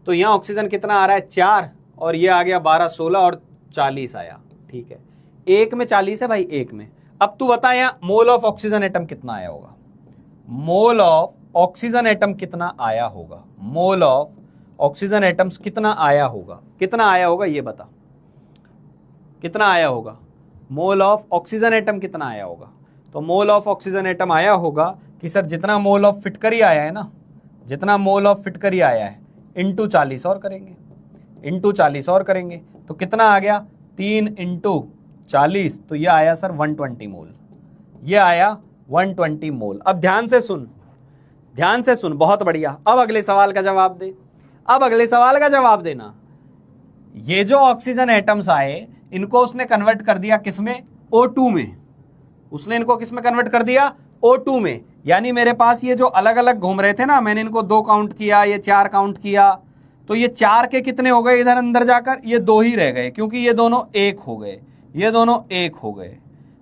तो यहाँ ऑक्सीजन कितना आ रहा है 4, और ये आ गया 12, 16 और 40 आया। ठीक है, एक में 40 है भाई, एक में। अब तू बता यहाँ मोल ऑफ ऑक्सीजन एटम कितना आया होगा, मोल ऑफ ऑक्सीजन एटम कितना आया होगा, मोल ऑफ ऑक्सीजन एटम्स कितना आया होगा, कितना आया होगा ये बता, कितना आया होगा, मोल ऑफ ऑक्सीजन एटम कितना आया होगा। तो मोल ऑफ ऑक्सीजन एटम आया होगा कि सर जितना मोल ऑफ फिटकरी आया है ना, जितना मोल ऑफ फिटकरी आया है इंटू 40 और करेंगे, इंटू 40 और करेंगे तो कितना आ गया 3 इंटू 40, तो ये आया सर 120 मोल, ये आया 120 मोल। अब ध्यान से सुन, ध्यान से सुन, बहुत बढ़िया। अब अगले सवाल का जवाब दे, अब अगले सवाल का जवाब देना। ये जो ऑक्सीजन एटम्स आए इनको उसने कन्वर्ट कर दिया किसमें, O2 में, उसने इनको किसमें कन्वर्ट कर दिया, O2 में। यानी मेरे पास ये जो अलग अलग घूम रहे थे ना, मैंने इनको 2 काउंट किया, ये 4 काउंट किया, तो ये 4 के कितने हो गए इधर अंदर जाकर, ये 2 ही रह गए, क्योंकि ये दोनों 1 हो गए, ये दोनों 1 हो गए।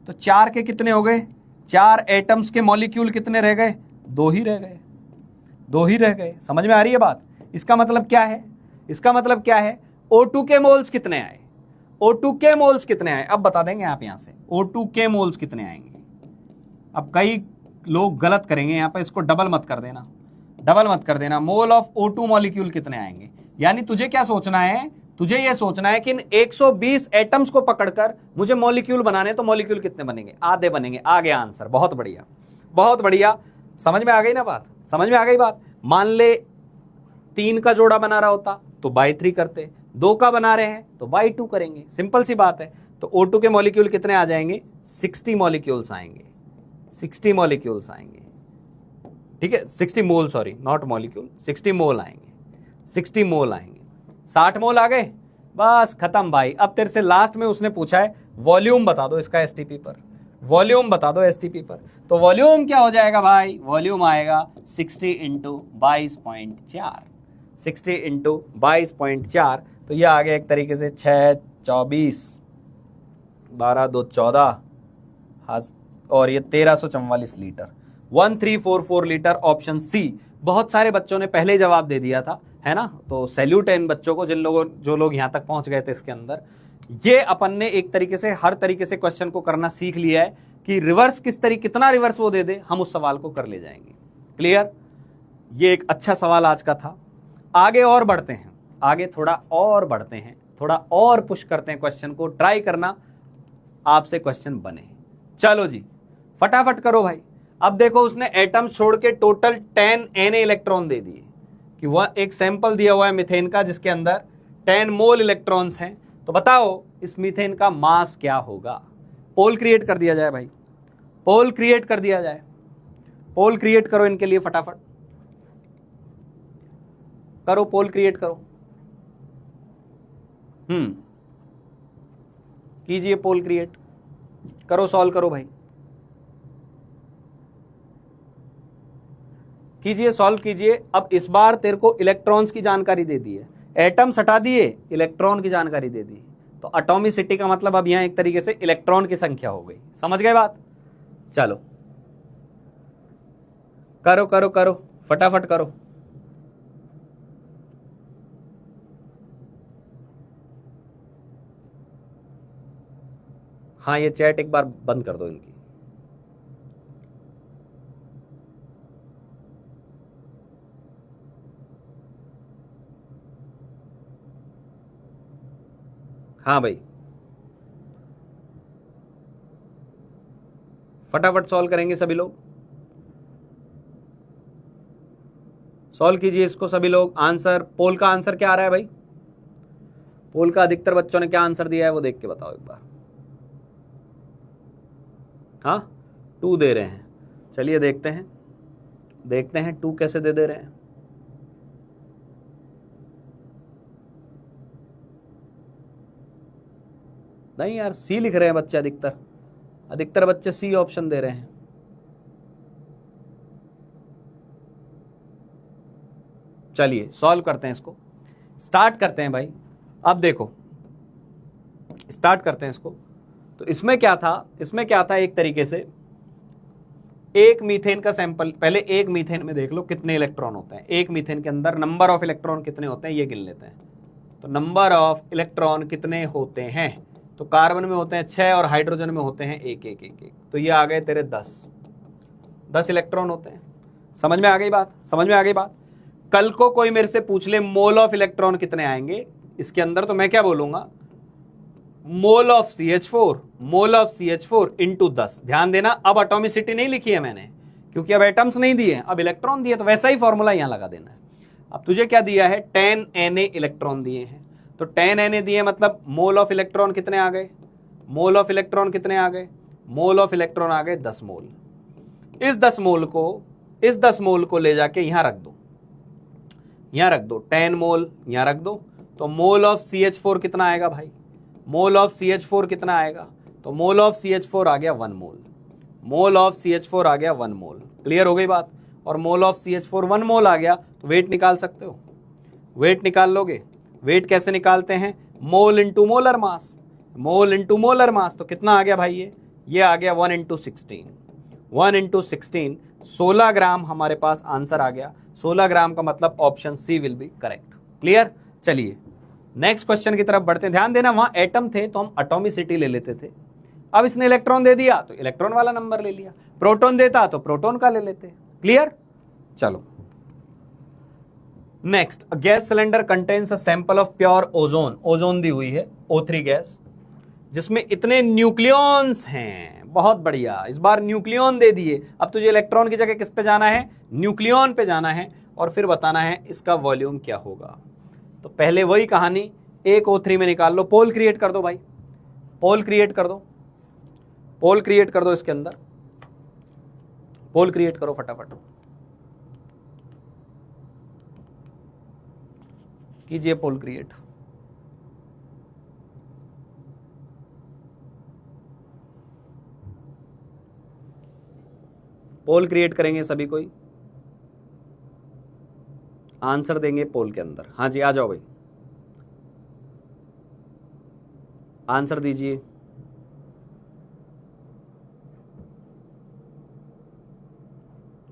तो 4 के कितने हो गए, 4 एटम्स के मॉलिक्यूल कितने रह गए, 2 ही रह गए, 2 ही रह गए। समझ में आ रही है बात। इसका मतलब क्या है, इसका मतलब क्या है, O2 के मोल्स कितने आए, O2 के मोल्स कितने आए, अब बता देंगे आप यहां से O2 के मोल्स कितने आएंगे। अब कई लोग गलत करेंगे यहाँ पे, इसको डबल मत कर देना, डबल मत कर देना। मोल ऑफ O2 मॉलिक्यूल कितने आएंगे, यानी तुझे क्या सोचना है, तुझे ये सोचना है कि इन 120 एटम्स को पकड़कर मुझे मॉलिक्यूल बनाने, तो मॉलिक्यूल कितने बनेंगे, आधे बनेंगे। आ गया आंसर, बहुत बढ़िया, बहुत बढ़िया। समझ में आ गई ना बात, समझ में आ गई बात। मान ले 3 का जोड़ा बना रहा होता तो बाई 3 करते, 2 का बना रहे हैं तो बाई 2 करेंगे, सिंपल सी बात है। तो O2 के मॉलिक्यूल कितने आ जाएंगे, 60 मॉलिक्यूल्स आएंगे, 60 मॉलिक्यूल्स आएंगे। ठीक है, 60 मोल, सॉरी नॉट मॉलिक्यूल, 60 मोल आएंगे, 60 मोल आएंगे। 60 मोल आ गए, बस खत्म भाई। अब तेरे से लास्ट में उसने पूछा है वॉल्यूम बता दो इसका एसटीपी पर, वॉल्यूम बता दो एसटीपी पर। तो वॉल्यूम क्या हो जाएगा भाई, वॉल्यूम आएगा 60 इंटू 22.4, 60 इंटू 22.4। तो ये आ गया एक तरीके से 6, 24, 12, 2, 14 और ये 1344 लीटर, 1344 लीटर, ऑप्शन सी। बहुत सारे बच्चों ने पहले जवाब दे दिया था, है ना। तो सैल्यूट है इन बच्चों को, जो लोग यहाँ तक पहुंच गए थे इसके अंदर। ये अपन ने एक तरीके से हर तरीके से क्वेश्चन को करना सीख लिया है कि रिवर्स कितना रिवर्स वो दे दे, हम उस सवाल को कर ले जाएंगे। क्लियर, ये एक अच्छा सवाल आज का था। आगे और बढ़ते हैं, आगे थोड़ा और बढ़ते हैं, थोड़ा और पुश करते हैं क्वेश्चन को, ट्राई करना आपसे क्वेश्चन बने। चलो जी फटाफट करो भाई। अब देखो उसने एटम छोड़ के टोटल 10 Na इलेक्ट्रॉन दे दिए, कि वह एक सैंपल दिया हुआ है मीथेन का जिसके अंदर 10 मोल इलेक्ट्रॉन्स हैं। तो बताओ इस मीथेन का मास क्या होगा। पोल क्रिएट कर दिया जाए भाई, पोल क्रिएट कर दिया जाए, पोल क्रिएट करो इनके लिए फटाफट करो, पोल क्रिएट करो। कीजिए पोल क्रिएट करो, सॉल्व करो भाई, कीजिए, सॉल्व कीजिए। अब इस बार तेरे को इलेक्ट्रॉन्स की जानकारी दे दी है, एटम्स हटा दिए, इलेक्ट्रॉन की जानकारी दे दी। तो एटॉमिसिटी का मतलब अब यहां एक तरीके से इलेक्ट्रॉन की संख्या हो गई। समझ गए बात। चलो करो करो करो, फटाफट करो। हाँ ये चैट एक बार बंद कर दो इनकी। हाँ भाई फटाफट सॉल्व करेंगे सभी लोग, सॉल्व कीजिए इसको सभी लोग। आंसर, पोल का आंसर क्या आ रहा है भाई, पोल का अधिकतर बच्चों ने क्या आंसर दिया है वो देख के बताओ एक बार। हाँ 2 दे रहे हैं, चलिए देखते हैं, देखते हैं 2 कैसे दे रहे हैं। नहीं यार सी लिख रहे हैं बच्चे, अधिकतर बच्चे सी ऑप्शन दे रहे हैं। चलिए सॉल्व करते हैं इसको, स्टार्ट करते हैं भाई। अब देखो स्टार्ट करते हैं इसको। तो इसमें क्या था, इसमें क्या था, एक तरीके से एक मीथेन का सैंपल, पहले एक मीथेन में देख लो कितने इलेक्ट्रॉन होते हैं। एक मीथेन के अंदर नंबर ऑफ इलेक्ट्रॉन कितने होते हैं ये गिन लेते हैं। तो नंबर ऑफ इलेक्ट्रॉन कितने होते हैं, तो कार्बन में होते हैं 6 और हाइड्रोजन में होते हैं एक एक एक एक, तो ये आ गए तेरे 10 इलेक्ट्रॉन होते हैं। समझ में आ गई बात, समझ में आ गई बात। कल को कोई मेरे से पूछ ले मोल ऑफ इलेक्ट्रॉन कितने आएंगे इसके अंदर, तो मैं क्या बोलूंगा, mole of CH4, mole of CH4 into 10। ध्यान देना, अब एटॉमिसिटी नहीं लिखी है मैंने, क्योंकि अब एटम्स नहीं दिए, अब इलेक्ट्रॉन दिए, तो वैसा ही फॉर्मूला यहां लगा देना है। अब तुझे क्या दिया है, 10 Na इलेक्ट्रॉन दिए हैं, तो 10 Na दिए मतलब मोल ऑफ इलेक्ट्रॉन कितने आ गए, मोल ऑफ इलेक्ट्रॉन कितने आ गए, मोल ऑफ इलेक्ट्रॉन आ गए 10 मोल। इस 10 मोल को ले जाके यहां रख दो, यहां रख दो, 10 मोल यहां रख दो, तो मोल ऑफ CH4 कितना आएगा भाई, मोल ऑफ CH4 कितना आएगा, तो मोल ऑफ CH4 आ गया 1 मोल, मोल ऑफ CH4 आ गया 1 मोल। क्लियर हो गई बात। और मोल ऑफ CH4 1 मोल आ गया तो वेट निकाल सकते हो, वेट निकाल लोगे। वेट कैसे निकालते हैं, mole into molar mass, mole into molar mass, तो कितना आ गया भाई, ये आ गया 1 इंटू 16, 1 इंटू 16, 16 ग्राम हमारे पास आंसर आ गया। 16 ग्राम का मतलब option C will be correct. Clear. चलिए नेक्स्ट क्वेश्चन की तरफ बढ़ते हैं। ध्यान देना, वहां एटम थे तो हम एटॉमिसिटी ले लेते थे, अब इसने इलेक्ट्रॉन दे दिया तो इलेक्ट्रॉन वाला नंबर ले लिया, प्रोटॉन देता तो प्रोटॉन का ले लेते। क्लियर। चलो next, gas cylinder contains a sample of pure ozone, ozone दी हुई है O3 गैस, जिसमें इतने न्यूक्लियॉन्स हैं। बहुत बढ़िया, इस बार न्यूक्लियॉन दे दिए। अब तुझे इलेक्ट्रॉन की जगह किस पे जाना है, न्यूक्लियॉन पे जाना है, और फिर बताना है इसका वॉल्यूम क्या होगा। तो पहले वही कहानी, एक O3 में निकाल लो, पोल क्रिएट कर दो भाई, पोल क्रिएट कर दो, पोल क्रिएट कर दो, इसके अंदर पोल क्रिएट करो फटाफट, कीजिए पोल क्रिएट। पोल क्रिएट करेंगे सभी, कोई आंसर देंगे पोल के अंदर। हाँ जी, आ जाओ भाई, आंसर दीजिए।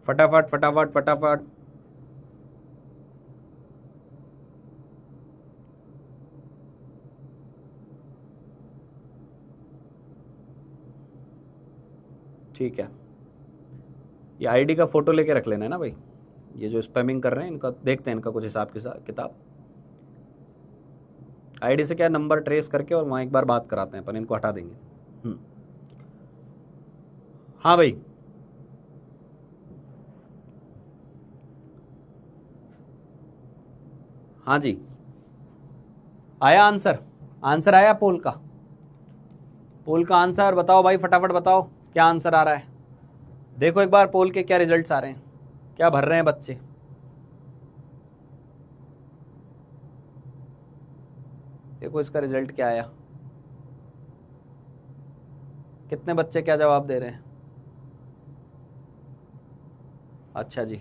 फटाफट फटाफट फटाफट। ठीक है, ये आईडी का फोटो लेके रख लेना है ना भाई, ये जो स्पैमिंग कर रहे हैं इनका देखते हैं, इनका कुछ हिसाब किताब। आईडी से क्या नंबर ट्रेस करके और वहां एक बार बात कराते हैं, पर इनको हटा देंगे। हाँ भाई, हाँ जी, आया आंसर, आंसर आया पोल का, पोल का आंसर बताओ भाई, फटाफट बताओ क्या आंसर आ रहा है। देखो एक बार पोल के क्या रिजल्ट्स आ रहे हैं, क्या भर रहे हैं बच्चे। देखो इसका रिजल्ट क्या आया, कितने बच्चे क्या जवाब दे रहे हैं। अच्छा जी,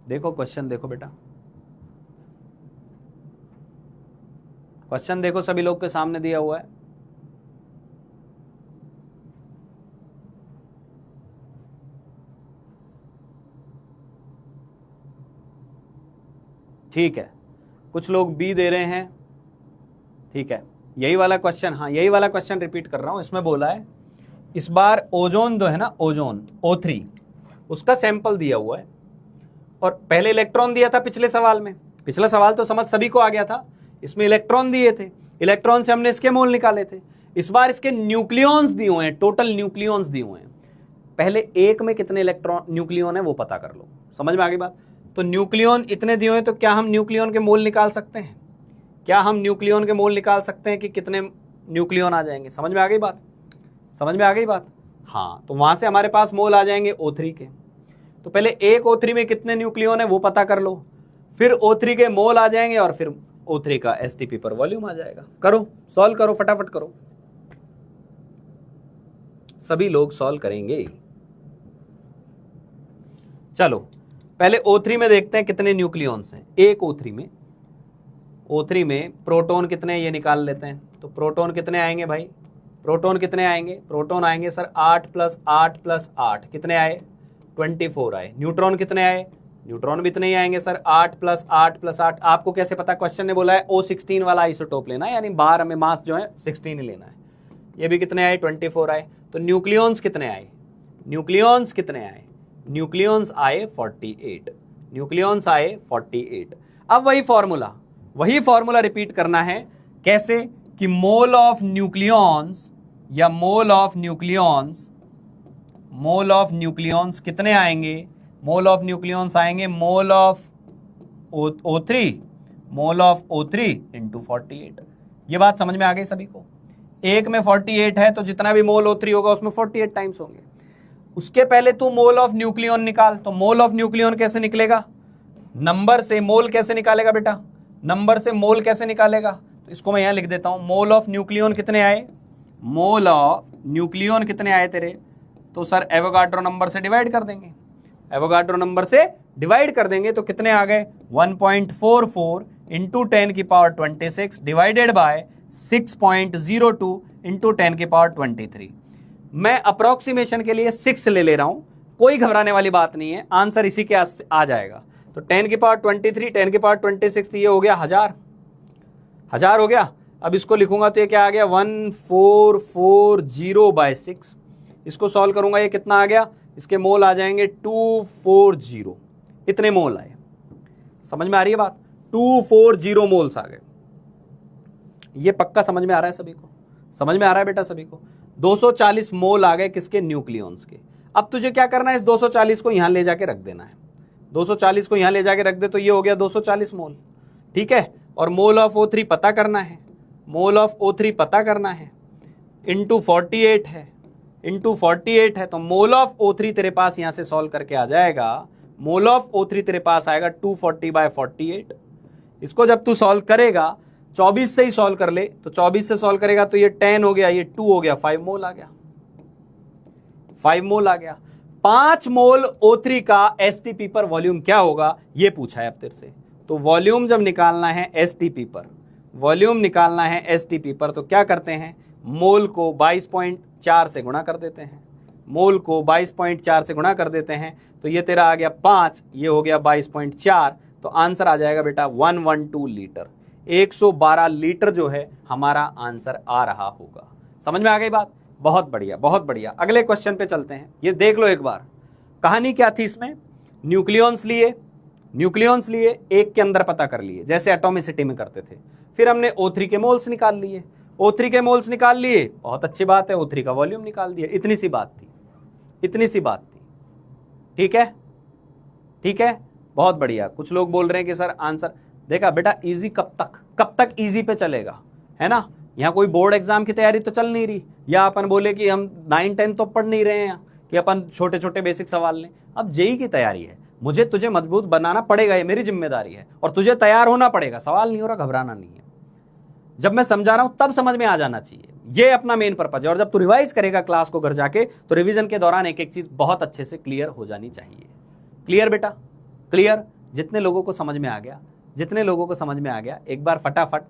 देखो क्वेश्चन देखो बेटा, क्वेश्चन देखो, सभी लोग के सामने दिया हुआ है। ठीक है, कुछ लोग बी दे रहे हैं। ठीक है, यही वाला क्वेश्चन, हाँ यही वाला क्वेश्चन रिपीट कर रहा हूं। इसमें बोला है इस बार ओजोन जो है ना, ओजोन O3, उसका सैंपल दिया हुआ है, और पहले इलेक्ट्रॉन दिया था पिछले सवाल में। पिछला सवाल तो समझ सभी को आ गया था, इसमें इलेक्ट्रॉन दिए थे, इलेक्ट्रॉन से हमने इसके मोल निकाले थे। इस बार इसके न्यूक्लियॉन्स दिए हुए हैं, टोटल न्यूक्लियॉन्स दिए हुए हैं। पहले एक में कितने इलेक्ट्रॉन न्यूक्लियॉन है वो पता कर लो। समझ में आ गई बात। तो न्यूक्लियॉन इतने दिए हुए हैं, तो क्या हम न्यूक्लियॉन के मोल निकाल सकते हैं, क्या हम न्यूक्लियॉन के मोल निकाल सकते हैं कि कितने न्यूक्लियॉन आ जाएंगे। समझ में आ गई बात, समझ में आ गई बात। हाँ, तो वहां से हमारे पास मोल आ जाएंगे O3 के। तो पहले एक O3 में कितने न्यूक्लियॉन है वो पता कर लो, फिर O3 के मोल आ जाएंगे, और फिर O3 का STP पर वॉल्यूम आ जाएगा। करो, सॉल्व करो, फटाफट करो, सभी लोग सॉल्व करेंगे। चलो पहले O3 में देखते हैं कितने न्यूक्लियॉन्स हैं। एक O3 में, O3 में प्रोटॉन कितने ये निकाल लेते हैं। तो प्रोटॉन कितने आएंगे भाई, प्रोटॉन कितने आएंगे, प्रोटॉन आएंगे सर 8 + 8 + 8 कितने आए, 24 आए। न्यूट्रॉन कितने आए, न्यूट्रॉन भी इतने ही आएंगे सर 8 + 8 + 8। आपको कैसे पता, क्वेश्चन ने बोला है O16 वाला आइसोटोप लेना है, यानी बाहर हमें मास जो है 16 ही लेना है। ये भी कितने आए, 24 आए। तो न्यूक्लियॉन्स कितने आए, न्यूक्लियॉन्स कितने आए, न्यूक्लियॉन्स आए 48, न्यूक्लियॉन्स आए 48। अब वही फॉर्मूला रिपीट करना है। कैसे कि मोल ऑफ न्यूक्लियॉन्स या मोल ऑफ न्यूक्लियॉन्स कितने आएंगे, मोल ऑफ न्यूक्लियॉन्स आएंगे मोल ऑफ O3 इंटू 48। ये बात समझ में आ गई सभी को। एक में 48 है तो जितना भी मोल O3 होगा उसमें 48 टाइम्स होंगे। उसके पहले तू मोल ऑफ न्यूक्लियॉन निकाल। तो मोल ऑफ न्यूक्लियॉन कैसे निकलेगा, नंबर से। मोल कैसे निकालेगा बेटा, नंबर से मोल कैसे निकालेगा। तो इसको मैं यहां लिख देता हूं, मोल ऑफ न्यूक्लियॉन कितने आए, मोल ऑफ न्यूक्लियॉन कितने आए तेरे। तो सर एवोगाड्रो नंबर से डिवाइड कर देंगे, एवोगाड्रो नंबर से डिवाइड कर देंगे तो कितने आ गए 1.44 इंटू 10⁻26 डिवाइडेड बाय 6.02 इंटू 10⁻23। मैं अप्रोक्सीमेशन के लिए 6 ले रहा हूं, कोई घबराने वाली बात नहीं है, आंसर इसी के आ जाएगा। तो 10⁻23 10⁻26 ये हो गया 1000 हो गया। अब इसको लिखूंगा तो ये क्या आ गया 1440/6। इसको सॉल्व करूंगा ये कितना आ गया, इसके मोल आ जाएंगे 240, इतने मोल आए। समझ में आ रही है बात, 240 मोल्स आ गए। ये पक्का समझ में आ रहा है सभी को, समझ में आ रहा है बेटा सभी को। 240 मोल आ गए किसके, न्यूक्लियॉन्स के। अब तुझे क्या करना है, इस 240 को यहां ले जाके रख देना है। 240 को यहां ले जाके रख दे तो ये हो गया 240 मोल, ठीक है। और मोल ऑफ O3 पता करना है, मोल ऑफ O3 पता करना है, इंटू 48 है, इंटू 48 है। तो मोल ऑफ O3 तेरे पास यहां से सॉल्व करके आ जाएगा, मोल ऑफ O3 तेरे पास आएगा 240/48। इसको जब तू सॉल्व करेगा 24 से ही सॉल्व कर ले, तो 24 से सॉल्व करेगा तो ये 10 हो गया, ये 2 हो गया, 5 मोल आ गया, 5 मोल आ गया। 5 मोल O3 का STP पर वॉल्यूम क्या होगा ये पूछा है अब तेरे से। तो वॉल्यूम जब निकालना है STP पर, वॉल्यूम निकालना है STP पर, तो क्या करते हैं, मोल को 22.4 से गुणा कर देते हैं, मोल को 22.4 से गुणा कर देते हैं। तो ये तेरा आ गया 5, ये हो गया 22.4। तो आंसर आ जाएगा बेटा 112 लीटर, 112 लीटर जो है हमारा आंसर आ रहा होगा। समझ में आ गई बात, बहुत बढ़िया बहुत बढ़िया। अगले क्वेश्चन पे चलते हैं, ये देख लो एक बार कहानी क्या थी इसमें। न्यूक्लियॉन्स लिए एक के अंदर पता कर लिए, जैसे एटॉमिसिटी में करते थे। फिर हमने O3 के मोल्स निकाल लिए, O3 के मोल्स निकाल लिए, बहुत अच्छी बात है। O3 का वॉल्यूम निकाल दिया, इतनी सी बात थी, इतनी सी बात थी, ठीक है, ठीक है, बहुत बढ़िया। कुछ लोग बोल रहे हैं कि सर आंसर देखा बेटा इजी कब तक इजी पे चलेगा, है ना। यहाँ कोई बोर्ड एग्जाम की तैयारी तो चल नहीं रही, या अपन बोले कि हम 9-10 तो पढ़ नहीं रहे हैं कि अपन छोटे छोटे बेसिक सवाल लें। अब जेई की तैयारी है, मुझे तुझे मजबूत बनाना पड़ेगा, ये मेरी जिम्मेदारी है, और तुझे तैयार होना पड़ेगा। सवाल नहीं हो रहा, घबराना नहीं है। जब मैं समझा रहा हूं तब समझ में आ जाना चाहिए, ये अपना मेन पर्पज है। और जब तू रिवाइज करेगा क्लास को घर जाके, तो रिवीजन के दौरान एक एक चीज बहुत अच्छे से क्लियर हो जानी चाहिए। क्लियर बेटा, क्लियर। जितने लोगों को समझ में आ गया, जितने लोगों को समझ में आ गया, एक बार फटाफट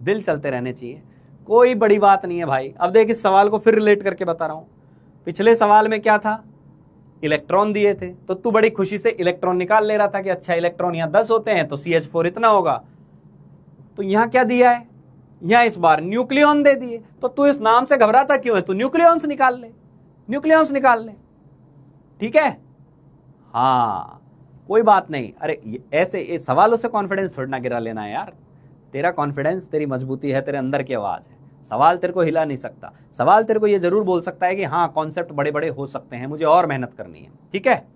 दिल चलते रहने चाहिए, कोई बड़ी बात नहीं है भाई। अब देख इस सवाल को फिर रिलेट करके बता रहा हूं। पिछले सवाल में क्या था, इलेक्ट्रॉन दिए थे, तो तू बड़ी खुशी से इलेक्ट्रॉन निकाल ले रहा था कि अच्छा इलेक्ट्रॉन यहां 10 होते हैं तो CH4 इतना होगा। तो यहां क्या दिया है, यहां इस बार न्यूक्लियॉन दे दिए, तो तू इस नाम से घबराता क्यों है, तू न्यूक्लियॉन्स निकाल ले, न्यूक्लियॉन्स निकाल ले, ठीक है। हाँ कोई बात नहीं। अरे ऐसे ये सवालों से कॉन्फिडेंस छोड़ना गिरा लेना है यार। तेरा कॉन्फिडेंस तेरी मजबूती है, तेरे अंदर की आवाज है। सवाल तेरे को हिला नहीं सकता, सवाल तेरे को ये जरूर बोल सकता है कि हाँ कॉन्सेप्ट बड़े बड़े हो सकते हैं, मुझे और मेहनत करनी है, ठीक है।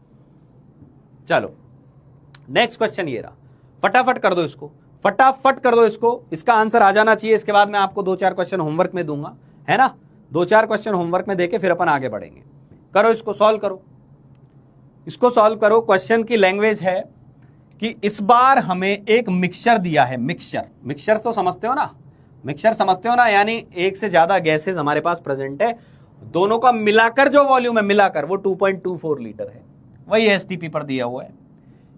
चलो नेक्स्ट क्वेश्चन ये रहा, फटाफट कर दो इसको, फटाफट कर दो इसको, इसका आंसर आ जाना चाहिए। इसके बाद मैं आपको 2-4 क्वेश्चन होमवर्क में दूंगा, है ना। 2-4 क्वेश्चन होमवर्क में देके फिर अपन आगे बढ़ेंगे। करो इसको, सॉल्व करो, इसको सॉल्व करो। क्वेश्चन की लैंग्वेज है कि इस बार हमें एक मिक्सचर दिया है, मिक्सचर तो समझते हो ना, मिक्सचर समझते हो ना, यानी एक से ज्यादा गैसेस हमारे पास प्रेजेंट है, दोनों का मिलाकर जो वॉल्यूम है, मिलाकर वो 2.24 लीटर है, वही STP पर दिया हुआ है।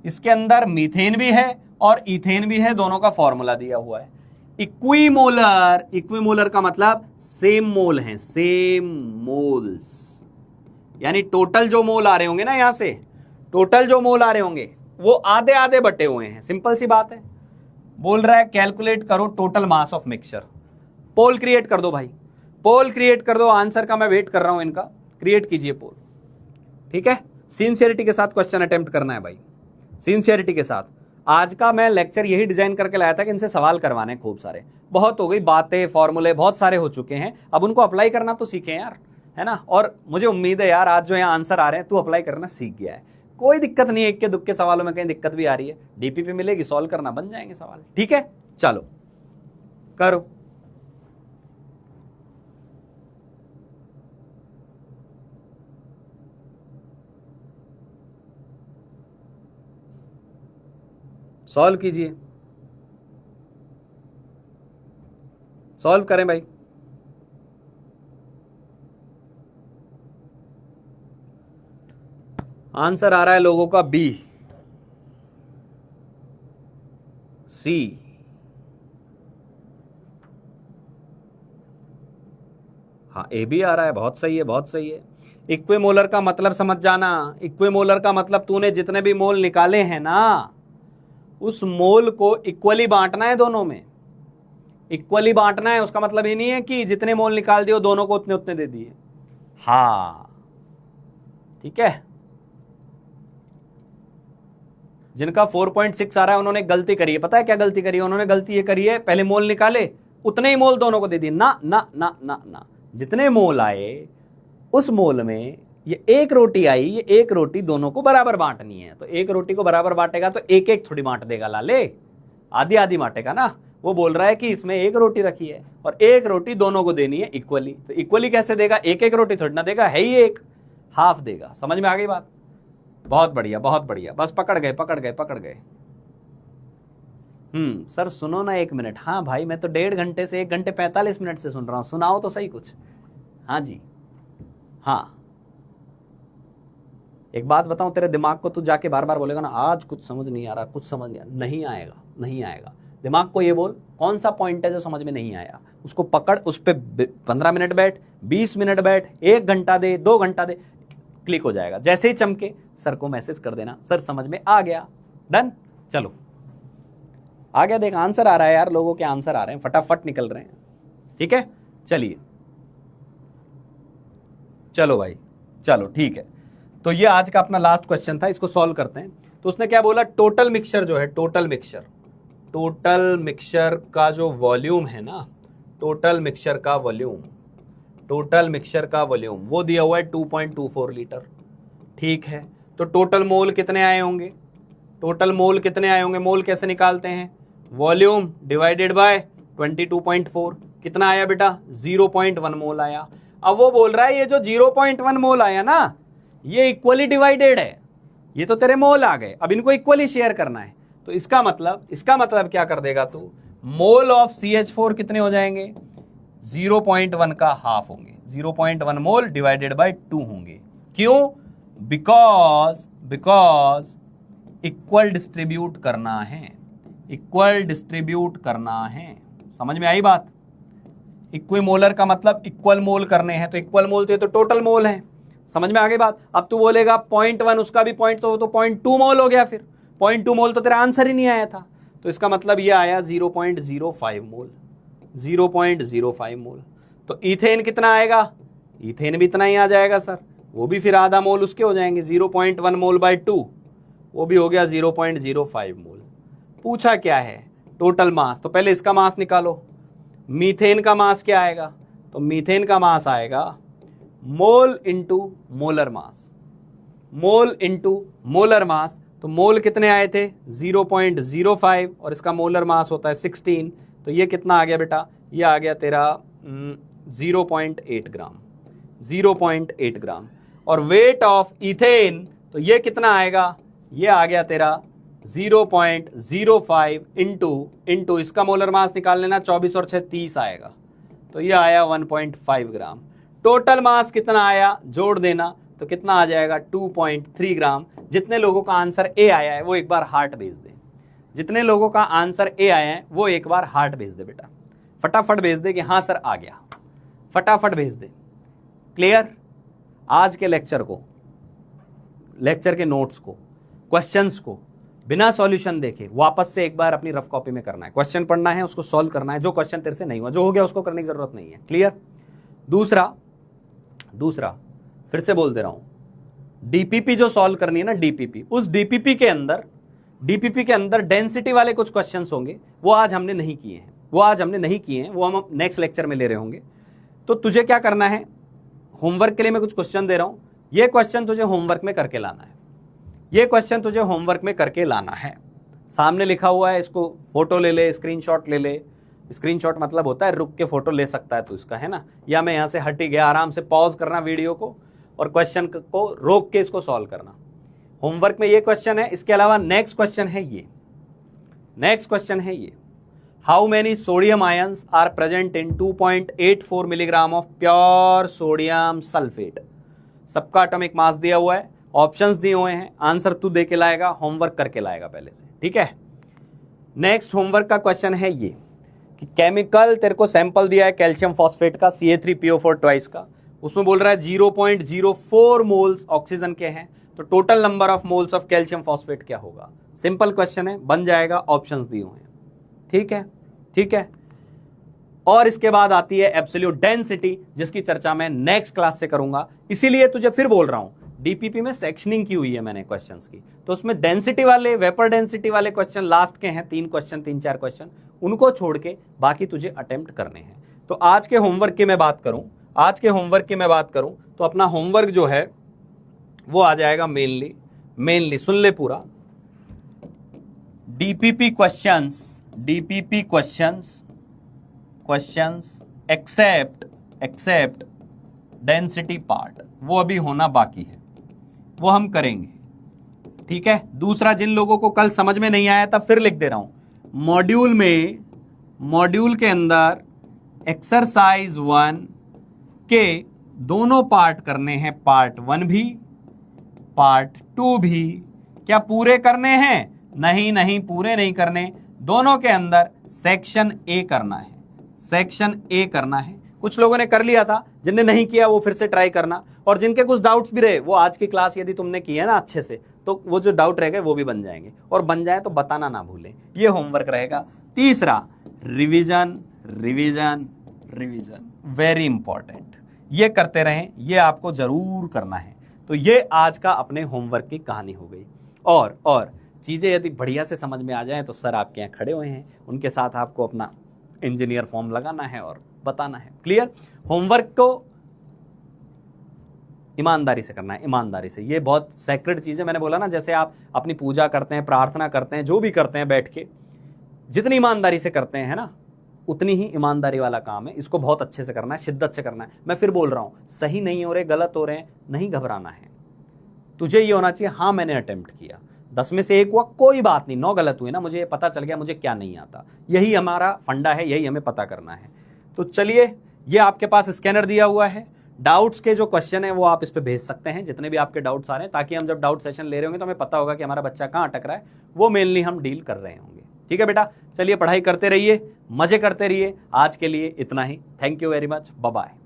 इसके अंदर मीथेन भी है और इथेन भी है, दोनों का फॉर्मूला दिया हुआ है। इक्विमोलर, इक्विमोलर का मतलब सेम मोल है, सेम मोल्स, यानी टोटल जो मोल आ रहे होंगे ना, यहां से टोटल जो मोल आ रहे होंगे वो आधे आधे बटे हुए हैं। सिंपल सी बात है। बोल रहा है कैलकुलेट करो total mass of mixture. Poll create कर दो भाई, पोल क्रिएट कर दो। आंसर का मैं वेट कर रहा हूं, इनका क्रिएट कीजिए पोल। ठीक है, सिंसियरिटी के साथ क्वेश्चन अटेम्प्ट करना है भाई, सिंसियरिटी के साथ। आज का मैं लेक्चर यही डिजाइन करके लाया था कि इनसे सवाल करवाने हैं खूब सारे। बहुत हो गई बातें, फॉर्मूले बहुत सारे हो चुके हैं, अब उनको अप्लाई करना तो सीखें यार, है ना। और मुझे उम्मीद है यार आज जो यहाँ आंसर आ रहे हैं तू अप्लाई करना सीख गया है, कोई दिक्कत नहीं है। इक्के दुक्के सवालों में कहीं दिक्कत भी आ रही है, डीपीपी मिलेगी, सॉल्व करना बन जाएंगे सवाल। ठीक है, चलो करो। सॉल्व कीजिए, सॉल्व करें भाई। आंसर आ रहा है लोगों का बी, सी, हाँ ए भी आ रहा है। बहुत सही है, बहुत सही है। इक्विमोलर का मतलब समझ जाना, इक्विमोलर का मतलब तूने जितने भी मोल निकाले हैं ना, उस मोल को इक्वली बांटना है, दोनों में इक्वली बांटना है। उसका मतलब ये नहीं है कि जितने मोल निकाल दिए दोनों को उतने उतने दे दिए। हाँ ठीक है, जिनका 4.6 आ रहा है उन्होंने गलती करी है। पता है क्या गलती करी है उन्होंने? गलती ये करी है, पहले मोल निकाले, उतने ही मोल दोनों को दे दिए। ना ना ना ना ना, जितने मोल आए उस मोल में ये एक रोटी आई, ये एक रोटी दोनों को बराबर बांटनी है। तो एक रोटी को बराबर बांटेगा तो एक एक थोड़ी बांट देगा लाले, आधी आधी बांटेगा ना। वो बोल रहा है कि इसमें एक रोटी रखी है और एक रोटी दोनों को देनी है इक्वली। तो इक्वली कैसे देगा? एक एक रोटी थोड़ी ना देगा, है ही एक, हाफ देगा। समझ में आ गई बात? बहुत बढ़िया, बहुत बढ़िया, बस पकड़ गए पकड़ गए पकड़ गए। सर सुनो ना एक मिनट। हाँ भाई, मैं तो 1.5 घंटे से 1 घंटे 45 मिनट से सुन रहा हूं, सुनाओ तो सही कुछ। हाँ जी, हाँ एक बात बताऊं, तेरे दिमाग को तू जाके बार बार बोलेगा ना आज कुछ समझ नहीं आ रहा, कुछ समझ नहीं आएगा, नहीं आएगा। दिमाग को ये बोल कौन सा पॉइंट है जो समझ में नहीं आया, उसको पकड़, उस पर 15 मिनट बैठ, 20 मिनट बैठ, 1 घंटा दे, 2 घंटा दे, क्लिक हो जाएगा। जैसे ही चमके सर को मैसेज कर देना, सर समझ में आ गया, डन। चलो आ गया, देख आंसर आ रहा है यार, लोगों के आंसर आ रहे हैं, फटाफट निकल रहे हैं। ठीक है, चलिए चलो भाई, चलो ठीक है। तो ये आज का अपना लास्ट क्वेश्चन था, इसको सॉल्व करते हैं। तो उसने क्या बोला, टोटल मिक्सचर जो है, टोटल मिक्सचर का जो वॉल्यूम है ना, टोटल मिक्सचर का वॉल्यूम वो दिया हुआ है 2.24 लीटर। ठीक है, तो टोटल मोल कितने आए होंगे? मोल कैसे निकालते हैं? Volume divided by 22.4। कितना आया बेटा? 0.1 मोल आया। अब वो बोल रहा है ये जो 0.1 मोल आया ना, ये इक्वली डिवाइडेड है। ये तो तेरे मोल आ गए, अब इनको इक्वली शेयर करना है। तो इसका मतलब क्या कर देगा तू? मोल ऑफ CH4 कितने हो जाएंगे? 0.1 का हाफ होंगे, 0.1 मोल डिवाइडेड बाय 2 होंगे। क्यों? बिकॉज इक्वल डिस्ट्रीब्यूट करना है। समझ में आई बात? इक्विमोलर का मतलब इक्वल मोल करने हैं, तो इक्वल मोल तो टोटल मोल है। समझ में आ गई बात? अब तू बोलेगा 0.1 उसका भी पॉइंट तो 0.2 मोल हो गया। फिर 0.2 मोल तो तेरा आंसर ही नहीं आया था। तो इसका मतलब ये आया 0.05 मोल, 0.05 मोल। तो इथेन कितना आएगा? इथेन भी इतना ही आ जाएगा सर, वो भी फिर आधा मोल उसके हो जाएंगे, 0.1 मोल बाय 2, वो भी हो गया 0.05 मोल। पूछा क्या है? Total mass. तो पहले इसका मास निकालो। मीथेन का मास क्या आएगा? तो मीथेन का मास आएगा मोल इंटू मोलर मास। तो मोल कितने आए थे? 0.05 और इसका मोलर मास होता है 16। तो ये कितना आ गया बेटा? ये आ गया तेरा 0.8 ग्राम। और वेट ऑफ इथेन, तो ये कितना आएगा? ये आ गया तेरा 0.05 इंटू इसका मोलर मास निकाल लेना, 24 और 6 30 आएगा। तो ये आया 1.5 ग्राम। टोटल मास कितना आया जोड़ देना, तो कितना आ जाएगा? 2.3 ग्राम। जितने लोगों का आंसर ए आया है वो एक बार हार्ट भेज दें। जितने लोगों का आंसर ए आया है वो एक बार हार्ट भेज दे बेटा, फटाफट भेज दे कि हाँ सर आ गया, फटाफट भेज दे। क्लियर? आज के लेक्चर को, लेक्चर के नोट्स को, क्वेश्चंस को बिना सॉल्यूशन देखे वापस से एक बार अपनी रफ कॉपी में करना है। क्वेश्चन पढ़ना है, उसको सॉल्व करना है। जो क्वेश्चन तेरे से नहीं हुआ, जो हो गया उसको करने की जरूरत नहीं है। क्लियर? दूसरा फिर से बोल दे रहा हूं, डीपीपी जो सॉल्व करनी है ना, डीपीपी, उस डीपीपी के अंदर डेंसिटी वाले कुछ क्वेश्चंस होंगे, वो आज हमने नहीं किए हैं, वो हम नेक्स्ट लेक्चर में ले रहे होंगे। तो तुझे क्या करना है, होमवर्क के लिए मैं कुछ क्वेश्चन दे रहा हूं, ये क्वेश्चन तुझे होमवर्क में करके लाना है। सामने लिखा हुआ है, इसको फोटो ले ले, स्क्रीनशॉट ले ले। स्क्रीनशॉट मतलब होता है रुक के फोटो ले सकता है तू इसका, है ना, या मैं यहां से हट ही गया, आराम से पॉज करना वीडियो को और क्वेश्चन को रोक के इसको सॉल्व करना। होमवर्क में ये क्वेश्चन है, इसके अलावा नेक्स्ट क्वेश्चन है ये, how many sodium ions are present in 2.84 milligram of pure sodium sulphate. सबका एटॉमिक मास दिया हुआ है, ऑप्शंस दिए हुए हैं, आंसर तू दे के लाएगा, होमवर्क करके लाएगा पहले से, ठीक है। नेक्स्ट होमवर्क का क्वेश्चन है ये कि केमिकल तेरे को सैंपल दिया है कैल्शियम फॉस्फेट का, CA3PO4 ट्वाइस का, उसमें बोल रहा है 0.04 मोल्स ऑक्सीजन के हैं, तो total number of moles of calcium phosphate क्या होगा। सिंपल क्वेश्चन है, बन जाएगा, ऑप्शंस दिए हुए हैं, ठीक है। और इसके बाद आती है एब्सोल्यूट डेंसिटी, जिसकी चर्चा मैं नेक्स्ट क्लास से करूंगा। इसीलिए तुझे फिर बोल रहा हूं, डीपीपी में सेक्शनिंग की हुई है मैंने क्वेश्चंस की, तो उसमें डेंसिटी वाले, वेपर डेंसिटी वाले क्वेश्चन लास्ट के हैं, 3 4 क्वेश्चन, उनको छोड़ के बाकी तुझे अटेम्प्ट करने हैं। तो आज के होमवर्क की मैं बात करूं तो अपना होमवर्क जो है वो आ जाएगा मेनली सुन ले पूरा, DPP questions except density part, वो अभी होना बाकी है, वो हम करेंगे, ठीक है। दूसरा, जिन लोगों को कल समझ में नहीं आया था फिर लिख दे रहा हूं, मॉड्यूल के अंदर एक्सरसाइज 1 के दोनों पार्ट करने हैं, पार्ट 1 भी पार्ट 2 भी। क्या पूरे करने हैं? नहीं, पूरे नहीं करने, दोनों के अंदर सेक्शन ए करना है। कुछ लोगों ने कर लिया था, जिनने नहीं किया वो फिर से ट्राई करना, और जिनके कुछ डाउट्स भी रहे वो आज की क्लास यदि तुमने की है ना अच्छे से, तो वो जो डाउट रह गए वो भी बन जाएंगे, और बन जाए तो बताना ना भूलें, ये होमवर्क रहेगा। तीसरा, रिवीजन, वेरी इंपॉर्टेंट, ये करते रहें, ये आपको जरूर करना है। तो ये आज का अपने होमवर्क की कहानी हो गई। और चीजें यदि बढ़िया से समझ में आ जाएं तो सर आपके यहाँ खड़े हुए हैं, उनके साथ आपको अपना इंजीनियर फॉर्म लगाना है और बताना है। क्लियर? होमवर्क को ईमानदारी से करना है, ईमानदारी से। ये बहुत सेक्रेट चीज है, मैंने बोला ना, जैसे आप अपनी पूजा करते हैं, प्रार्थना करते हैं, जो भी करते हैं बैठ के, जितनी ईमानदारी से करते हैं, है ना, उतनी ही ईमानदारी वाला काम है। इसको बहुत अच्छे से करना है, शिद्दत से करना है। मैं फिर बोल रहा हूं, सही नहीं हो रहे, गलत हो रहे हैं, नहीं घबराना है। तुझे ये होना चाहिए, हाँ मैंने अटेम्प्ट किया, 10 में से 1 हुआ, कोई बात नहीं, 9 गलत हुए ना, मुझे ये पता चल गया मुझे क्या नहीं आता। यही हमारा फंडा है, यही हमें पता करना है। तो चलिए, ये आपके पास स्कैनर दिया हुआ है, डाउट्स के जो क्वेश्चन है वो आप इस पे भेज सकते हैं, जितने भी आपके डाउट्स आ रहे हैं, ताकि हम जब डाउट सेशन ले रहे होंगे तो हमें पता होगा कि हमारा बच्चा कहाँ अटक रहा है, वो मेनली हम डील कर रहे होंगे। ठीक है बेटा, चलिए पढ़ाई करते रहिए, मजे करते रहिए। आज के लिए इतना ही, thank you very much, bye bye.